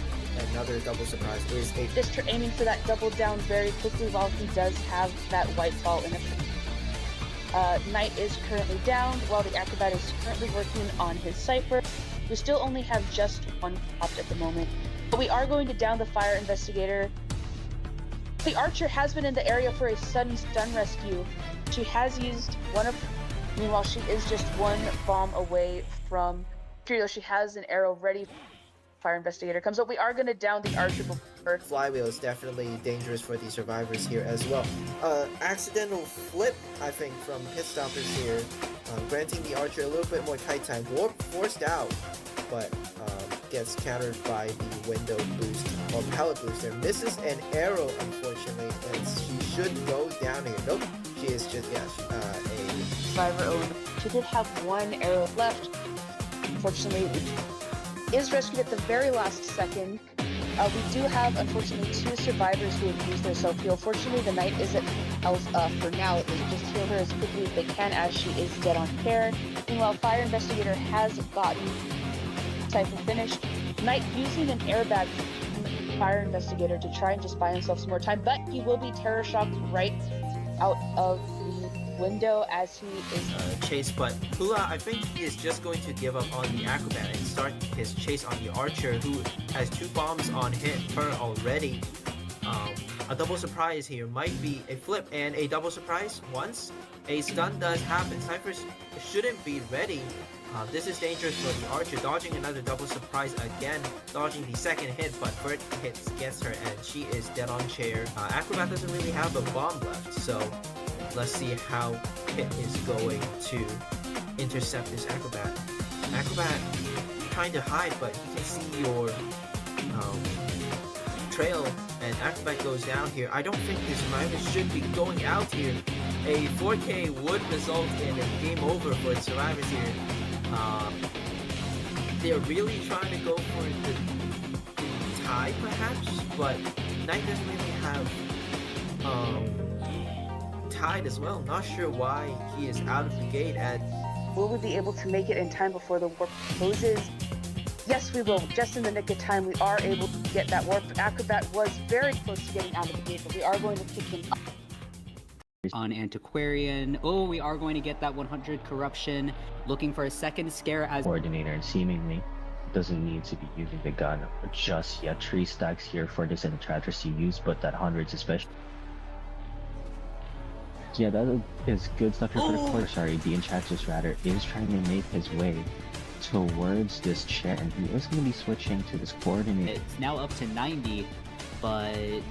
another double surprise is a... Just aiming for that double down very quickly while he does have that white ball in it. Knight is currently down while the Acrobat is currently working on his Cypher. We still only have just one popped at the moment, but we are going to down the Fire Investigator. The Archer has been in the area for a sudden stun rescue. She has used one of... Meanwhile, she is just one bomb away from... She has an arrow ready. Fire Investigator comes up. We are going to down the Archer before. Flywheel is definitely dangerous for the survivors here as well. Accidental flip, I think, from Pitstoppers here, granting the Archer a little bit more tight time. Warp forced out, but gets countered by the window boost or pallet booster. Misses an arrow, unfortunately, and she should go down here. Nope, she is just, a survivor owned. She did have one arrow left. unfortunately is rescued at the very last second. We do have, unfortunately, 2 survivors who have used their self-heal. Fortunately, the Knight is at health for now. They can just heal her as quickly as they can as she is dead on care. Meanwhile, Fire Investigator has gotten Cypher finished. Knight using an airbag from Fire Investigator to try and just buy himself some more time, but he will be terror shocked right out of the window as he is Chase, but Hula, I think he is just going to give up on the Acrobat and start his chase on the Archer, who has 2 bombs on her already. A double surprise here might be a flip and a double surprise once. A stun does happen. Cypher shouldn't be ready. This is dangerous for the Archer, dodging another double surprise again, dodging the second hit, but first hit gets her and she is dead on chair. Acrobat doesn't really have a bomb left, so let's see how Pit is going to intercept this Acrobat. Acrobat trying to hide, but you can see your trail, and Acrobat goes down here. I don't think the survivors should be going out here. A 4K would result in a game over for the survivors here. They're really trying to go for the tie, perhaps, but Knight doesn't really have tied as well. Not sure why he is out of the gate at... Will we be able to make it in time before the warp closes? Yes, we will. Just in the nick of time, we are able to get that warp. Acrobat was very close to getting out of the gate, but we are going to pick him up. On Antiquarian. Oh, we are going to get that 100 corruption. Looking for a second scare as Coordinator, and seemingly doesn't need to be using the gun just yet. 3 stacks here for this Enchantress to use, but that hundreds especially. Yeah, that is good stuff here for the core. Sorry, the Enchantress rather is trying to make his way towards this chair, and he is going to be switching to this Coordinator. it's now up to 90, but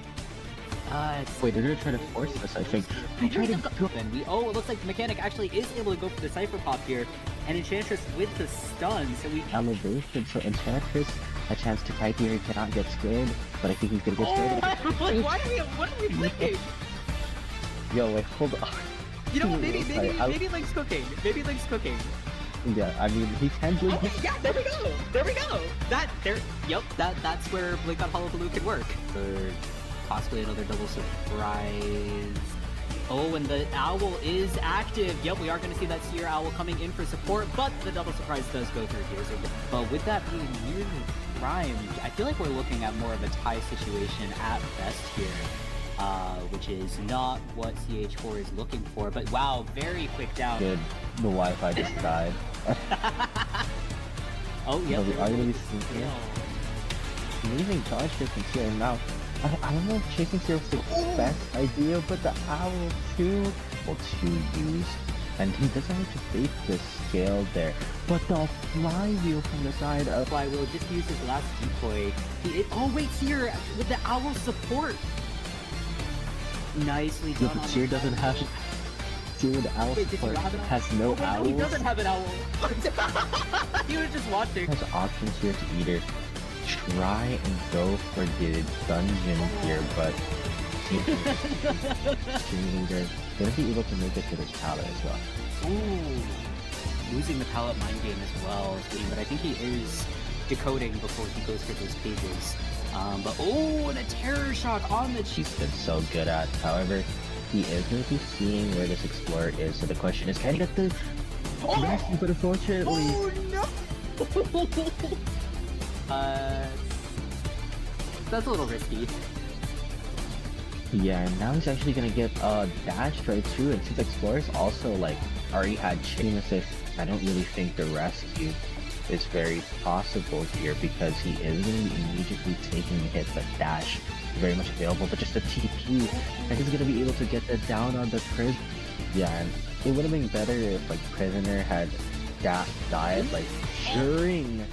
Wait, they're going to try to force this, I think. They try to go. and it looks like the mechanic actually is able to go for the Cypher Pop here, and Enchantress with the stun, so we Elevation, so Enchantress, a chance to kite here, he cannot get scared, but I think he's going to get scared. what are we thinking? Yo, wait, hold on. You know, maybe Sorry, Link's cooking. Maybe Link's cooking. Yeah, I mean, he can blink. Okay, yeah, there we go. There we go. That's where Blink on Hullabaloo could work. Or possibly another double surprise. Oh, and the owl is active. Yep, we are going to see that Seer Owl coming in for support, but the double surprise does go through here. So, but with that being nearly primed, I feel like we're looking at more of a tie situation at best here. Which is not what CH4 is looking for, but wow, very quick down. Good. The Wi-Fi just died. Oh, yeah. Are you really seeing here? Amazing dodge chasing here, and now I don't know if chasing here was the best idea, but the owl too, well, 2 used, and he doesn't have to fake the scale there. But the flywheel from the side of Flywheel just used his last decoy. Oh wait, Seer with the owl support. Nicely done. but Seer doesn't have Seer with the owl Wait, support have has no no, owls. he doesn't have an owl. He was just watching. Has options here to either try and go for the dungeon here, but they're gonna be able to make it to this pallet as well. Ooh, losing the pallet mind game as well, but I think he is decoding before he goes for those pages. But and a terror shock on the cheese. He's been so good at. However, he is going to be seeing where this explorer is. So the question is, can he get the rescue? But unfortunately, no! That's a little risky. yeah. And now he's actually going to get a dash right too. And since explorers also like already had chain assist, I don't really think the rescue is very possible here because he is going to be immediately taking a hit, but dash very much available, but just a TP, and he's going to be able to get that down on the prison. Yeah, and it would have been better if like Prisoner had died like during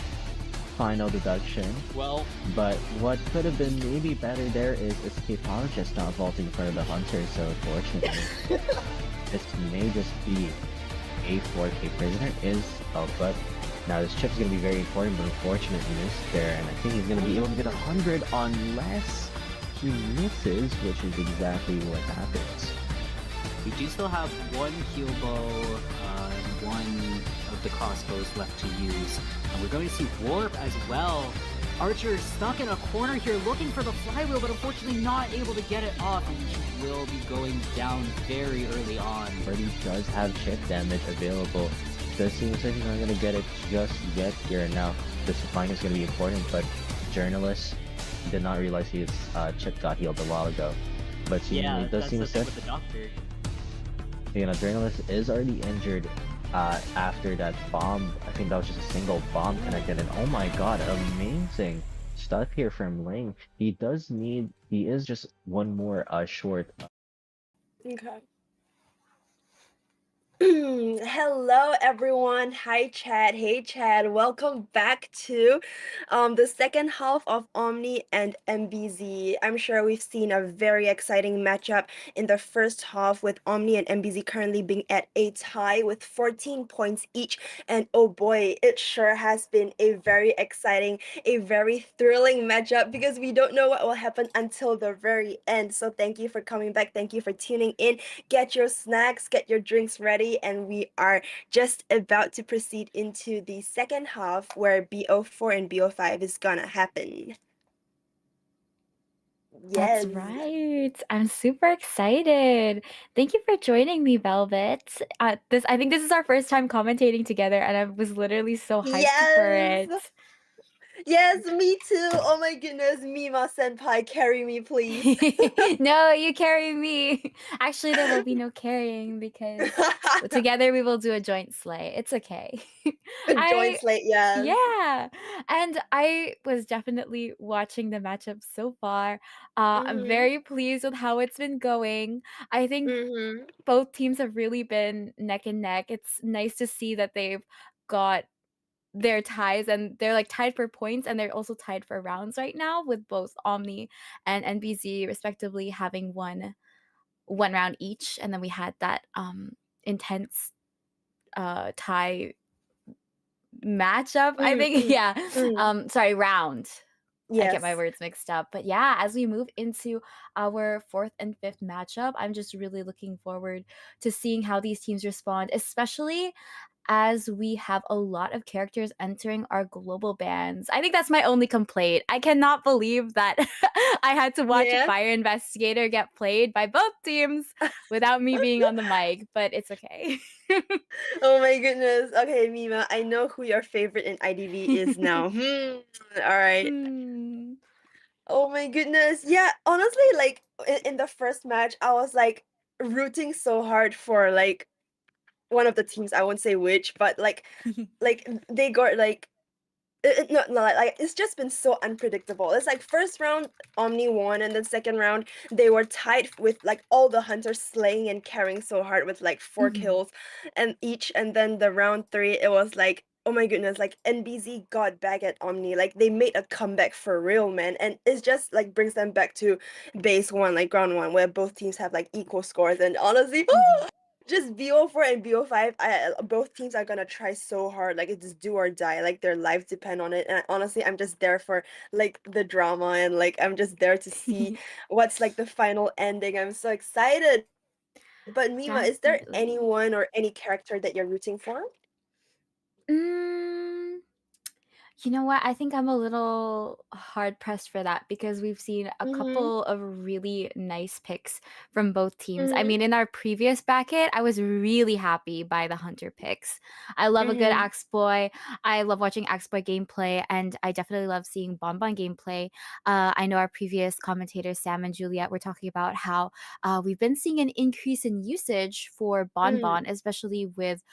final deduction. Well, But what could have been maybe better there is Escapologist not vaulting in front of the Hunter, so unfortunately this may just be a 4K Prisoner but now this chip is going to be very important, but unfortunately missed there, and I think he's going to be able to get 100 unless he misses, which is exactly what happens. we do still have one heal bow, and one of of the crossbows left to use. And we're going to see Warp as well. Archer stuck in a corner here looking for the flywheel, but unfortunately not able to get it off, and he will be going down very early on. Already does have chip damage available. Does seem like he's not going to get it just yet here. Now, the supplying is going to be important, but Journalist did not realize his chip got healed a while ago. But Yeah, it does that's seem the as thing if with the doctor. Journalist is already injured after that bomb. I think that was just a single bomb connected, and oh my god, amazing stuff here from Ling. He is just one more short. Okay. Hello everyone. Hi Chad. Hey Chad. Welcome back to the second half of Omni and MBZ. I'm sure we've seen a very exciting matchup in the first half with Omni and MBZ currently being at a tie with 14 points each. And oh boy, it sure has been a very exciting, a very thrilling matchup because we don't know what will happen until the very end. So thank you for coming back. Thank you for tuning in. Get your snacks, get your drinks ready, and we are just about to proceed into the second half where BO4 and BO5 is gonna happen. That's Yes. right. I'm super excited. Thank you for joining me, Velvet. I think this is our first time commentating together, and I was literally so hyped for Yes. it. Yes, me too. Oh my goodness, Mima Senpai, carry me, please. No, you carry me. Actually, there will be no carrying because together we will do a joint slay. It's okay. Joint I slate, yes. Yeah, and I was definitely watching the matchup so far. I'm very pleased with how it's been going. I think Mm-hmm. both teams have really been neck and neck. It's nice to see that they've got their ties and they're like tied for points and they're also tied for rounds right now with both Omni and NBZ respectively having one round each, and then we had that intense tie matchup, I think. Yeah. Sorry, round. I get my Yes. words mixed up. But yeah, as we move into our fourth and fifth matchup, I'm just really looking forward to seeing how these teams respond, especially as we have a lot of characters entering our global bans. I think that's my only complaint. I cannot believe that I had to watch Yeah. Fire Investigator get played by both teams without me being on the mic, but it's okay. Oh my goodness. Okay, Mima, I know who your favorite in IDV is now. All right. Hmm. Oh my goodness. Yeah, honestly, like in the first match, I was like rooting so hard for like one of the teams. I won't say which, but like they got like no, like it's just been so unpredictable. It's like first round Omni won, and then second round they were tied with like all the hunters slaying and carrying so hard with like 4 Mhm. kills and each, and then the round 3 it was like oh my goodness, like NBZ got back at Omni, like they made a comeback for real, man, and it's just like brings them back to base one, like ground one, where both teams have like equal scores, and honestly, just BO4 and BO5, both teams are gonna try so hard. Like it's do or die. Like their lives depend on it. And honestly, I'm just there for like the drama, and like I'm just there to see what's like the final ending. I'm so excited. But Mima, is there Definitely. anyone or any character that you're rooting for? Mm, You know what? I think I'm a little hard pressed for that because we've seen a Mm-hmm. couple of really nice picks from both teams. I Mm-hmm. mean, in our previous bracket, I was really happy by the Hunter picks. I love a good Mm-hmm. Axe Boy. I love watching Axe Boy gameplay, and I definitely love seeing Bonbon gameplay. I know our previous commentators, Sam and Juliet, were talking about how we've been seeing an increase in usage for Bonbon, especially with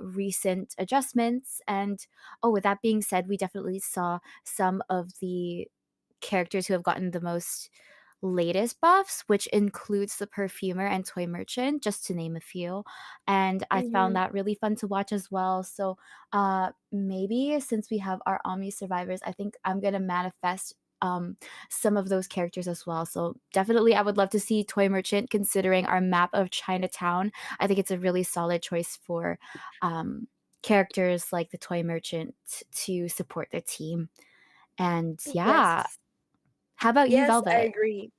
recent adjustments. And oh, with that being said, we definitely saw some of the characters who have gotten the most latest buffs, which includes the perfumer and toy merchant, just to name a few. And I found Mm-hmm. that really fun to watch as well. So maybe since we have our Omni survivors, I think I'm gonna manifest some of those characters as well. So definitely I would love to see toy merchant considering our map of Chinatown. I think it's a really solid choice for characters like the toy merchant to support their team. And yeah, Yes. how about you, Yes, I Velvet? agree.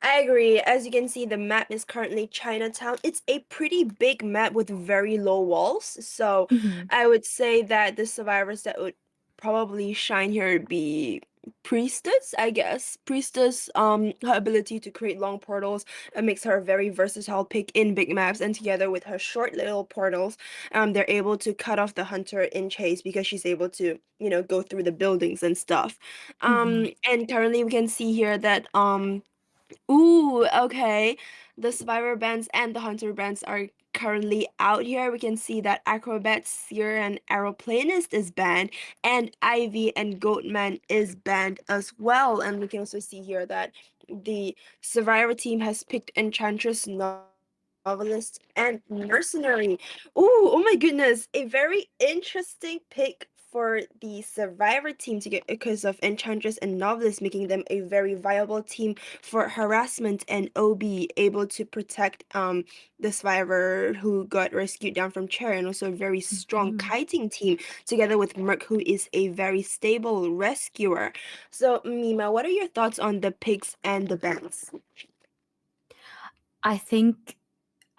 I agree. As you can see, the map is currently Chinatown. It's a pretty big map with very low walls. So Mhm. I would say that the survivors that would probably shine here would be Priestess, I guess. Priestess, her ability to create long portals makes her a very versatile pick in big maps, and together with her short little portals, they're able to cut off the hunter in chase because she's able to, go through the buildings and stuff. Mhm. And currently we can see here that ooh, okay. The survivor bands and the hunter bands are currently out here. We can see that Acrobat, Seer, and Aeroplanist is banned, and Ivy and Goatman is banned as well. And we can also see here that the survivor team has picked Enchantress, Novelist, and Mercenary. Ooh, oh my goodness. A very interesting pick for the survivor team to get because of Enchantress and Novelist, making them a very viable team for harassment and OB, able to protect the survivor who got rescued down from chair, and also a very strong Mhm. kiting team together with Merc, who is a very stable rescuer. So Mima, what are your thoughts on the picks and the bans? I think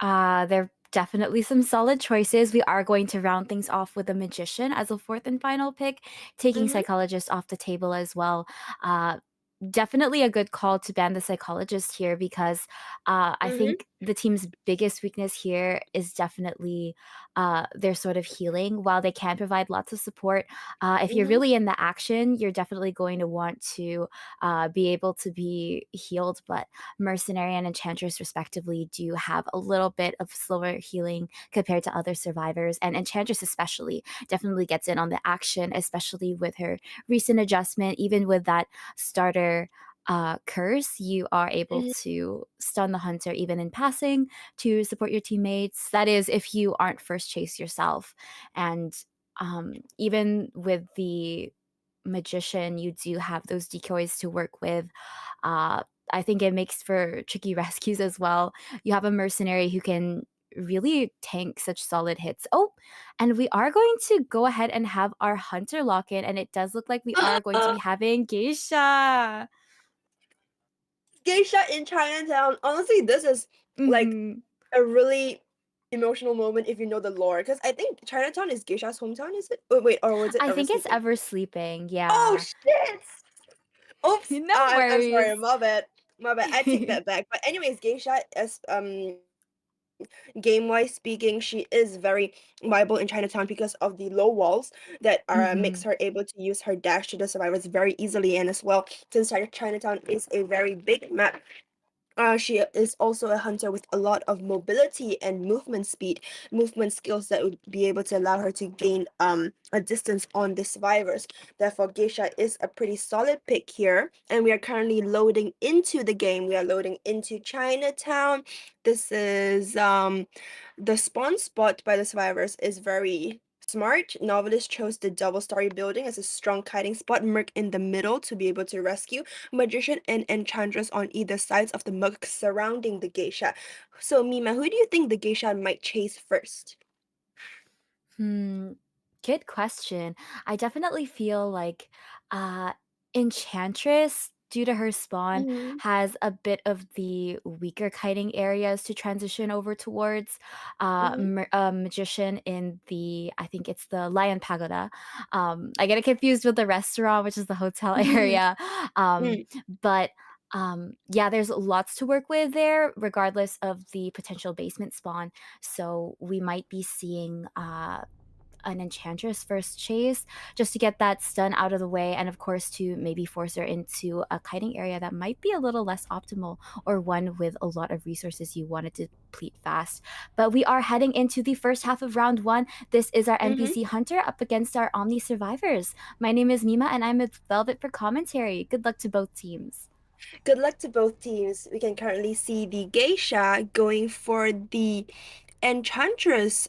there are definitely some solid choices. We are going to round things off with a magician as a fourth and final pick, taking Mm-hmm. psychologist off the table as well. Uh, Definitely a good call to ban the psychologist here because I Mm-hmm. think the team's biggest weakness here is definitely their sort of healing. While they can provide lots of support, if you're Mm-hmm. really in the action, you're definitely going to want to be able to be healed. But Mercenary and Enchantress, respectively, do have a little bit of slower healing compared to other survivors. And Enchantress, especially, definitely gets in on the action, especially with her recent adjustment. Even with that starter curse, you are able Mm-hmm. to stun the hunter even in passing to support your teammates. That is, if you aren't first chase yourself. And even with the magician, you do have those decoys to work with. Uh, I think it makes for tricky rescues as well. You have a mercenary who can really tank such solid hits. Oh, and we are going to go ahead and have our hunter lock in, and it does look like we are going to be having geisha. Geisha in Chinatown. Honestly, this is like Hmm. a really emotional moment if you know the lore. Because I think Chinatown is Geisha's hometown, is it? Wait, or was it I Ever think it's Sleeping? ever sleeping. Oh Yeah. shit! Oops. No I'm sorry. worries. My bad. My bad. I take that back. But anyways, Geisha as game wise speaking, she is very viable in Chinatown because of the low walls that makes Hmm. her able to use her dash to the survivors very easily. And as well, since Chinatown is a very big map, she is also a hunter with a lot of mobility and movement speed, movement skills that would be able to allow her to gain a distance on the survivors. Therefore, Geisha is a pretty solid pick here. And we are currently loading into the game. We are loading into Chinatown. This is the spawn spot by the survivors is very smart. Novelist chose the double story building as a strong kiting spot, Merc in the middle to be able to rescue, Magician and Enchantress on either sides of the mug surrounding the geisha. So, Mima, who do you think the geisha might chase first? Hmm, good question. I definitely feel like Enchantress, due to her spawn, Mm-hmm. has a bit of the weaker kiting areas to transition over towards. Mm-hmm. Magician in the, I think it's the Lion Pagoda. I get it confused with the restaurant, which is the hotel area. Um, but yeah, there's lots to work with there, regardless of the potential basement spawn. So we might be seeing an enchantress first chase just to get that stun out of the way, and of course to maybe force her into a kiting area that might be a little less optimal, or one with a lot of resources you want to deplete fast. But we are heading into the first half of round one. This is our Mm-hmm. NPC hunter up against our Omni survivors. My name is Mima and I'm with Velvet for commentary. Good luck to both teams. Good luck to both teams. We can currently see the geisha going for the Enchantress.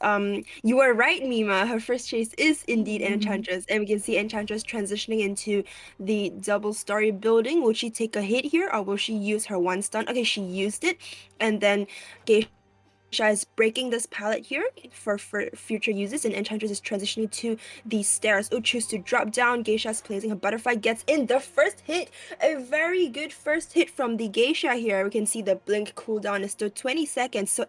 You are right, Mima. Her first chase is indeed Enchantress, and we can see Enchantress transitioning into the double story building. Will she take a hit here, or will she use her one stun? Okay, she used it, and then Geisha Geisha is breaking this palette here for future uses, and Enchantress is transitioning to the stairs. Choose to drop down. Geisha is placing her butterfly, gets in the first hit. A very good first hit from the Geisha here. We can see the blink cooldown is still 20 seconds, so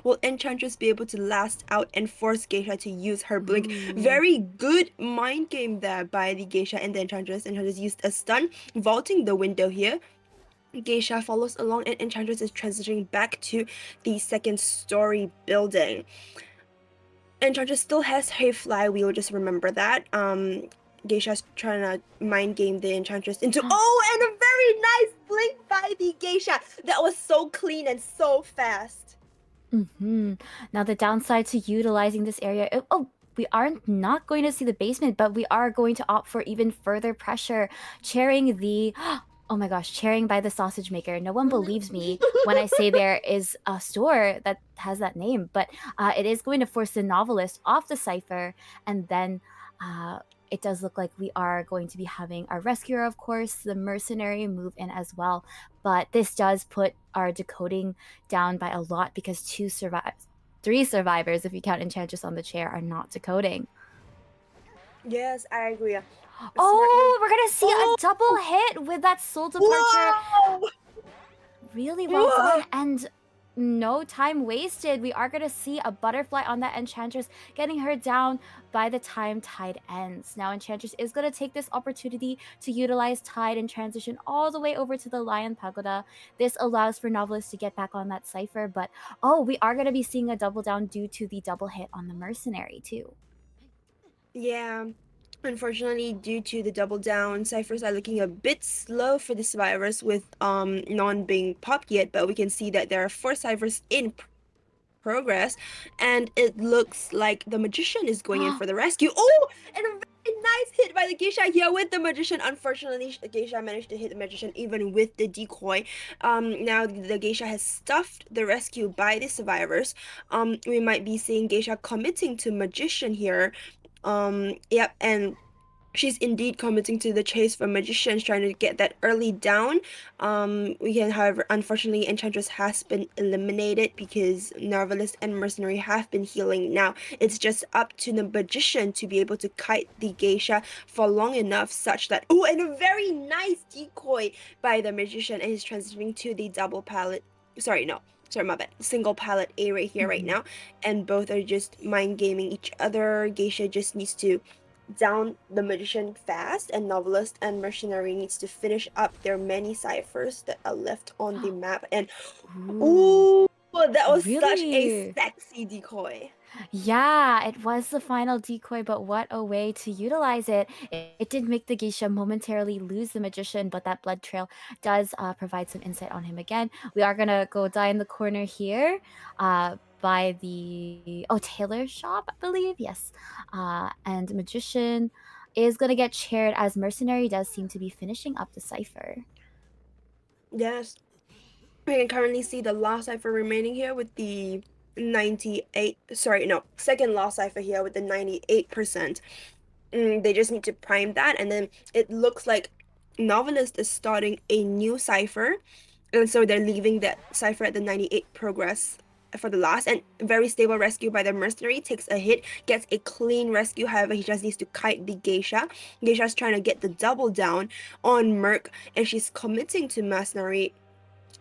will Enchantress be able to last out and force Geisha to use her blink? Ooh. Very good mind game there by the Geisha and the Enchantress. Enchantress used a stun, vaulting the window here. Geisha follows along, and Enchantress is transitioning back to the second story building. Enchantress still has her flywheel, just remember that. Geisha's trying to mind game the Enchantress into and a very nice blink by the Geisha. That was so clean and so fast. Now the downside to utilizing this area. We aren't not going to see the basement, but we are going to opt for even further pressure, chairing the. Oh my gosh, chairing by the sausage maker. No one believes me when I say there is a store that has that name, but it is going to force the novelist off the cipher, and then it does look like we are going to be having our rescuer, of course, the mercenary move in as well. But this does put our decoding down by a lot because three survivors, if you count Enchantress on the chair, are not decoding. Yes, I agree. We're gonna see a double hit with that soul departure. Whoa! Really well done, and no time wasted. We are gonna see a butterfly on that Enchantress, getting her down by the time Tide ends. Now Enchantress is gonna take this opportunity to utilize Tide and transition all the way over to the Lion Pagoda. This allows for Novelist to get back on that cipher, but we are gonna be seeing a double down due to the double hit on the Mercenary too. Yeah. Unfortunately, due to the double down, ciphers are looking a bit slow for this virus with none being popped yet, but we can see that there are 4 ciphers in progress, and it looks like the magician is going in for the rescue. And a very nice hit by the Geisha here with the magician. Unfortunately, the Geisha managed to hit the magician even with the decoy. Now the Geisha has stuffed the rescue by the survivors. We might be seeing Geisha committing to magician here. Yep, and she's indeed committing to the chase for magicians, trying to get that early down. We can, however, unfortunately, Enchantress has been eliminated because Novelist and Mercenary have been healing. Now it's just up to the magician to be able to kite the Geisha for long enough such that and a very nice decoy by the magician, and he's transitioning to the double pallet. Sorry, my bad. Single pallet area here right now, and both are just mind gaming each other. Geisha just needs to down the magician fast, and Novelist and Mercenary needs to finish up their many ciphers that are left on the map. And that was such a Really? sexy decoy. Yeah, it was the final decoy, but what a way to utilize it. It did make the Geisha momentarily lose the magician, but that blood trail does provide some insight on him again. We are gonna go die in the corner here by the tailor shop, I believe. Yes. And magician is gonna get chaired as Mercenary does seem to be finishing up the cipher. Yes. We can currently see the last cipher remaining here with the 98. Sorry, no, second last cipher here with the 98%. They just need to prime that, and then it looks like Novelist is starting a new cipher, and so they're leaving that cipher at the 98 progress for the last. And very stable rescue by the Mercenary, takes a hit, gets a clean rescue. However, he just needs to kite the Geisha. Geisha's trying to get the double down on Merc, and she's committing to Mercenary.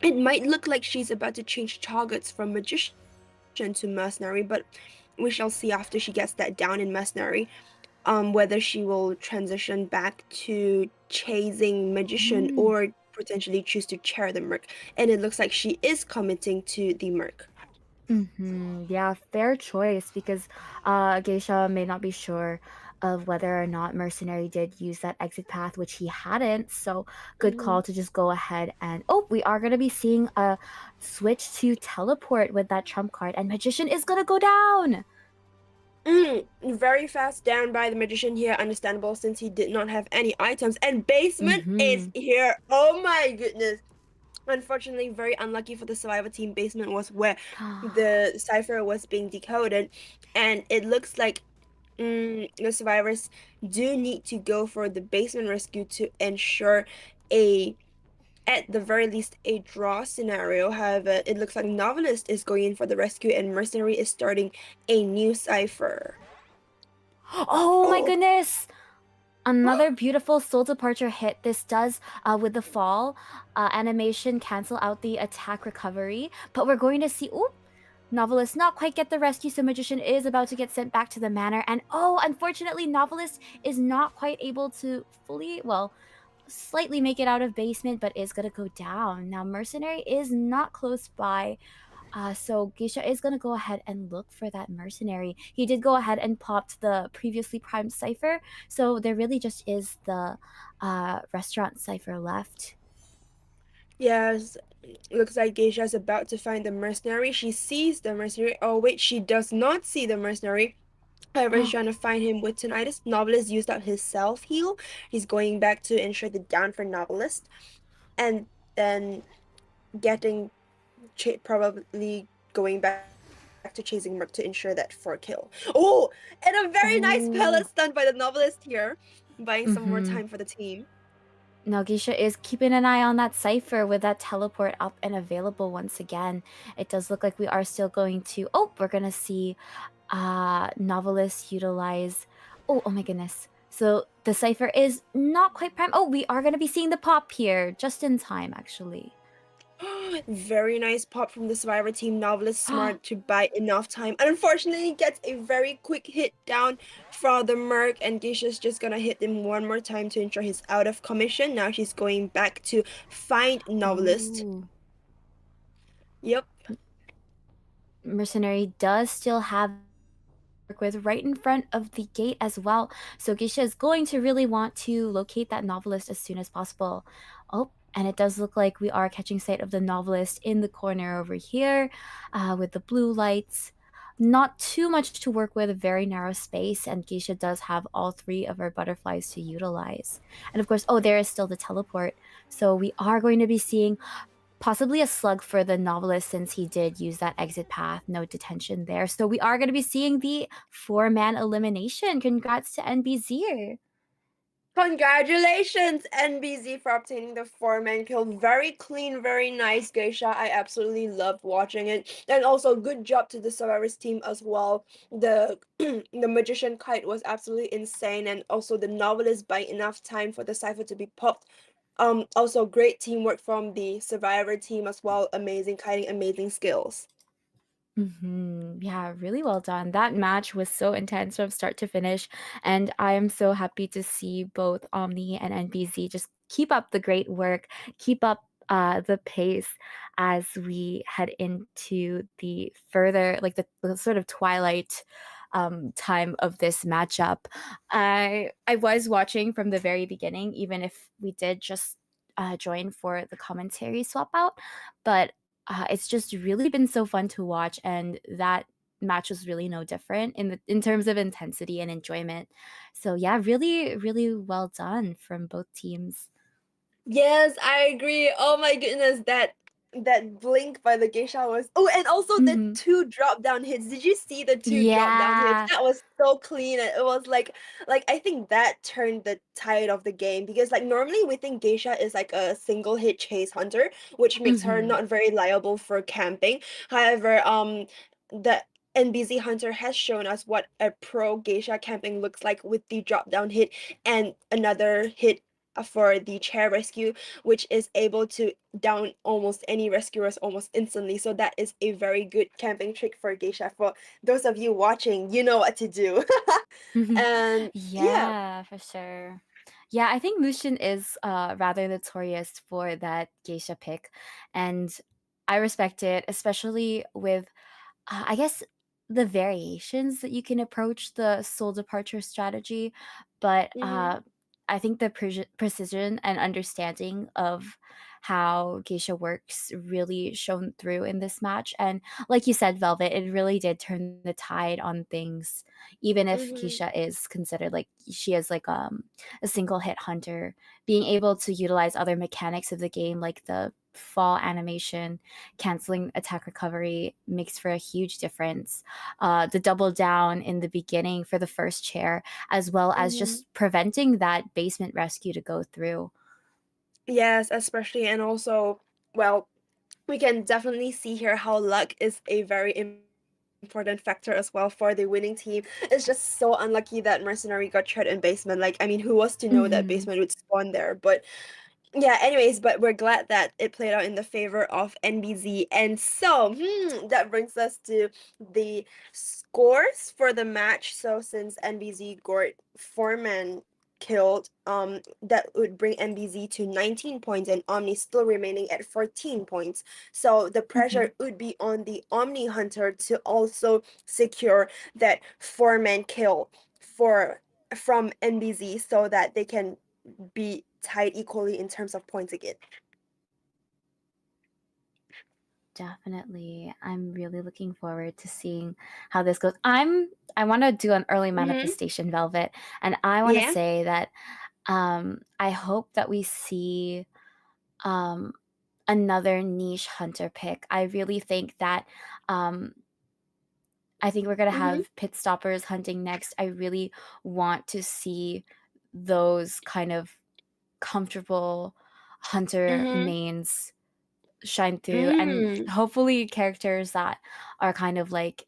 It might look like she's about to change targets from Magician to Mercenary, but we shall see after she gets that down in Mercenary, whether she will transition back to chasing Magician or potentially choose to chair the Merc. And it looks like she is committing to the Merc. Yeah, fair choice because Geisha may not be sure of whether or not Mercenary did use that exit path, which he hadn't. So good call to just go ahead and we are gonna be seeing a switch to teleport with that trump card, and Magician is gonna go down. Very fast down by the Magician here, understandable since he did not have any items. And Basement is here. Oh my goodness. Unfortunately, very unlucky for the survivor team. Basement was where the cipher was being decoded, and it looks like the survivors do need to go for the basement rescue to ensure a at the very least a draw scenario. However, it looks like Novelist is going in for the rescue and Mercenary is starting a new cipher. Oh my Oh, goodness! Another beautiful soul departure hit. This does, with the fall animation, cancel out the attack recovery. But we're going to see. Ooh, Novelist not quite get the rescue, so Magician is about to get sent back to the manor. And oh, unfortunately, Novelist is not quite able to fully, well, slightly make it out of basement, but is going to go down. Now, Mercenary is not close by. So Geisha is gonna go ahead and look for that mercenary. He did go ahead and popped the previously primed cipher, so there really just is the restaurant cipher left. yes. Looks like Geisha is about to find the mercenary. She sees the mercenary. Oh, wait, she does not see the mercenary. However, he's trying to find him with tinnitus. Novelist used out his self heal. He's going back to ensure the down for Novelist. And then getting probably going back to chasing Merc to ensure that for kill. Oh, and a very nice pallet Oh. stun by the Novelist here, buying some more time Mm-hmm. for the team. Now Geisha is keeping an eye on that cipher with that teleport up and available once again. It does look like we are still going to. Oh, we're gonna see Novelist utilize. Oh my goodness. So the cipher is not quite prime. Oh, we are gonna be seeing the pop here just in time, actually. Very nice pop from the Survivor team. Novelist smart to buy enough time. And unfortunately, gets a very quick hit down from the Merc, and Geisha's just gonna hit him one more time to ensure he's out of commission. Now she's going back to find Novelist. Ooh. Yep. Mercenary does still have work with right in front of the gate as well. So Geisha is going to really want to locate that novelist as soon as possible. Oh, and it does look like we are catching sight of the novelist in the corner over here with the blue lights. Not too much to work with, a very narrow space, and Geisha does have all three of her butterflies to utilize. And of course, oh, there is still the teleport. So we are going to be seeing possibly a slug for the novelist since he did use that exit path, no detention there. So we are going to be seeing the 4-man elimination. Congrats to NBZ. Congratulations, NBZ, for obtaining the 4-man kill. Very clean, very nice, Geisha. I absolutely loved watching it. And also, good job to the Survivors team as well. The the Magician kite was absolutely insane, and also the novelist buying enough time for the cipher to be popped. Also great teamwork from the Survivor team as well. Amazing kiting, amazing skills. Yeah, really well done. That match was so intense from start to finish, and I am so happy to see both Omni and NBZ just keep up the great work, keep up the pace as we head into the further, like the sort of twilight time of this matchup. I was watching from the very beginning, even if we did just join for the commentary swap out, but it's just really been so fun to watch, and that match was really no different in terms of intensity and enjoyment. So yeah, really, really well done from both teams. Yes, I agree. Oh my goodness, that blink by the geisha was. Oh, and also the Mhm. two drop down hits. Did you see the two drop down hits? Yeah. That was so clean. And it was like I think that turned the tide of the game because like normally we think geisha is like a single hit chase hunter, which makes her Mhm. not very liable for camping. However, the NBZ Hunter has shown us what a pro geisha camping looks like with the drop down hit and another hit for the chair rescue, which is able to down almost any rescuers almost instantly. So that is a very good camping trick for Geisha. For those of you watching, you know what to do. And yeah. Yeah, for sure. Yeah, I think Mushin is rather notorious for that geisha pick, and I respect it, especially with I guess the variations that you can approach the soul departure strategy, but Mm-hmm, I think the precision and understanding of how geisha works really shone through in this match. And like you said, Velvet, it really did turn the tide on things. Even if mm-hmm, Keisha is considered like she is like a single hit hunter, being able to utilize other mechanics of the game like the fall animation, canceling attack recovery makes for a huge difference. The double down in the beginning for the first chair, as well as mm-hmm. just preventing that basement rescue to go through. Yes, especially, and also, well, we can definitely see here how luck is a very important factor as well for the winning team. It's just so unlucky that Mercenary got trapped in basement. Like, I mean, who was to know that basement would Hmm. spawn there? But yeah, anyways, but we're glad that it played out in the favor of NBZ. And so, that brings us to the scores for the match. So since NBZ got Foreman killed, that would bring NBZ to 19 points and Omni still remaining at 14 points. So the Hmm. pressure would be on the Omni Hunter to also secure that Foreman kill for from NBZ so that they can be tied equally in terms of points again. Definitely. I'm really looking forward to seeing how this goes. I want to do an early Mm-hmm. manifestation, Velvet, and I want to Yeah. say that I hope that we see um another niche hunter pick. I really think that um I think we're gonna Mm-hmm. have pit stoppers hunting next. I really want to see those kind of comfortable hunter Mm-hmm. mains shine through, and Mm. hopefully characters that are kind of like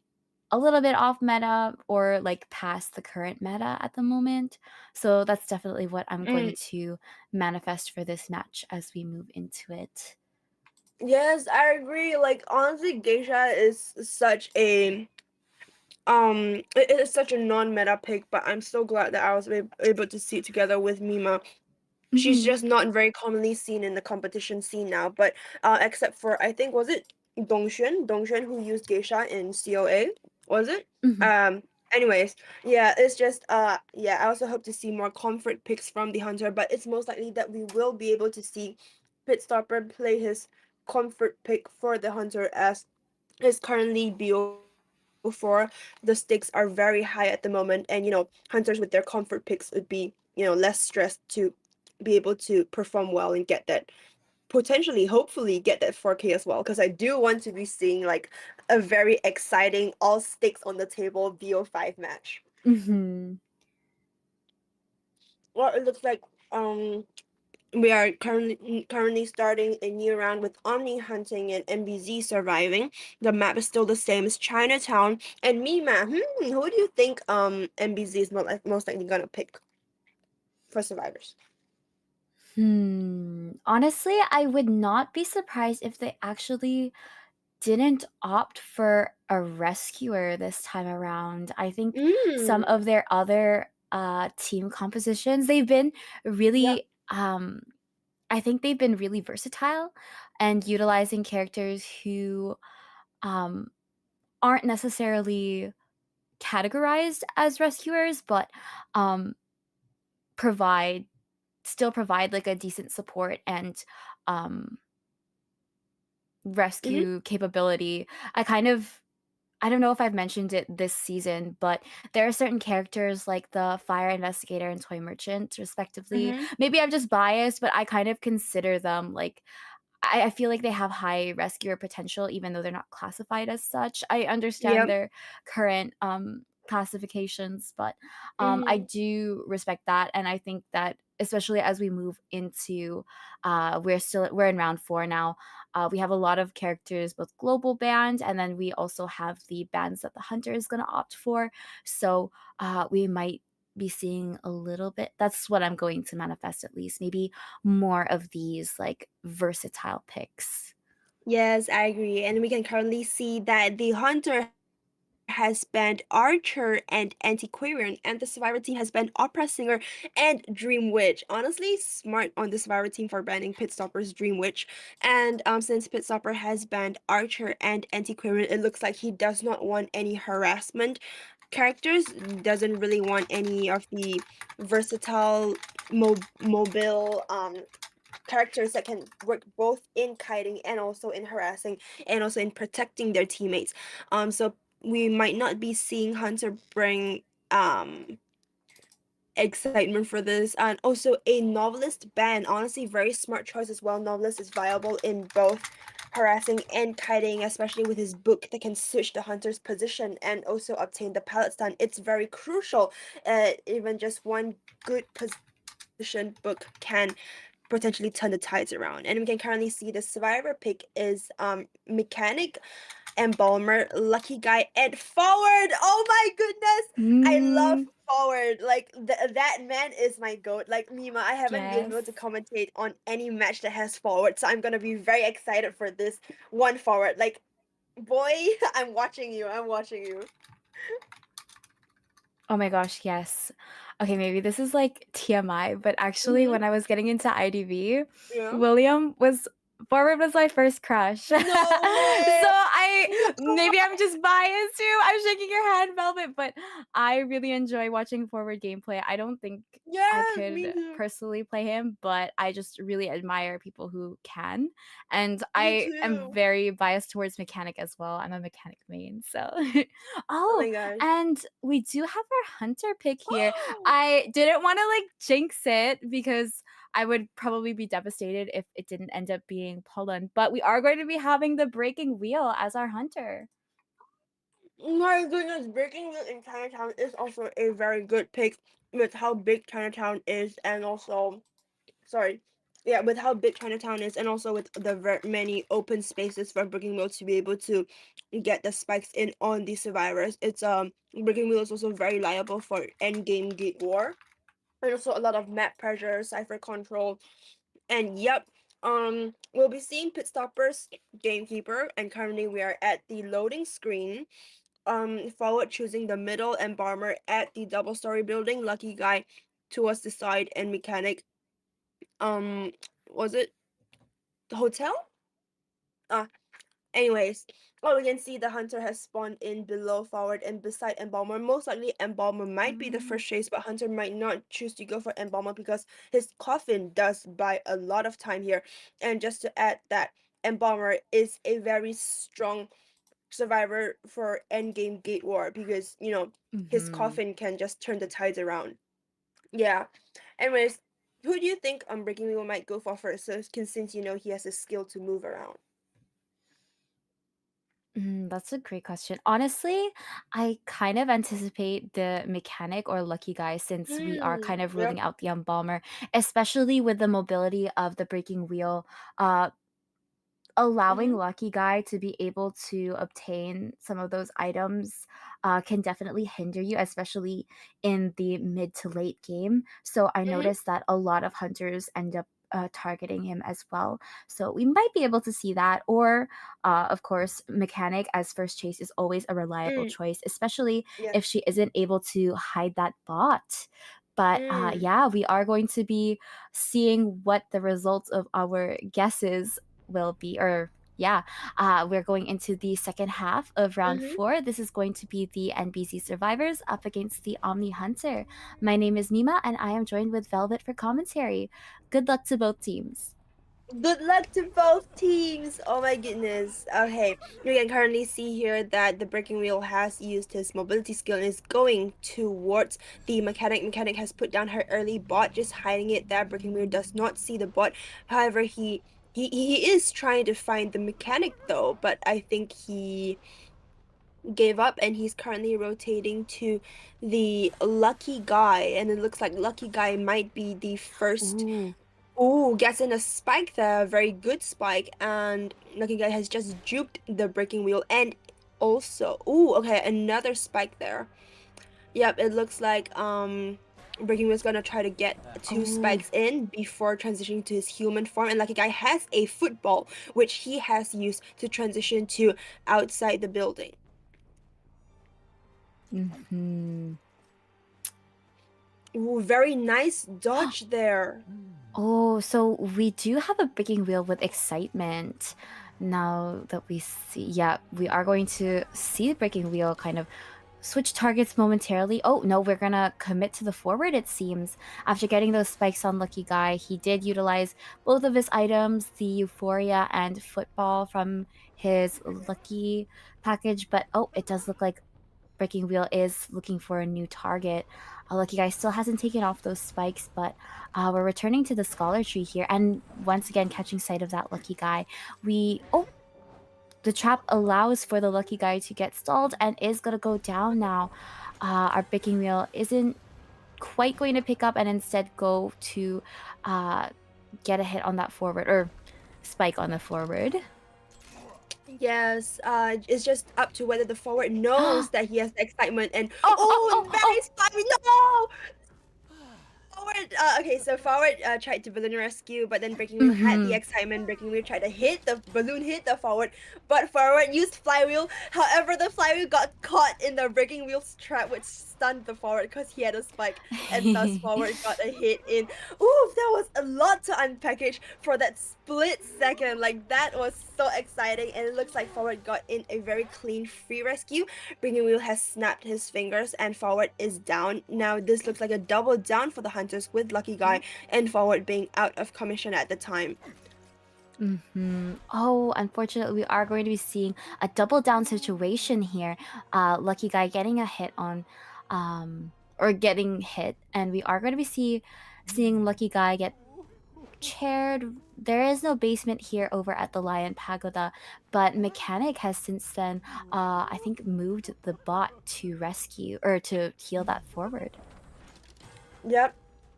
a little bit off meta or like past the current meta at the moment. So that's definitely what I'm going Mm. to manifest for this match as we move into it. Yes, I agree. Like honestly, Geisha is such a it is such a non-meta pick, but I'm so glad that I was able to see it together with Mima. She's Mhm. just not very commonly seen in the competition scene now, but except for I think was it Dongxuan who used Geisha in COA, was it? Mhm. Um anyways, yeah, it's just yeah, I also hope to see more comfort picks from the hunter, but it's most likely that we will be able to see Pitstopper play his comfort pick for the hunter as is currently BO4. The stakes are very high at the moment, and hunters with their comfort picks would be, less stressed to be able to perform well and get that potentially, hopefully, get that 4K as well. Because I do want to be seeing like a very exciting all stakes on the table VO5 match. Mhm. Well, it looks like we are currently starting a new round with Omni hunting and MBZ surviving. The map is still the same as Chinatown and Mima. Who do you think MBZ is most likely gonna pick for survivors? Honestly, I would not be surprised if they actually didn't opt for a rescuer this time around. I think some Mm. of their other team compositions, they've been Yep. really I think they've been really versatile and utilizing characters who um aren't necessarily categorized as rescuers, but um provide still provide like a decent support and um Mm-hmm. rescue capability. I don't know if I've mentioned it this season, but there are certain characters like the fire investigator and toy merchant, respectively. Mm-hmm. Maybe I'm just biased, but I kind of consider them like I feel like they have high rescuer potential, even though they're not classified as such. I understand Yep. their current classifications, but I Mm-hmm. do respect that, and I think that especially as we move into we're in round 4 now. We have a lot of characters, both global banned, and then we also have the bans that the hunter is going to opt for. So we might be seeing a little bit. That's what I'm going to manifest, at least maybe more of these like versatile picks. Yes, I agree. And we can currently see that the Hunter has banned Archer and Antiquarian, and the Survivor team has banned Opera Singer and Dream Witch. Honestly, smart on the Survivor team for banning Pitstopper's Dream Witch. And since Pitstopper has banned Archer and Antiquarian, it looks like he does not want any harassment characters, doesn't really want any of the versatile, mobile characters that can work both in kiting and also in harassing and also in protecting their teammates. So we might not be seeing Hunter bring excitement for this, and also a novelist ban. Honestly, very smart choice as well. Novelist is viable in both harassing and kiting, especially with his book that can switch the hunter's position and also obtain the pallet stun. It's very crucial. Even just one good position book can potentially turn the tides around. And we can currently see the survivor pick is Mechanic, Embalmer, Lucky Guy, and Forward. Oh my goodness! I love Mm, Forward. Like that man is my goat. Like Mima, I haven't been yes. able to commentate on any match that has Forward, so I'm gonna be very excited for this one Forward. Like, boy, I'm watching you. I'm watching you. Oh my gosh, yes. Okay, maybe this is like TMI, but actually, Mm-hmm. when I was getting into IDV, Yeah. William was Forward was my first crush. So No way. maybe I'm just biased too. I'm shaking your hand, Velvet, but I really enjoy watching Forward gameplay. I don't think I Yeah, me could too. personally play him, but I just really admire people who can. And Me I am too. very biased towards Mechanic as well. I'm a Mechanic main, so Oh oh, my gosh. and we do have our hunter pick here. I didn't want to like jinx it because I would probably be devastated if it didn't end up being Poland, but we are going to be having the breaking wheel as our hunter. My goodness, Breaking News in Chinatown is also a very good pick with how big Chinatown is, and also, sorry, yeah, with how big Chinatown is, and also with the many open spaces for Breaking Wheel to be able to get the spikes in on the survivors. It's Breaking Wheel is also very liable for end game gate war, and also a lot of map pressure, cipher control, and yep. We'll be seeing Pit Stoppers, Gamekeeper, and currently we are at the loading screen. Forward choosing the middle, Embalmer at the double story building, Lucky Guy towards the side, and Mechanic, um was it the hotel? uh Anyways, we can see the hunter has spawned in below Forward and beside Embalmer. Most likely Embalmer might be the first chase, but hunter might not choose to go for Embalmer because his coffin does buy a lot of time here. And just to add that, Embalmer is a very strong survivor for endgame gate war because his Mhm. coffin can just turn the tides around. Yeah. Anyways, who do you think Breaking Wheel might go for first? So since he has a skill to move around. That's a great question. Honestly, I kind of anticipate the Mechanic or Lucky Guy since we are kind of Yep. ruling out the Embalmer, especially with the mobility of the breaking wheel. Allowing Mm-hmm. Lucky Guy to be able to obtain some of those items can definitely hinder you, especially in the mid to late game. So I Mm-hmm. noticed that a lot of hunters end up targeting him as well. So we might be able to see that. Or, of course, Mechanic as first chase is always a reliable Mm. choice, especially Yeah. if she isn't able to hide that bot. But Mm. yeah, we are going to be seeing what the results of our guesses will be, or yeah, we're going into the second half of round Mm-hmm. 4. This is going to be the NBC survivors up against the Omni Hunter. My name is Mima, and I am joined with Velvet for commentary. Good luck to both teams. Good luck to both teams. Oh my goodness. Okay, you can currently see here that the breaking wheel has used his mobility skill and is going towards the mechanic. Mechanic has put down her early bot, just hiding it there. Breaking wheel does not see the bot. However, he is trying to find the mechanic though, but I think he gave up and he's currently rotating to the lucky guy, and it looks like lucky guy might be the first. Ooh. Ooh, gets in a spike there, very good spike, and Lucky Guy has just juked the breaking wheel, and also, ooh, okay, another spike there. Yep, it looks like Breaking Wheel's gonna try to get two Oh. spikes in before transitioning to his human form, and Lucky Guy has a football, which he has used to transition to outside the building. Hmm. Ooh, very nice dodge there. Oh, so we do have a breaking wheel with excitement. Now that we see, yeah, we are going to see the breaking wheel kind of switch targets momentarily. Oh, no, we're gonna commit to the forward, it seems. After getting those spikes on Lucky Guy, he did utilize both of his items, the Euphoria and Football from his Lucky package. But oh, it does look like Breaking Wheel is looking for a new target. Lucky Guy still hasn't taken off those spikes, but we're returning to the Scholar Tree here. And once again, catching sight of that Lucky Guy, oh, the trap allows for the Lucky Guy to get stalled and is going to go down now. Our Breaking Wheel isn't quite going to pick up and instead go to get a hit on that forward or spike on the forward. Yes, it's just up to whether the forward knows that he has the excitement and Oh, nice fire! No! Forward, okay, so forward tried to balloon rescue, but then Breaking Wheel had the excitement. Breaking Wheel tried to hit the balloon, hit the forward, but forward used flywheel. However, the flywheel got caught in the Breaking Wheel's trap, which stunned the forward because he had a spike, and thus forward got a hit in. Ooh, that was a lot to unpackage for that split second. Like that was so exciting, and it looks like forward got in a very clean free rescue. Breaking Wheel has snapped his fingers, and forward is down. Now this looks like a double down for the hunters with Lucky Guy and forward being out of commission at the time. Oh, unfortunately, we are going to be seeing a double down situation here. Lucky Guy getting a hit on, or getting hit, and we are going to be seeing Lucky Guy get chaired. There is no basement here over at the Lion Pagoda, but Mechanic has since then, I think, moved the bot to rescue or to heal that forward. Yep.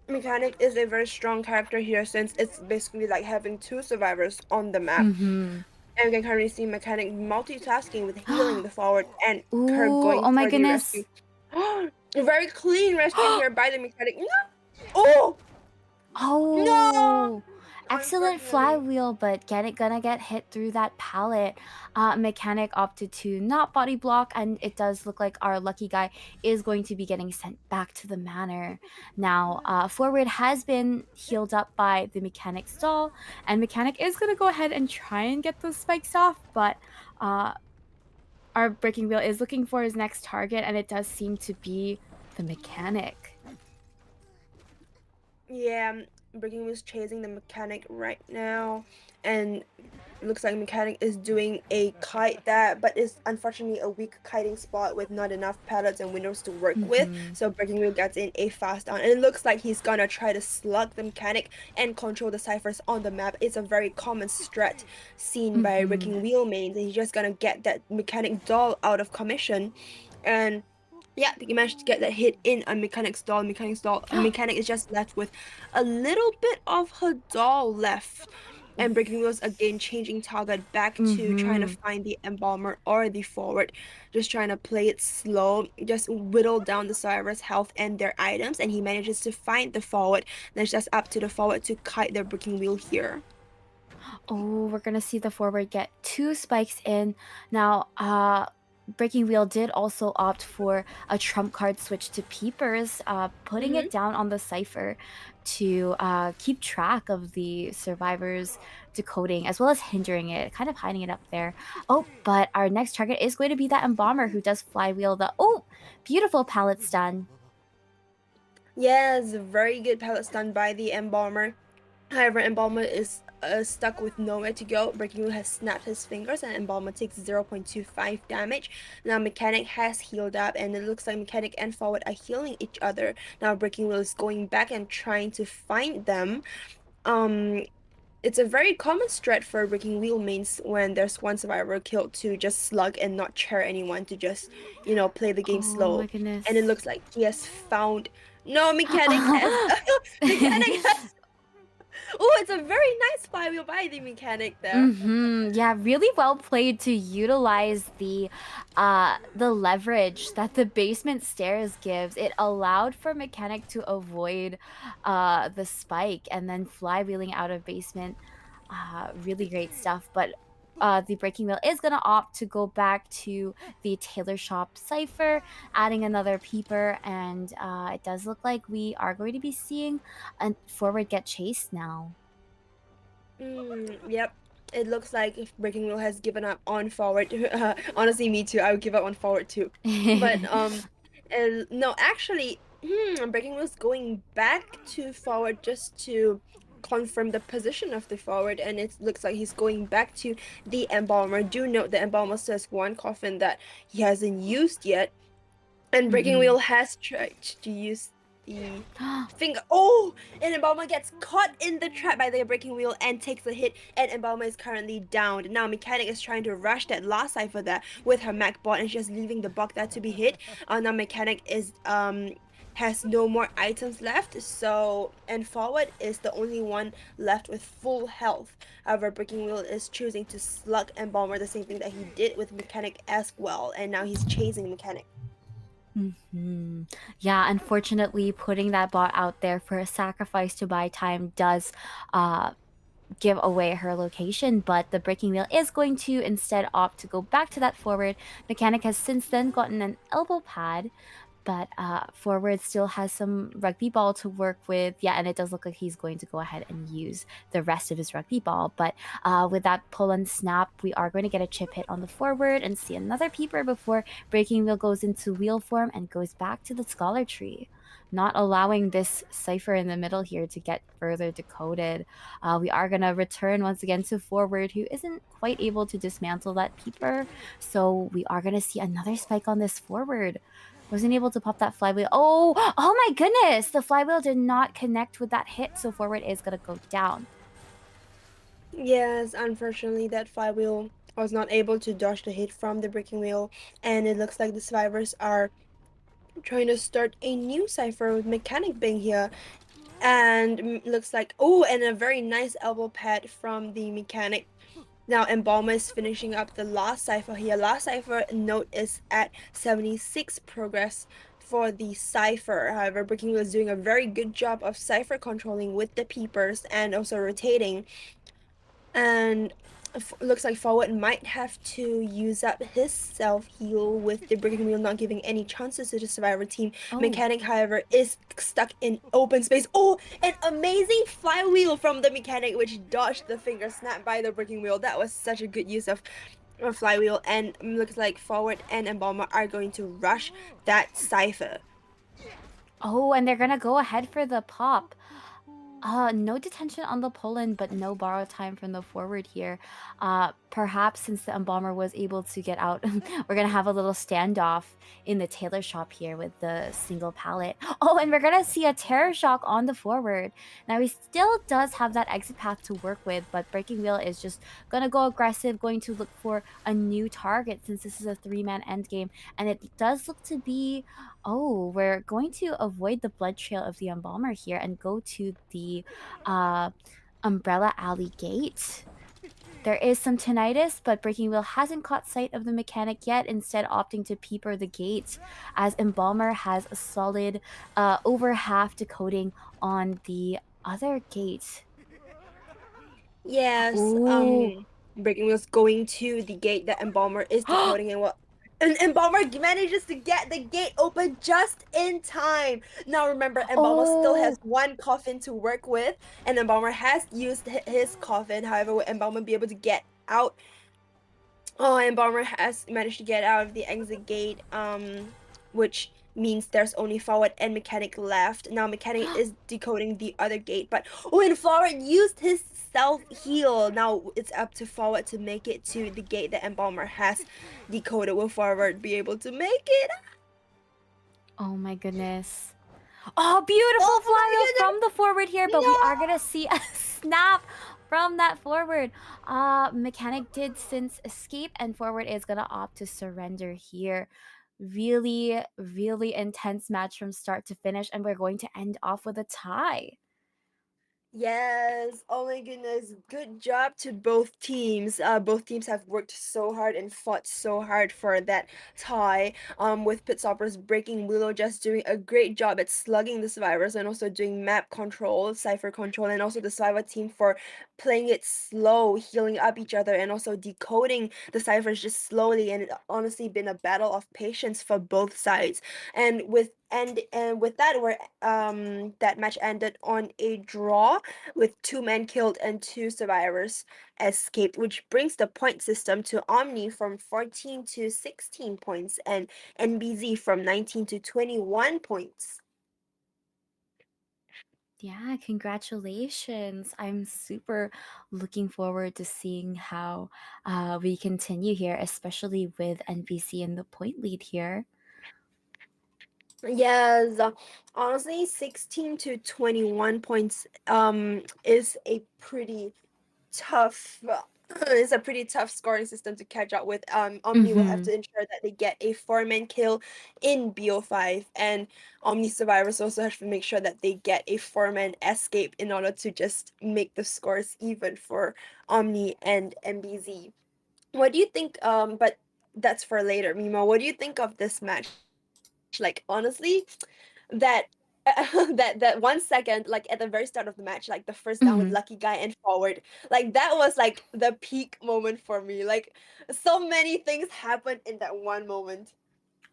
Mechanic is a very strong character here since it's basically like having two survivors on the map. And we can currently see Mechanic multitasking with healing the forward and her Ooh, going oh my for the goodness. rescue. Very clean rescue here by the Mechanic. No! Oh! Oh, No! excellent Unfortunately. flywheel, but gonna get hit through that pallet. Mechanic opted to not body block, and it does look like our Lucky Guy is going to be getting sent back to the manor. Now, forward has been healed up by the Mechanic stall, and Mechanic is gonna go ahead and try and get those spikes off, but our Breaking Wheel is looking for his next target, and it does seem to be the Mechanic. Yeah, Breaking was chasing the Mechanic right now, and looks like Mechanic is doing a kite that, but is unfortunately a weak kiting spot with not enough pallets and windows to work with. So Breaking Wheel gets in a fast down, and it looks like he's gonna try to slug the Mechanic and control the ciphers on the map. It's a very common strat seen by Breaking Wheel mains, and he's just gonna get that Mechanic doll out of commission, and yeah, he managed to get that hit in a Mechanic's doll. Mechanic is just left with a little bit of her doll left. And Breaking Wheels again changing target back to trying to find the embalmer or the forward. Just trying to play it slow, just whittle down the survivor's health and their items, and he manages to find the forward. Then it's just up to the forward to kite their Breaking Wheel here. Oh, we're gonna see the forward get 2 spikes in. Now, Breaking Wheel did also opt for a trump card switch to Peepers, putting it down on the cipher to keep track of the survivors decoding, as well as hindering it, kind of hiding it up there. Oh, but our next target is going to be that Embalmer who does flywheel the, oh, beautiful pallet stun. Yes, very good pallet stun by the Embalmer. However, Embalmer is stuck with nowhere to go. Breaking Wheel has snapped his fingers and Embalmer takes 0.25 damage. Now Mechanic has healed up, and it looks like Mechanic and Forward are healing each other. Now Breaking Wheel is going back and trying to find them. It's a very common strat for Breaking Wheel mains when there's one survivor killed to just slug and not chair anyone, to just, play the game slow. Oh my goodness. And it looks like he has found... No, Mechanic has... Mechanic has... Oh, it's a very nice flywheel by the Mechanic there. Yeah, really well played to utilize the leverage that the basement stairs gives. It allowed for Mechanic to avoid the spike and then flywheeling out of basement. Really great stuff. But the Breaking Wheel is gonna opt to go back to the tailor shop cipher, adding another peeper, and it does look like we are going to be seeing a forward get chased now. Yep. It looks like if Breaking Wheel has given up on forward. Honestly, me too. I would give up on forward too. But no, actually, Breaking Wheel's going back to forward just to confirm the position of the forward, and it looks like he's going back to the Embalmer. Do note the Embalmer says one coffin that he hasn't used yet, and Breaking Wheel has tried to use the finger. Oh, and Embalmer gets caught in the trap by the breaking wheel and takes a hit, and Embalmer is currently downed. Now Mechanic is trying to rush that last cipher there with her Mac bot, and she's leaving the bot there to be hit. Now Mechanic is has no more items left, so and Forward is the only one left with full health. However, Breaking Wheel is choosing to slug Embalmer, the same thing that he did with Mechanic as well, and now he's chasing Mechanic. Yeah, unfortunately, putting that bot out there for a sacrifice to buy time does give away her location, but the breaking wheel is going to instead opt to go back to that forward. Mechanic has since then gotten an elbow pad, but forward still has some rugby ball to work with. Yeah, and it does look like he's going to go ahead and use the rest of his rugby ball. But with that pull and snap, we are going to get a chip hit on the forward and see another peeper before breaking wheel goes into wheel form and goes back to the scholar tree, not allowing this cipher in the middle here to get further decoded. We are going to return once again to forward, who isn't quite able to dismantle that peeper. So we are going to see another spike on this forward. Wasn't able to pop that flywheel. Oh my goodness! The flywheel did not connect with that hit, so forward is gonna go down. Yes, unfortunately, that flywheel was not able to dodge the hit from the breaking wheel, and it looks like the survivors are trying to start a new cipher with Mechanic being here. And looks like, oh, and a very nice elbow pad from the Mechanic. Now Embalmer is finishing up the last cipher here. Last cipher note is at 76 progress for the cipher. However, Breaking Wheel is doing a very good job of cipher controlling with the peepers and also rotating. And looks like Forward might have to use up his self-heal with the Breaking Wheel not giving any chances to the survivor team. Oh. Mechanic, however, is stuck in open space. Oh, an amazing flywheel from the Mechanic, which dodged the finger snap by the Breaking Wheel. That was such a good use of a flywheel, and looks like Forward and Embalmer are going to rush that cipher. Oh, and they're gonna go ahead for the pop. No detention on the pull-in, but no borrow time from the forward here. Perhaps since the Embalmer was able to get out, we're gonna have a little standoff in the tailor shop here with the single pallet. Oh, and we're gonna see a terror shock on the forward. Now he still does have that exit path to work with, but Breaking Wheel is just gonna go aggressive, going to look for a new target since this is a 3-man endgame, and it does look to be. Oh, we're going to avoid the blood trail of the Embalmer here and go to the Umbrella Alley gate. There is some tinnitus, but Breaking Wheel hasn't caught sight of the Mechanic yet, instead opting to peeper the gate, as Embalmer has a solid over half decoding on the other gate. Yes, Ooh. Breaking Wheel's going to the gate that Embalmer is decoding, and Embalmer manages to get the gate open just in time. Now remember, Embalmer still has one coffin to work with, and Embalmer has used his coffin. However, will Embalmer be able to get out? Oh, Embalmer has managed to get out of the exit gate, which means there's only Forward and Mechanic left. Now Mechanic is decoding the other gate, but oh, and Forward used his self-heal. Now it's up to Forward to make it to the gate that Embalmer has decoded. Will Forward be able to make it? Oh my goodness. Oh, beautiful flywheel from the forward here, but we are gonna see a snap from that forward. Mechanic did since escape, and forward is gonna opt to surrender here. Really, really intense match from start to finish, and we're going to end off with a tie. Yes. Oh my goodness. Good job to both teams. Both teams have worked so hard and fought so hard for that tie. With Pitstoppers breaking Willow just doing a great job at slugging the survivors and also doing map control, cipher control, and also the survivor team for playing it slow, healing up each other, and also decoding the ciphers just slowly. And it honestly been a battle of patience for both sides. And with that, we're that match ended on a draw with 2 men killed and 2 survivors escaped, which brings the point system to Omni from 14 to 16 points and NBZ from 19 to 21 points. Yeah, congratulations. I'm super looking forward to seeing how we continue here, especially with NBC in the point lead here. Yes, honestly, 16 to 21 points is a pretty tough it's a pretty tough scoring system to catch up with. Omni will have Mm-hmm. to ensure that they get a four-man kill in BO5, and Omni survivors also have to make sure that they get a four-man escape in order to just make the scores even for Omni and MBZ. What do you think? But that's for later, Mimo. What do you think of this match? Like, honestly, that that 1 second, like at the very start of the match, like the first down with Lucky Mm-hmm. Guy and forward, like that was like the peak moment for me. Like so many things happened in that one moment.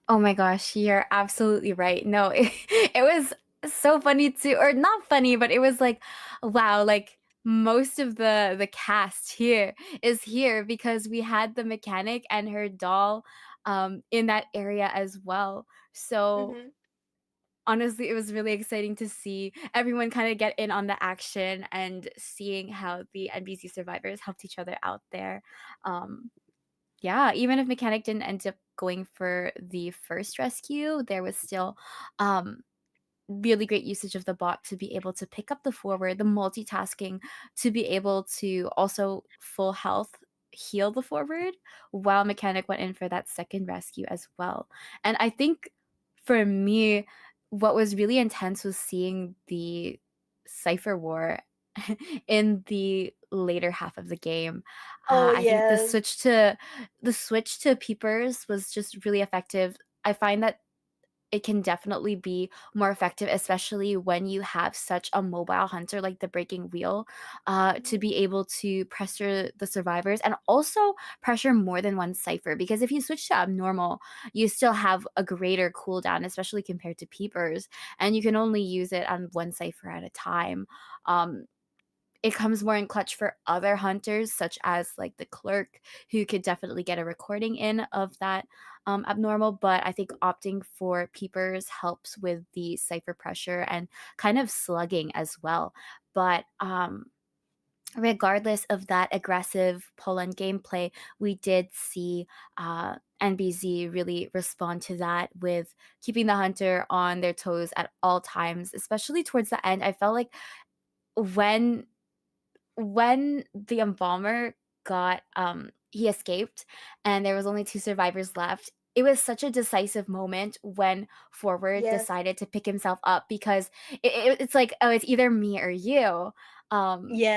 Oh my gosh, you're absolutely right. No, it was so funny too, or not funny, but it was like, wow, like most of the cast here is here because we had the mechanic and her doll in that area as well. So Mm-hmm. honestly, it was really exciting to see everyone kind of get in on the action and seeing how the NBC survivors helped each other out there. Um, yeah, even if mechanic didn't end up going for the first rescue, there was still um really great usage of the bot to be able to pick up the forward, the multitasking to be able to also full health heal the forward while mechanic went in for that second rescue as well. And I think for me, what was really intense was seeing the Cypher War in the later half of the game. Oh I think yes. the switch to peepers was just really effective. I find that it can definitely be more effective, especially when you have such a mobile hunter like the breaking wheel, to Mhm. be able to pressure the survivors and also pressure more than one cipher. Because if you switch to abnormal, you still have a greater cooldown, especially compared to peepers, and you can only use it on one cipher at a time. Um, it comes more in clutch for other hunters, such as like the clerk, who could definitely get a recording in of that abnormal. But I think opting for peepers helps with the cipher pressure and kind of slugging as well. But regardless of that aggressive Poland gameplay, we did see NBZ really respond to that with keeping the hunter on their toes at all times, especially towards the end. I felt like when the embalmer got he escaped and there was only two survivors left, it was such a decisive moment when forward Yes. decided to pick himself up because it's like, oh, it's either me or you.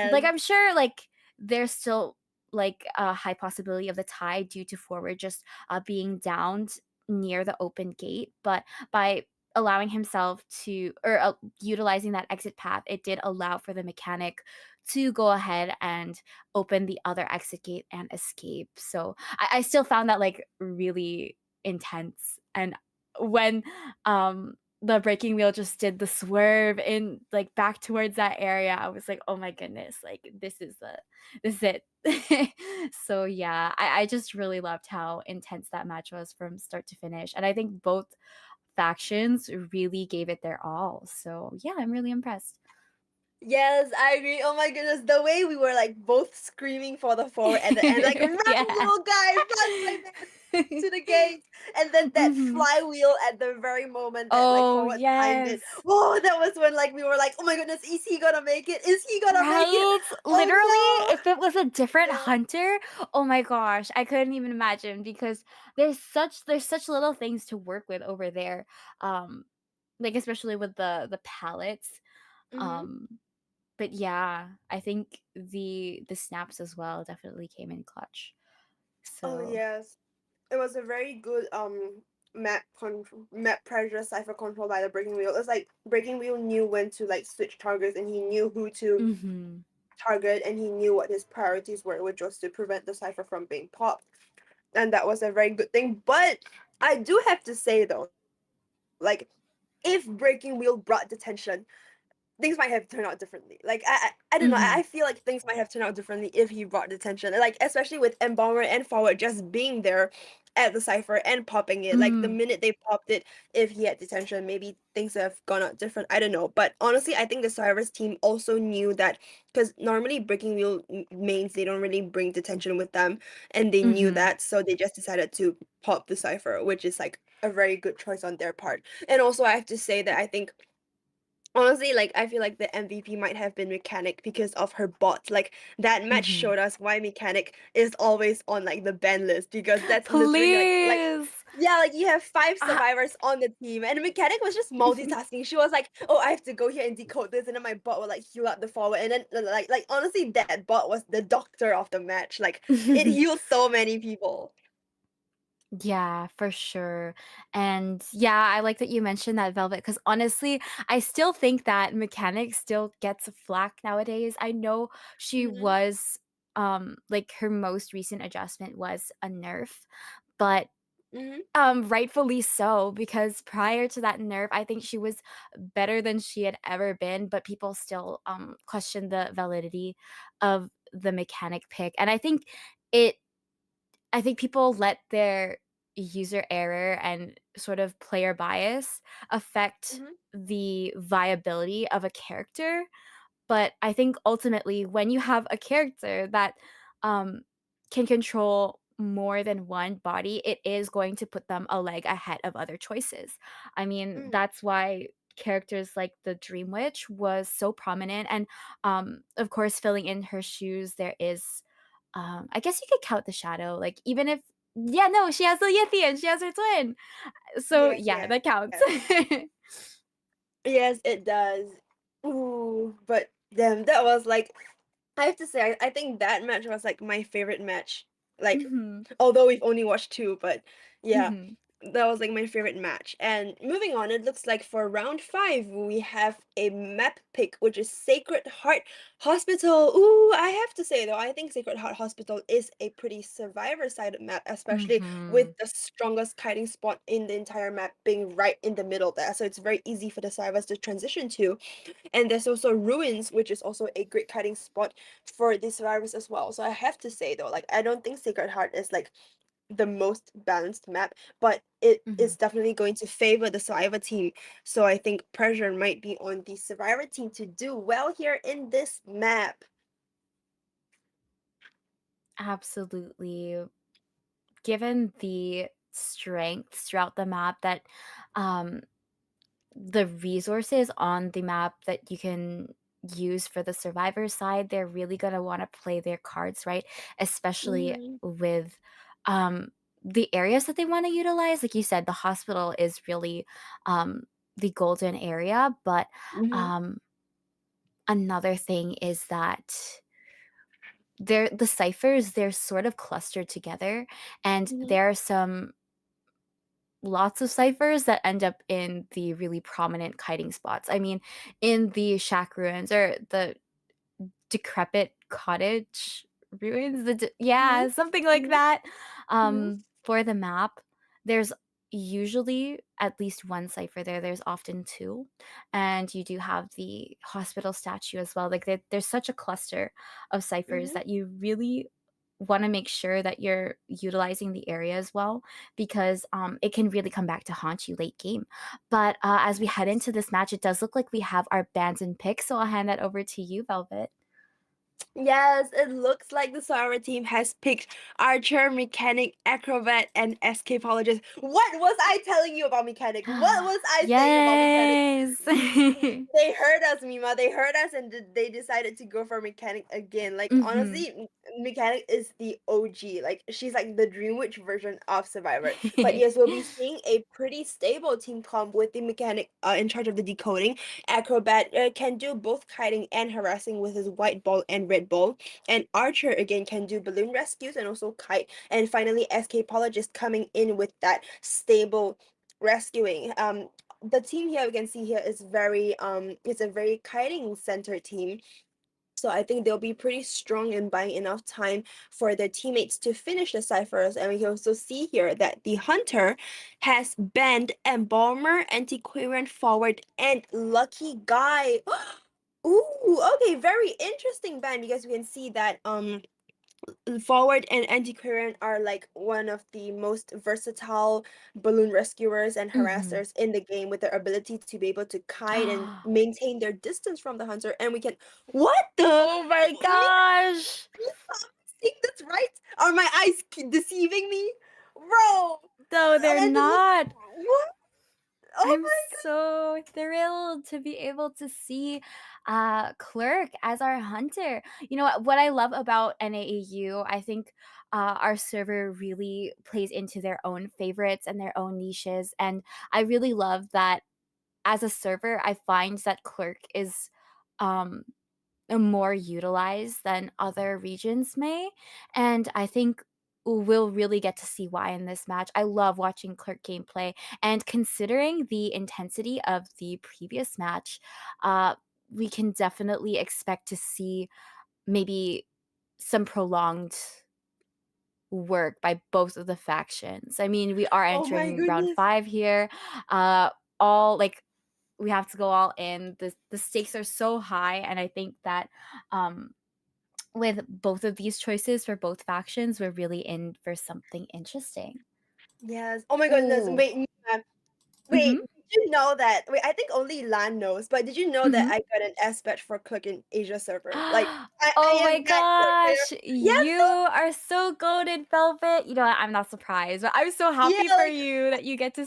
Like Yes. I'm sure like there's still like a high possibility of the tie due to forward just being downed near the open gate, but by allowing himself to or utilizing that exit path, it did allow for the mechanic to go ahead and open the other exit gate and escape. So I still found that like really intense. And when the breaking wheel just did the swerve in like back towards that area, I was like, oh my goodness, like this is it. So yeah, I just really loved how intense that match was from start to finish. And I think both factions really gave it their all. So yeah, I'm really impressed. Yes, I agree. Oh my goodness, the way we were like both screaming for the forward at the end, like run, Yeah. little guy, run, my man, to the gate, and then that Mhm. flywheel at the very moment that like Oh, forward timed it. yes. Oh, that was when like we were like, oh my goodness, is he gonna make it? Is he gonna make it? Right? Oh Literally, if it was a different no! hunter, oh my gosh, I couldn't even imagine because there's such little things to work with over there. Um, like especially with the pallets. Yeah. Mm-hmm. Um, but yeah, I think the snaps as well definitely came in clutch. Oh So, yes, it was a very good map pressure cipher control by the breaking wheel. It's like breaking wheel knew when to like switch targets and he knew who to mhm. target and he knew what his priorities were, which was to prevent the cipher from being popped. And that was a very good thing. But I do have to say though, like if breaking wheel brought detention, things might have turned out differently. Like I don't know. I feel Mhm. like things might have turned out differently if he brought detention. Like especially with Embalmer and Forward just being there at the cipher and popping it. Like the Mm, minute they popped it, if he had detention, maybe things have gone out different. I don't know. But honestly, I think the Cyrus team also knew that because normally breaking wheel mains they don't really bring detention with them, and they knew mm-hmm. that, so they just decided to pop the cipher, which is like a very good choice on their part. And also, I have to say that I think honestly, like I feel like the MVP might have been Mechanic because of her bot. Like that match Mm-hmm. showed us why Mechanic is always on like the ban list because that's literally like Please. yeah, like you have five Ah. survivors on the team, and Mechanic was just multitasking. She was like, "Oh, I have to go here and decode this," and then my bot will like heal up the forward, and then like honestly, that bot was the doctor of the match. Like it healed so many people. Yeah, for sure. And yeah, I like that you mentioned that Velvet because honestly, I still think that Mechanic still gets flack nowadays. I know she Mm-hmm. was like her most recent adjustment was a nerf, but Mm-hmm. rightfully so because prior to that nerf, I think she was better than she had ever been, but people still question the validity of the Mechanic pick. And it I think people let their user error and sort of player bias affect Mm-hmm. the viability of a character. But I think ultimately, when you have a character that um, can control more than one body, it is going to put them a leg ahead of other choices. I mean, Mm-hmm. that's why characters like the Dream Witch was so prominent. And of course, filling in her shoes, there is, I guess you could count the Shadow. Like, even if, yeah, no, she has the Yithian, she has her twin. So, Yes, yeah, yes, that counts. yes. Yes, it does. Ooh, but damn, that was like I have to say, I think that match was like my favorite match. Like, Hmm. although we've only watched two, but yeah, Hmm. that was like my favorite match. And moving on, it looks like for round five, we have a map pick, which is Sacred Heart Hospital. Ooh, I have to say though, I think Sacred Heart Hospital is a pretty survivor-sided map, especially with Hmm. the strongest kiting spot in the entire map being right in the middle there. So it's very easy for the survivors to transition to. And there's also ruins, which is also a great kiting spot for the survivors as well. So I have to say though, like I don't think Sacred Heart is like the most balanced map, but it Hmm. is definitely going to favor the survivor team. So I think pressure might be on the survivor team to do well here in this map. Absolutely. Given the strengths throughout the map that um the resources on the map that you can use for the survivor side, they're really going to want to play their cards right, especially Mm-hmm. with um the areas that they want to utilize. Like you said, the hospital is really um the golden area, but Mm-hmm. um another thing is that the ciphers, they're sort of clustered together, and Mm-hmm. there are some lots of ciphers that end up in the really prominent kiting spots. I mean, in the shack ruins or the decrepit cottage ruins, Mm-hmm. yeah, something like that. Mm-hmm. For the map, there's usually at least one cipher there. There's often two, and you do have the hospital statue as well. Like there's such a cluster of ciphers Mm-hmm. that you really want to make sure that you're utilizing the area as well, because it can really come back to haunt you late game. But as we head into this match, it does look like we have our bans and picks, so I'll hand that over to you, Velvet. Yes, it looks like the Sora team has picked Archer, Mechanic, Acrobat, and Escapologist. What was I telling you about Mechanic? What was I saying about Mechanic? Yes. They heard us, Mima. They heard us, and they decided to go for Mechanic again. Like Hmm. honestly, Mechanic is the OG. Like she's like the Dream Witch version of Survivor. But yes, we'll be seeing a pretty stable team comp with the Mechanic in charge of the decoding. Acrobat can do both kiting and harassing with his white ball and red ball, and Archer again can do balloon rescues and also kite. And finally, Escapologist coming in with that stable rescuing. The team here we can see here is very it's a very kiting center team, so I think they'll be pretty strong in buying enough time for their teammates to finish the ciphers. And we can also see here that the hunter has banned embalmer, antiquarian forward, and lucky guy. Ooh, okay, very interesting ban because we can see that Forward and Antiquarian are like one of the most versatile balloon rescuers and Mhm. harassers in the game with their ability to be able to kite and maintain their distance from the hunter. And we can. What the? Oh my gosh! Think that's right? Are my eyes deceiving me? Bro! No, they're And not. what? Oh I'm my so thrilled to be able to see Clerk as our hunter. You know what I love about NAAU, I think our server really plays into their own favorites and their own niches. And I really love that as a server, I find that Clerk is um, more utilized than other regions may. And I think we'll really get to see why in this match. I love watching Clerk gameplay, and considering the intensity of the previous match, we can definitely expect to see maybe some prolonged work by both of the factions. I mean, we are Oh my entering round goodness. 5 here. All like we have to go all in. The stakes are so high, and I think that um with both of these choices for both factions, we're really in for something interesting. Yes. Oh my goodness. Ooh. Wait, Mia, Mhm. wait, did you know that? Wait, I think only Lan knows, but did you know that Mhm. I got an S badge for Cook in Asia server? Like, I Oh am my that coordinator. gosh, Yes, you so are so golden, Velvet. You know what? I'm not surprised, but I'm so yeah, happy for like you that you get to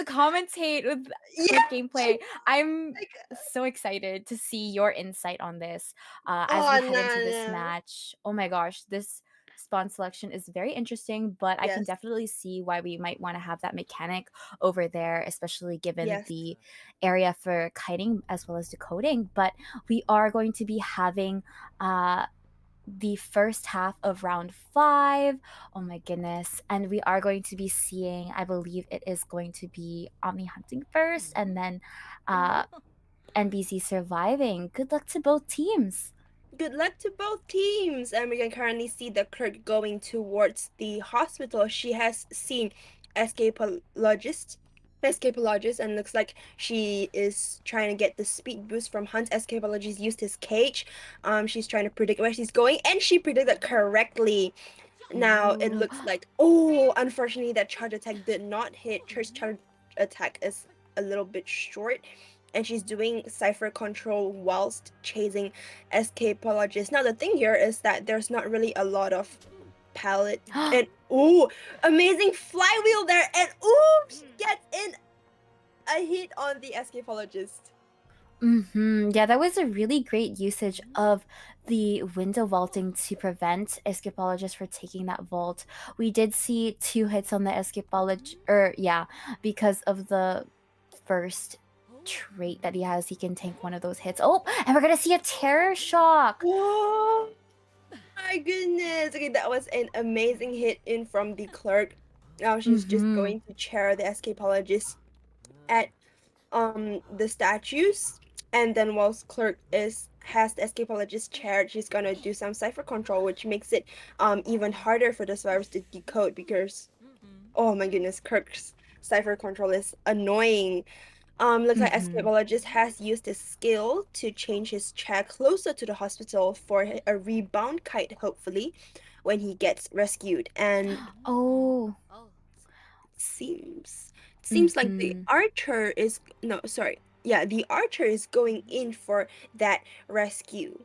commentate with yeah, Click gameplay. I'm like so excited to see your insight on this as we oh head into this no. match. Oh my gosh, this spawn selection is very interesting, but I can Yes, definitely see why we might want to have that mechanic over there, especially given yes. the area for kiting as well as decoding. But we are going to be having uh, the first half of round 5. Oh my goodness. And we are going to be seeing, I believe it is going to be Omni hunting first and then NBC surviving. Good luck to both teams. Good luck to both teams. And we can currently see the Kirk going towards the hospital. She has seen escapologist. Escapologist, and looks like she is trying to get the speed boost from Hunt. Escapologist used his cage. She's trying to predict where she's going, and she predicted correctly. Now it Ooh. looks like, oh, unfortunately, that charge attack did not hit. Church charge attack is a little bit short, and she's doing cipher control whilst chasing escapologist. Now the thing here is that there's not really a lot of palette, and ooh, amazing flywheel there, and ooh, she gets in a hit on the escapologist. Yeah, that was a really great usage of the window vaulting to prevent escapologists from taking that vault. We did see 2 hits on the escapologist, yeah, because of the first trait that he has. He can tank one of those hits. Oh, and we're gonna see a terror shock. Whoa! My goodness. Okay, that was an amazing hit in from the clerk. Now she's just Mm-hmm. going to chair the escapologist at the statues, and then whilst clerk is has the escapologist chaired, she's gonna do some cipher control, which makes it even harder for the survivors to decode because oh my goodness, Kirk's cipher control is annoying. Looks like Mm-hmm. escapologist has used his skill to change his chair closer to the hospital for a rebound kite, hopefully, when he gets rescued. And Oh. seems seems like the Mm-hmm. archer is no, sorry. Yeah, the archer is going in for that rescue.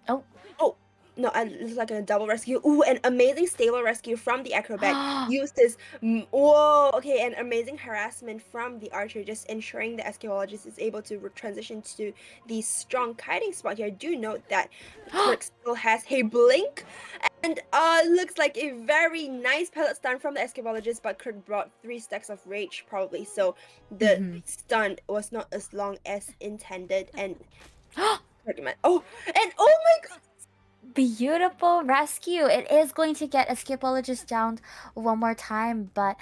Oh. Oh, no, it's like a double rescue. Ooh, an amazing stable rescue from the acrobat. Used his whoa, okay, an amazing harassment from the archer, just ensuring the escapologist is able to transition to the strong kiting spot here. Do note that Clerk still has a blink, and looks like a very nice pellet stun from the escapologist, but Kirk brought 3 stacks of rage probably, so the Mm-hmm. stun was not as long as intended, and oh, and oh my god. Beautiful rescue. It is going to get escapologist down one more time, but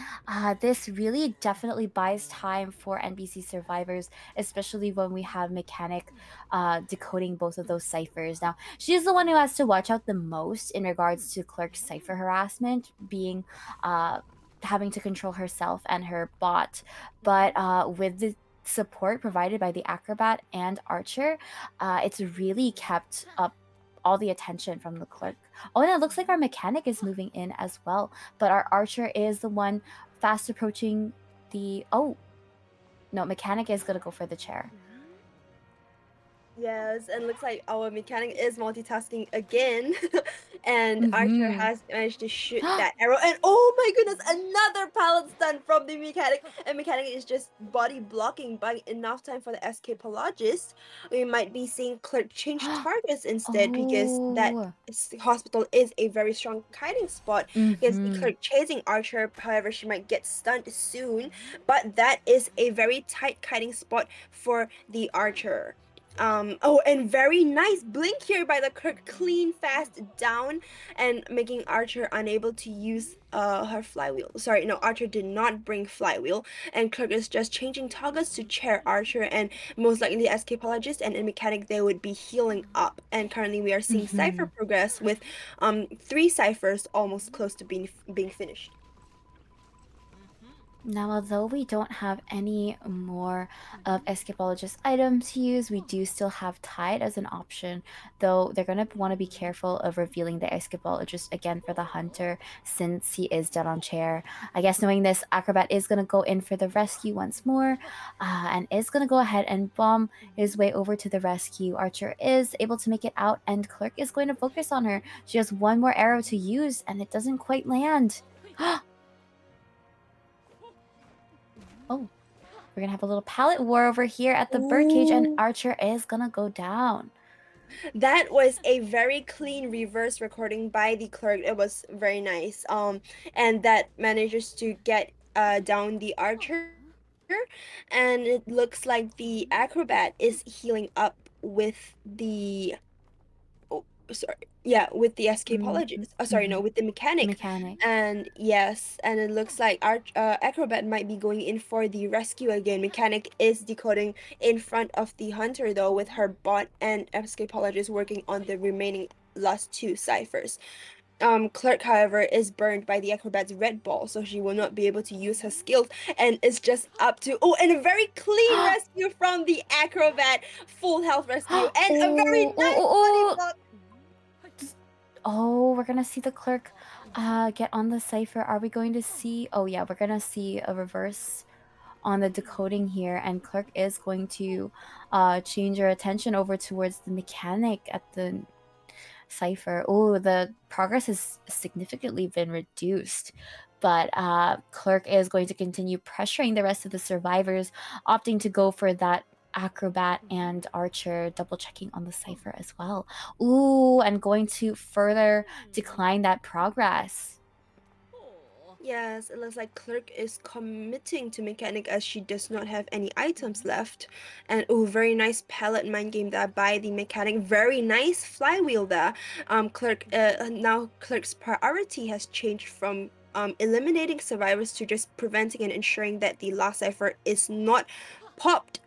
this really definitely buys time for NBC survivors, especially when we have mechanic decoding both of those ciphers. Now, she's the one who has to watch out the most in regards to Clerk's cipher harassment, being having to control herself and her bot. But with the support provided by the acrobat and archer, it's really kept up all the attention from the clerk. Oh, and it looks like our mechanic is moving in as well, but our archer is the one fast approaching the. Oh, no, mechanic is gonna go for the chair. Yes, and looks like our mechanic is multitasking again. And Archer has managed to shoot that arrow. And oh my goodness, another pallet stun from the mechanic. And mechanic is just body blocking by enough time for the escapologist. We might be seeing Clerk change targets instead because that Oh. hospital is a very strong kiting spot. Because the Mhm. Clerk chasing Archer, however, she might get stunned soon. But that is a very tight kiting spot for the Archer. Oh, and very nice blink here by the Kirk, clean fast down and making Archer unable to use her flywheel. Sorry, no, Archer did not bring flywheel, and Kirk is just changing targets to chair Archer, and most likely the escapologist and in mechanic they would be healing up. And currently we are seeing Cypher progress with 3 ciphers almost close to being finished. Now, although we don't have any more of Escapologist items to use, we do still have Tide as an option, though they're going to want to be careful of revealing the Escapologist again for the Hunter since he is dead on chair. I guess knowing this, Acrobat is going to go in for the rescue once more and is going to go ahead and bomb his way over to the rescue. Archer is able to make it out and Clerk is going to focus on her. She has one more arrow to use and it doesn't quite land. Oh, we're gonna have a little pallet war over here at the birdcage, and Archer is gonna go down. That was a very clean reverse recording by the Clerk. It was very nice. And that manages to get down the Archer, and it looks like the Acrobat is healing up with the. Oh, sorry. Yeah, with the escapologist. Sorry, no, with the mechanic. Mechanic. And yes, and it looks like Acrobat might be going in for the rescue again. Mechanic is decoding in front of the Hunter though, with her bot and escapologist working on the remaining last 2 ciphers. Clerk, however, is burned by the Acrobat's red ball, so she will not be able to use her skills, and it's just up to and a very clean rescue from the Acrobat, full health rescue, and a very nice body block. Oh, we're gonna see the Clerk get on the cipher. Are we going to see? Oh yeah, we're gonna see a reverse on the decoding here, and Clerk is going to change her attention over towards the mechanic at the cipher. Oh, the progress has significantly been reduced, but Clerk is going to continue pressuring the rest of the survivors, opting to go for that Acrobat and Archer, double checking on the cipher as well. Ooh, and going to further decline that progress. Yes, it looks like Clerk is committing to mechanic as she does not have any items left. And very nice pallet mind game there by the mechanic. Very nice flywheel there. Clerk now Clerk's priority has changed from eliminating survivors to just preventing and ensuring that the last cipher is not popped.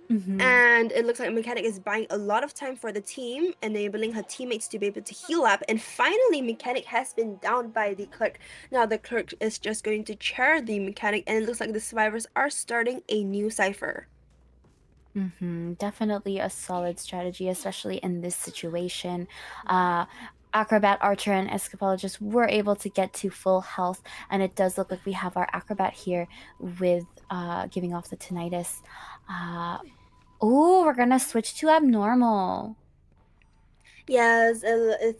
And it looks like Mechanic is buying a lot of time for the team, enabling her teammates to be able to heal up. And finally, Mechanic has been downed by the Clerk. Now the Clerk is just going to chair the Mechanic, and it looks like the survivors are starting a new cipher. Definitely a solid strategy, especially in this situation. Acrobat, Archer, and Escapologist were able to get to full health, and it does look like we have our Acrobat here with giving off the tinnitus. Oh, we're gonna switch to abnormal. Yes,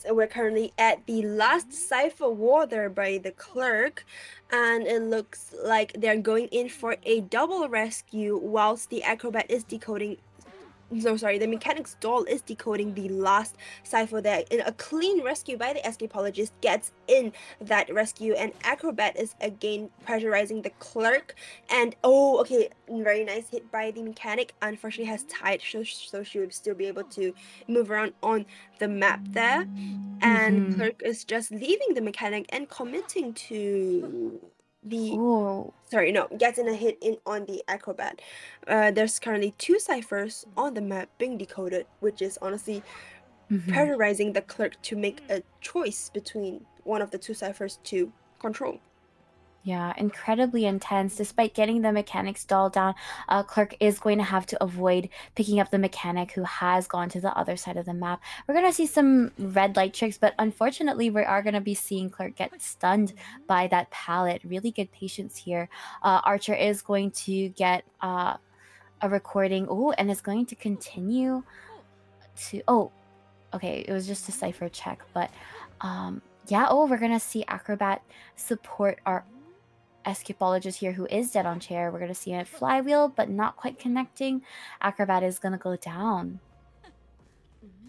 we're currently at the last cipher war there by the Clerk, and it looks like they're going in for a double rescue whilst the Acrobat is decoding. No, sorry, the Mechanic's doll is decoding the last cipher there. In a clean rescue by the escapologist gets in that rescue, and Acrobat is again pressurizing the Clerk. And okay, very nice hit by the Mechanic. Unfortunately, has tied, so she would still be able to move around on the map there. And Clerk is just leaving the Mechanic and committing to the. Ooh. Sorry, no, getting a hit in on the Acrobat. There's currently 2 ciphers on the map being decoded, which is honestly pressurizing the Clerk to make a choice between one of the 2 ciphers to control. Yeah, incredibly intense. Despite getting the mechanics doll down, Clerk is going to have to avoid picking up the mechanic who has gone to the other side of the map. We're going to see some red light tricks, but unfortunately, we are going to be seeing Clerk get stunned by that pallet. Really good patience here. Archer is going to get a recording. Oh, and is going to continue to. Oh, okay, it was just a cipher check, but yeah. Oh, we're going to see Acrobat support our escapologist here who is dead on chair. We're going to see a flywheel, but not quite connecting. Acrobat is going to go down.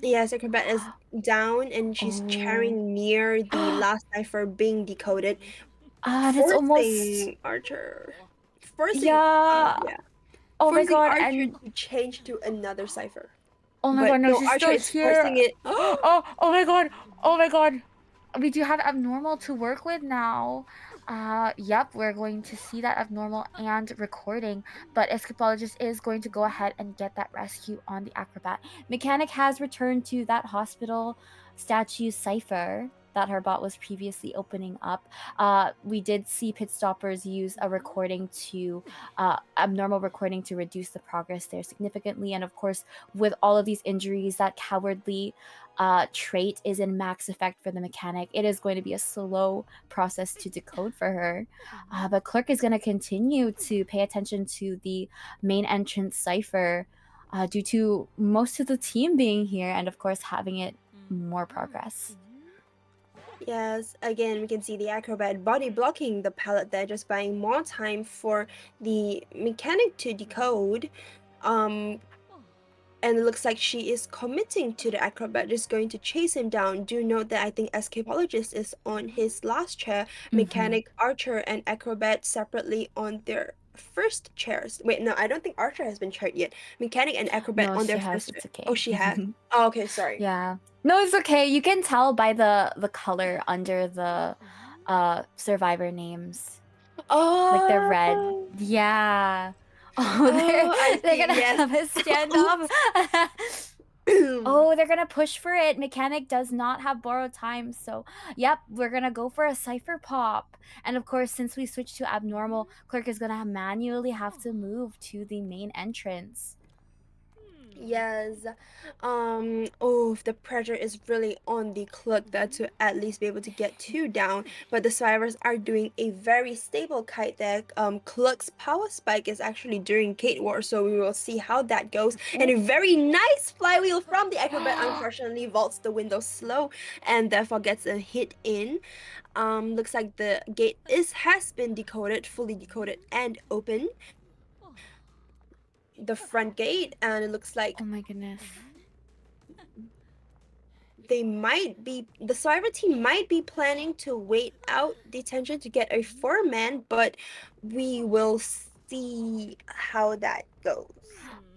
Yes, Acrobat is down and she's Oh. chairing near the last cipher being decoded, And it's almost. forcing Archer. Forcing, Yeah. yeah. Oh my Forcing god. Archer And to change to another cipher. oh my But god, no, no, she's Archer still is here. forcing it. Oh my god. Oh my god. We do have abnormal to work with now. Yep, we're going to see that abnormal and recording, but escapologist is going to go ahead and get that rescue on the acrobat. Mechanic has returned to that hospital statue cipher that her bot was previously opening up. We did see pit stoppers use a recording to abnormal recording to reduce the progress there significantly, and of course, with all of these injuries, that cowardly trait is in max effect for the mechanic. It is going to be a slow process to decode for her. But Clerk is going to continue to pay attention to the main entrance cipher due to most of the team being here and, of course, having it more progress. Yes, again, we can see the Acrobat body blocking the pallet there, just buying more time for the mechanic to decode. And it looks like she is committing to the Acrobat, just going to chase him down. Do note that I think Escapologist is on his last chair, Mechanic, Archer, and Acrobat separately on their first chairs. Wait, no, I don't think Archer has been chaired yet. Mechanic and Acrobat No, on she their has. first. It's okay. Oh, she has. Oh, okay, sorry. Yeah. No, it's okay. You can tell by the color under the survivor names. Oh, Like they're red. Yeah. Oh, I they're see. gonna Yes. have a standoff. Oh, they're gonna push for it. Mechanic does not have borrowed time, so yep, we're gonna go for a cipher pop. And of course, since we switched to abnormal, Clerk is gonna manually have to move to the main entrance. Yes. Oh, if the pressure is really on the clock there to at least be able to get two down, but the survivors are doing a very stable kite there. Cluck's power spike is actually during Kate War, so we will see how that goes. And a very nice flywheel from the acrobat unfortunately vaults the window slow and therefore gets a hit in. Looks like the gate has been decoded, fully decoded and open. The front gate, and it looks like Oh my goodness. the survivor team might be planning to wait out detention to get a 4-man, but we will see how that goes.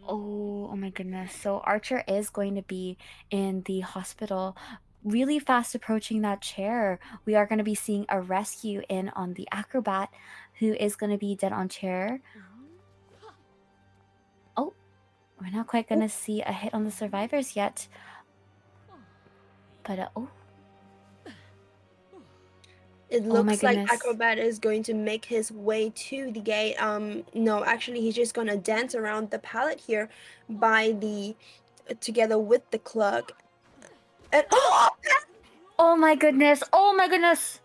Oh my goodness. So Archer is going to be in the hospital, really fast approaching that chair. We are going to be seeing a rescue in on the acrobat, who is going to be dead on chair. Oh, we're not quite going to see a hit on the survivors yet. But It Oh my looks like goodness. Acrobat is going to make his way to the gate. No, actually, he's just gonna dance around the pallet here by the together with the clerk. And Oh my goodness. Oh my goodness.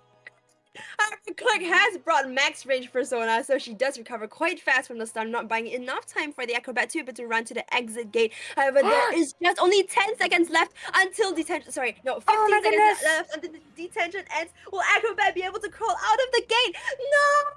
our clerk has brought max range persona, so she does recover quite fast from the stun, not buying enough time for the acrobat to be able to run to the exit gate. However, there is just only 10 seconds left until detention. Sorry, no, 15 Oh my seconds goodness. left until the detention ends. Will acrobat be able to crawl out of the gate? No!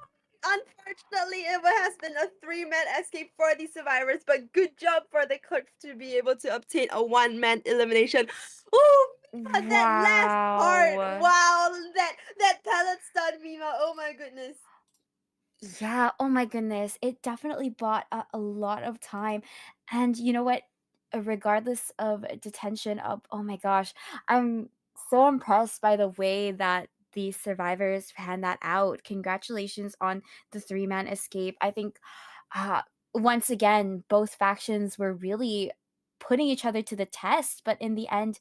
Unfortunately, it has been a 3-man escape for the survivors, but good job for the clerk to be able to obtain a 1-man elimination. Ooh, that last part! Wow, that pallet stun, Mima. Oh my goodness. Yeah, oh my goodness. It definitely bought a lot of time. And you know what? Regardless of detention of, oh my gosh, I'm so impressed by the way that the survivors ran that out. Congratulations on the 3-man escape. I think uh once again both factions were really putting each other to the test, but in the end,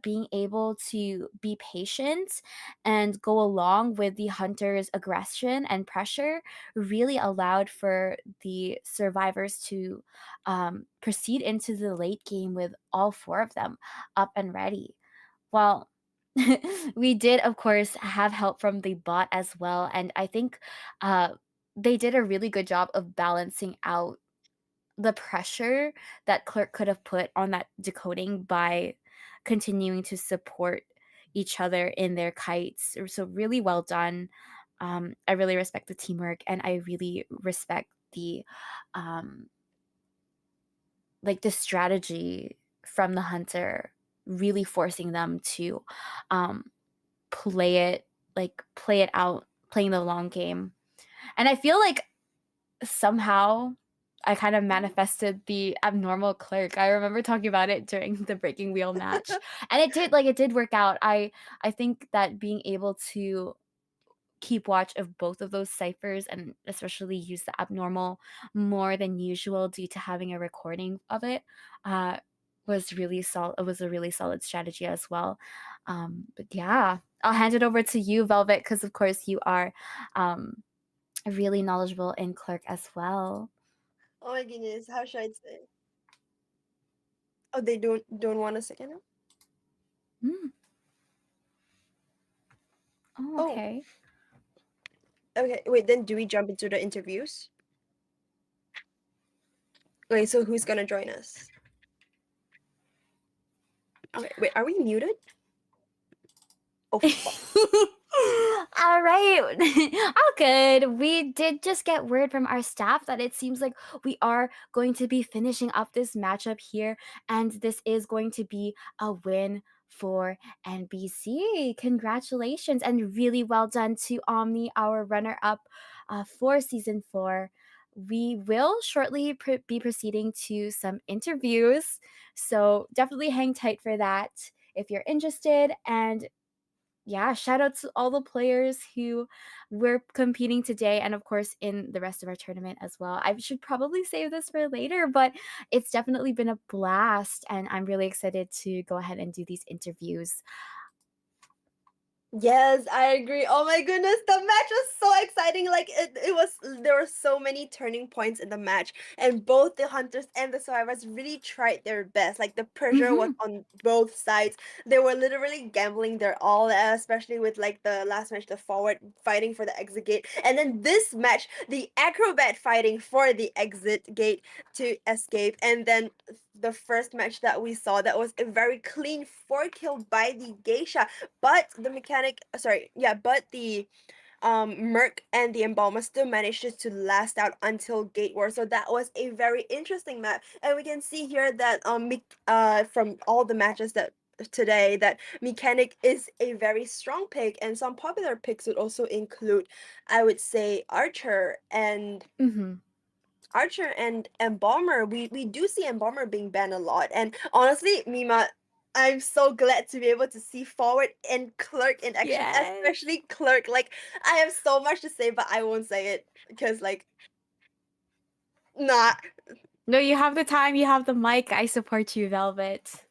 being able to be patient and go along with the hunter's aggression and pressure really allowed for the survivors to proceed into the late game with all four of them up and ready. Well, we did, of course, have help from the bot as well, and I think they did a really good job of balancing out the pressure that Clerk could have put on that decoding by continuing to support each other in their kites. So really well done. I really respect the teamwork, and I really respect the um, like the strategy from the hunter, really forcing them to um, play it out, playing the long game. And I feel like somehow I kind of manifested the abnormal clerk. I remember talking about it during the breaking wheel match. And it did work out. I think that being able to keep watch of both of those ciphers and especially use the abnormal more than usual due to having a recording of it uh was really solid. It was a really solid strategy as well. But yeah, I'll hand it over to you, Velvet, because of course you are really knowledgeable in Clerk as well. Oh my goodness, how should I say? Oh, they don't want a second now? Mm. Oh, Oh, okay. okay. Wait, then do we jump into the interviews? Wait, so who's gonna join us? Okay, wait, are we muted? Oh, fuck. All right. All good. We did just get word from our staff that it seems like we are going to be finishing up this matchup here, and this is going to be a win for NBC. Congratulations, and really well done to Omni, our runner up for season 4. We will shortly be proceeding to some interviews, so definitely hang tight for that if you're interested. And yeah, shout out to all the players who were competing today and of course in the rest of our tournament as well. I should probably save this for later, but it's definitely been a blast and I'm really excited to go ahead and do these interviews. Yes, I agree. Oh my goodness, the match was so exciting. Like it was there were so many turning points in the match, and both the hunters and the survivors really tried their best. Like the pressure was Mhm. on both sides. They were literally gambling their all, especially with like the last match, the forward fighting for the exit gate. And then this match, the acrobat fighting for the exit gate to escape. And then the first match that we saw, that was a very clean 4 kill by the geisha, but the mechanic, sorry, yeah, but the Merc and the Embalmer still managed to last out until Gate War. So that was a very interesting map, and we can see here that from all the matches that today, that mechanic is a very strong pick, and some popular picks would also include, I would say, Mhm. Archer and Embalmer. We do see Embalmer being banned a lot, and honestly, Mima, I'm so glad to be able to see Forward and Clerk in action, Yes. especially Clerk. Like, I have so much to say, but I won't say it because, like, nah. No, you have the time, you have the mic. I support you, Velvet.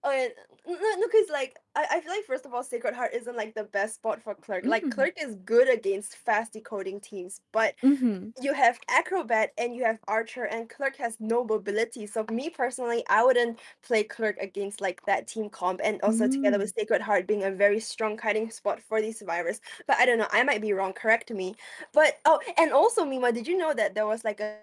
Oh, yeah. No, because like I feel like first of all, Sacred Heart isn't like the best spot for Clerk. Like Mhm. Clerk is good against fast decoding teams, but Mhm. you have Acrobat and you have Archer, and Clerk has no mobility. So me personally, I wouldn't play Clerk against like that team comp, and also together with Mm. Sacred Heart being a very strong hiding spot for these survivors. But I don't know, I might be wrong, correct me. But oh, and also Mima, did you know that there was like a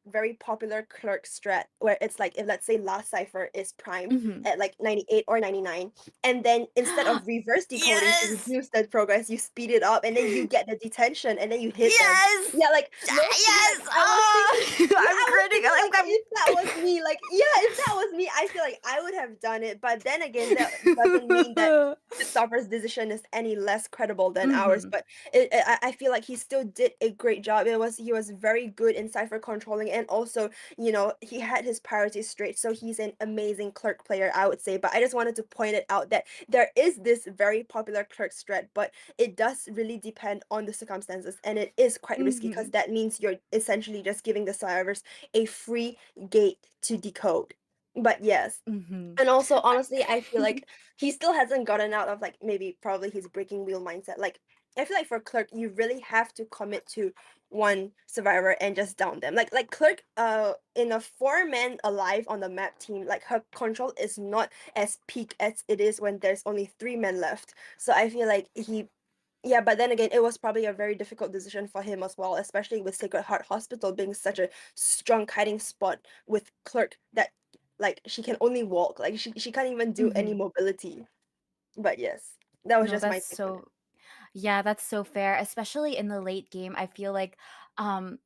very popular Clerk strat where it's like, if let's say last cipher is primed Mhm. at like 98 or 99, and then instead of reverse decoding to Yes. reduce the progress, you speed it up and then you get the detention and then you hit them. Yes. Yeah, like low key, like Yes. I was thinking, yeah, I'm I was grinning. thinking like I'm if that was me, like yeah, if that was me, I feel like I would have done it. But then again, that doesn't mean that Stopper's decision is any less credible than ours. Mhm. But I feel like he still did a great job. He was very good in cipher controlling, and also, you know, he had his priorities straight. So he's an amazing Clerk player, I would say. But I just wanted to point it out that there is this very popular Clerk strat, but it does really depend on the circumstances, and it is quite risky because Mhm. that means you're essentially just giving the survivors a free gate to decode. But yes. Mm-hmm. And also, honestly, I feel like he still hasn't gotten out of like maybe probably his breaking wheel mindset. Like, I feel like for Clerk, you really have to commit to one survivor and just down them. Like Clerk, in a 4-man alive on the map team, like her control is not as peak as it is when there's only 3 men left. So I feel like yeah, but then again, it was probably a very difficult decision for him as well, especially with Sacred Heart Hospital being such a strong hiding spot with Clerk that like she can only walk, like she can't even do any Mm-hmm. mobility. But yes, that was No, just my that's take on it. so yeah, that's so fair. Especially in the late game, I feel like um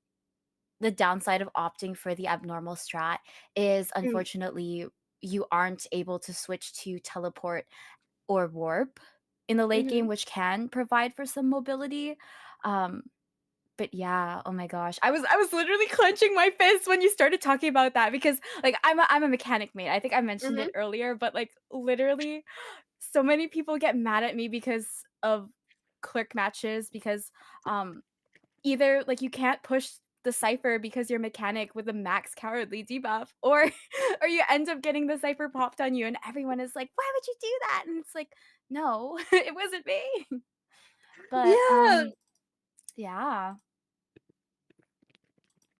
the downside of opting for the abnormal strat is Mm, unfortunately you aren't able to switch to teleport or warp in the late game, mhm, which can provide for some mobility. Um, but yeah, oh my gosh. I was literally clenching my fist when you started talking about that because like I'm a mechanic mate. I think I mentioned mhm. it earlier, but like literally so many people get mad at me because of clerk matches because um either like you can't push the cipher because you're mechanic with a max cowardly debuff or or you end up getting the cipher popped on you and everyone is like, why would you do that? And it's like, no, it wasn't me. But Yeah, yeah.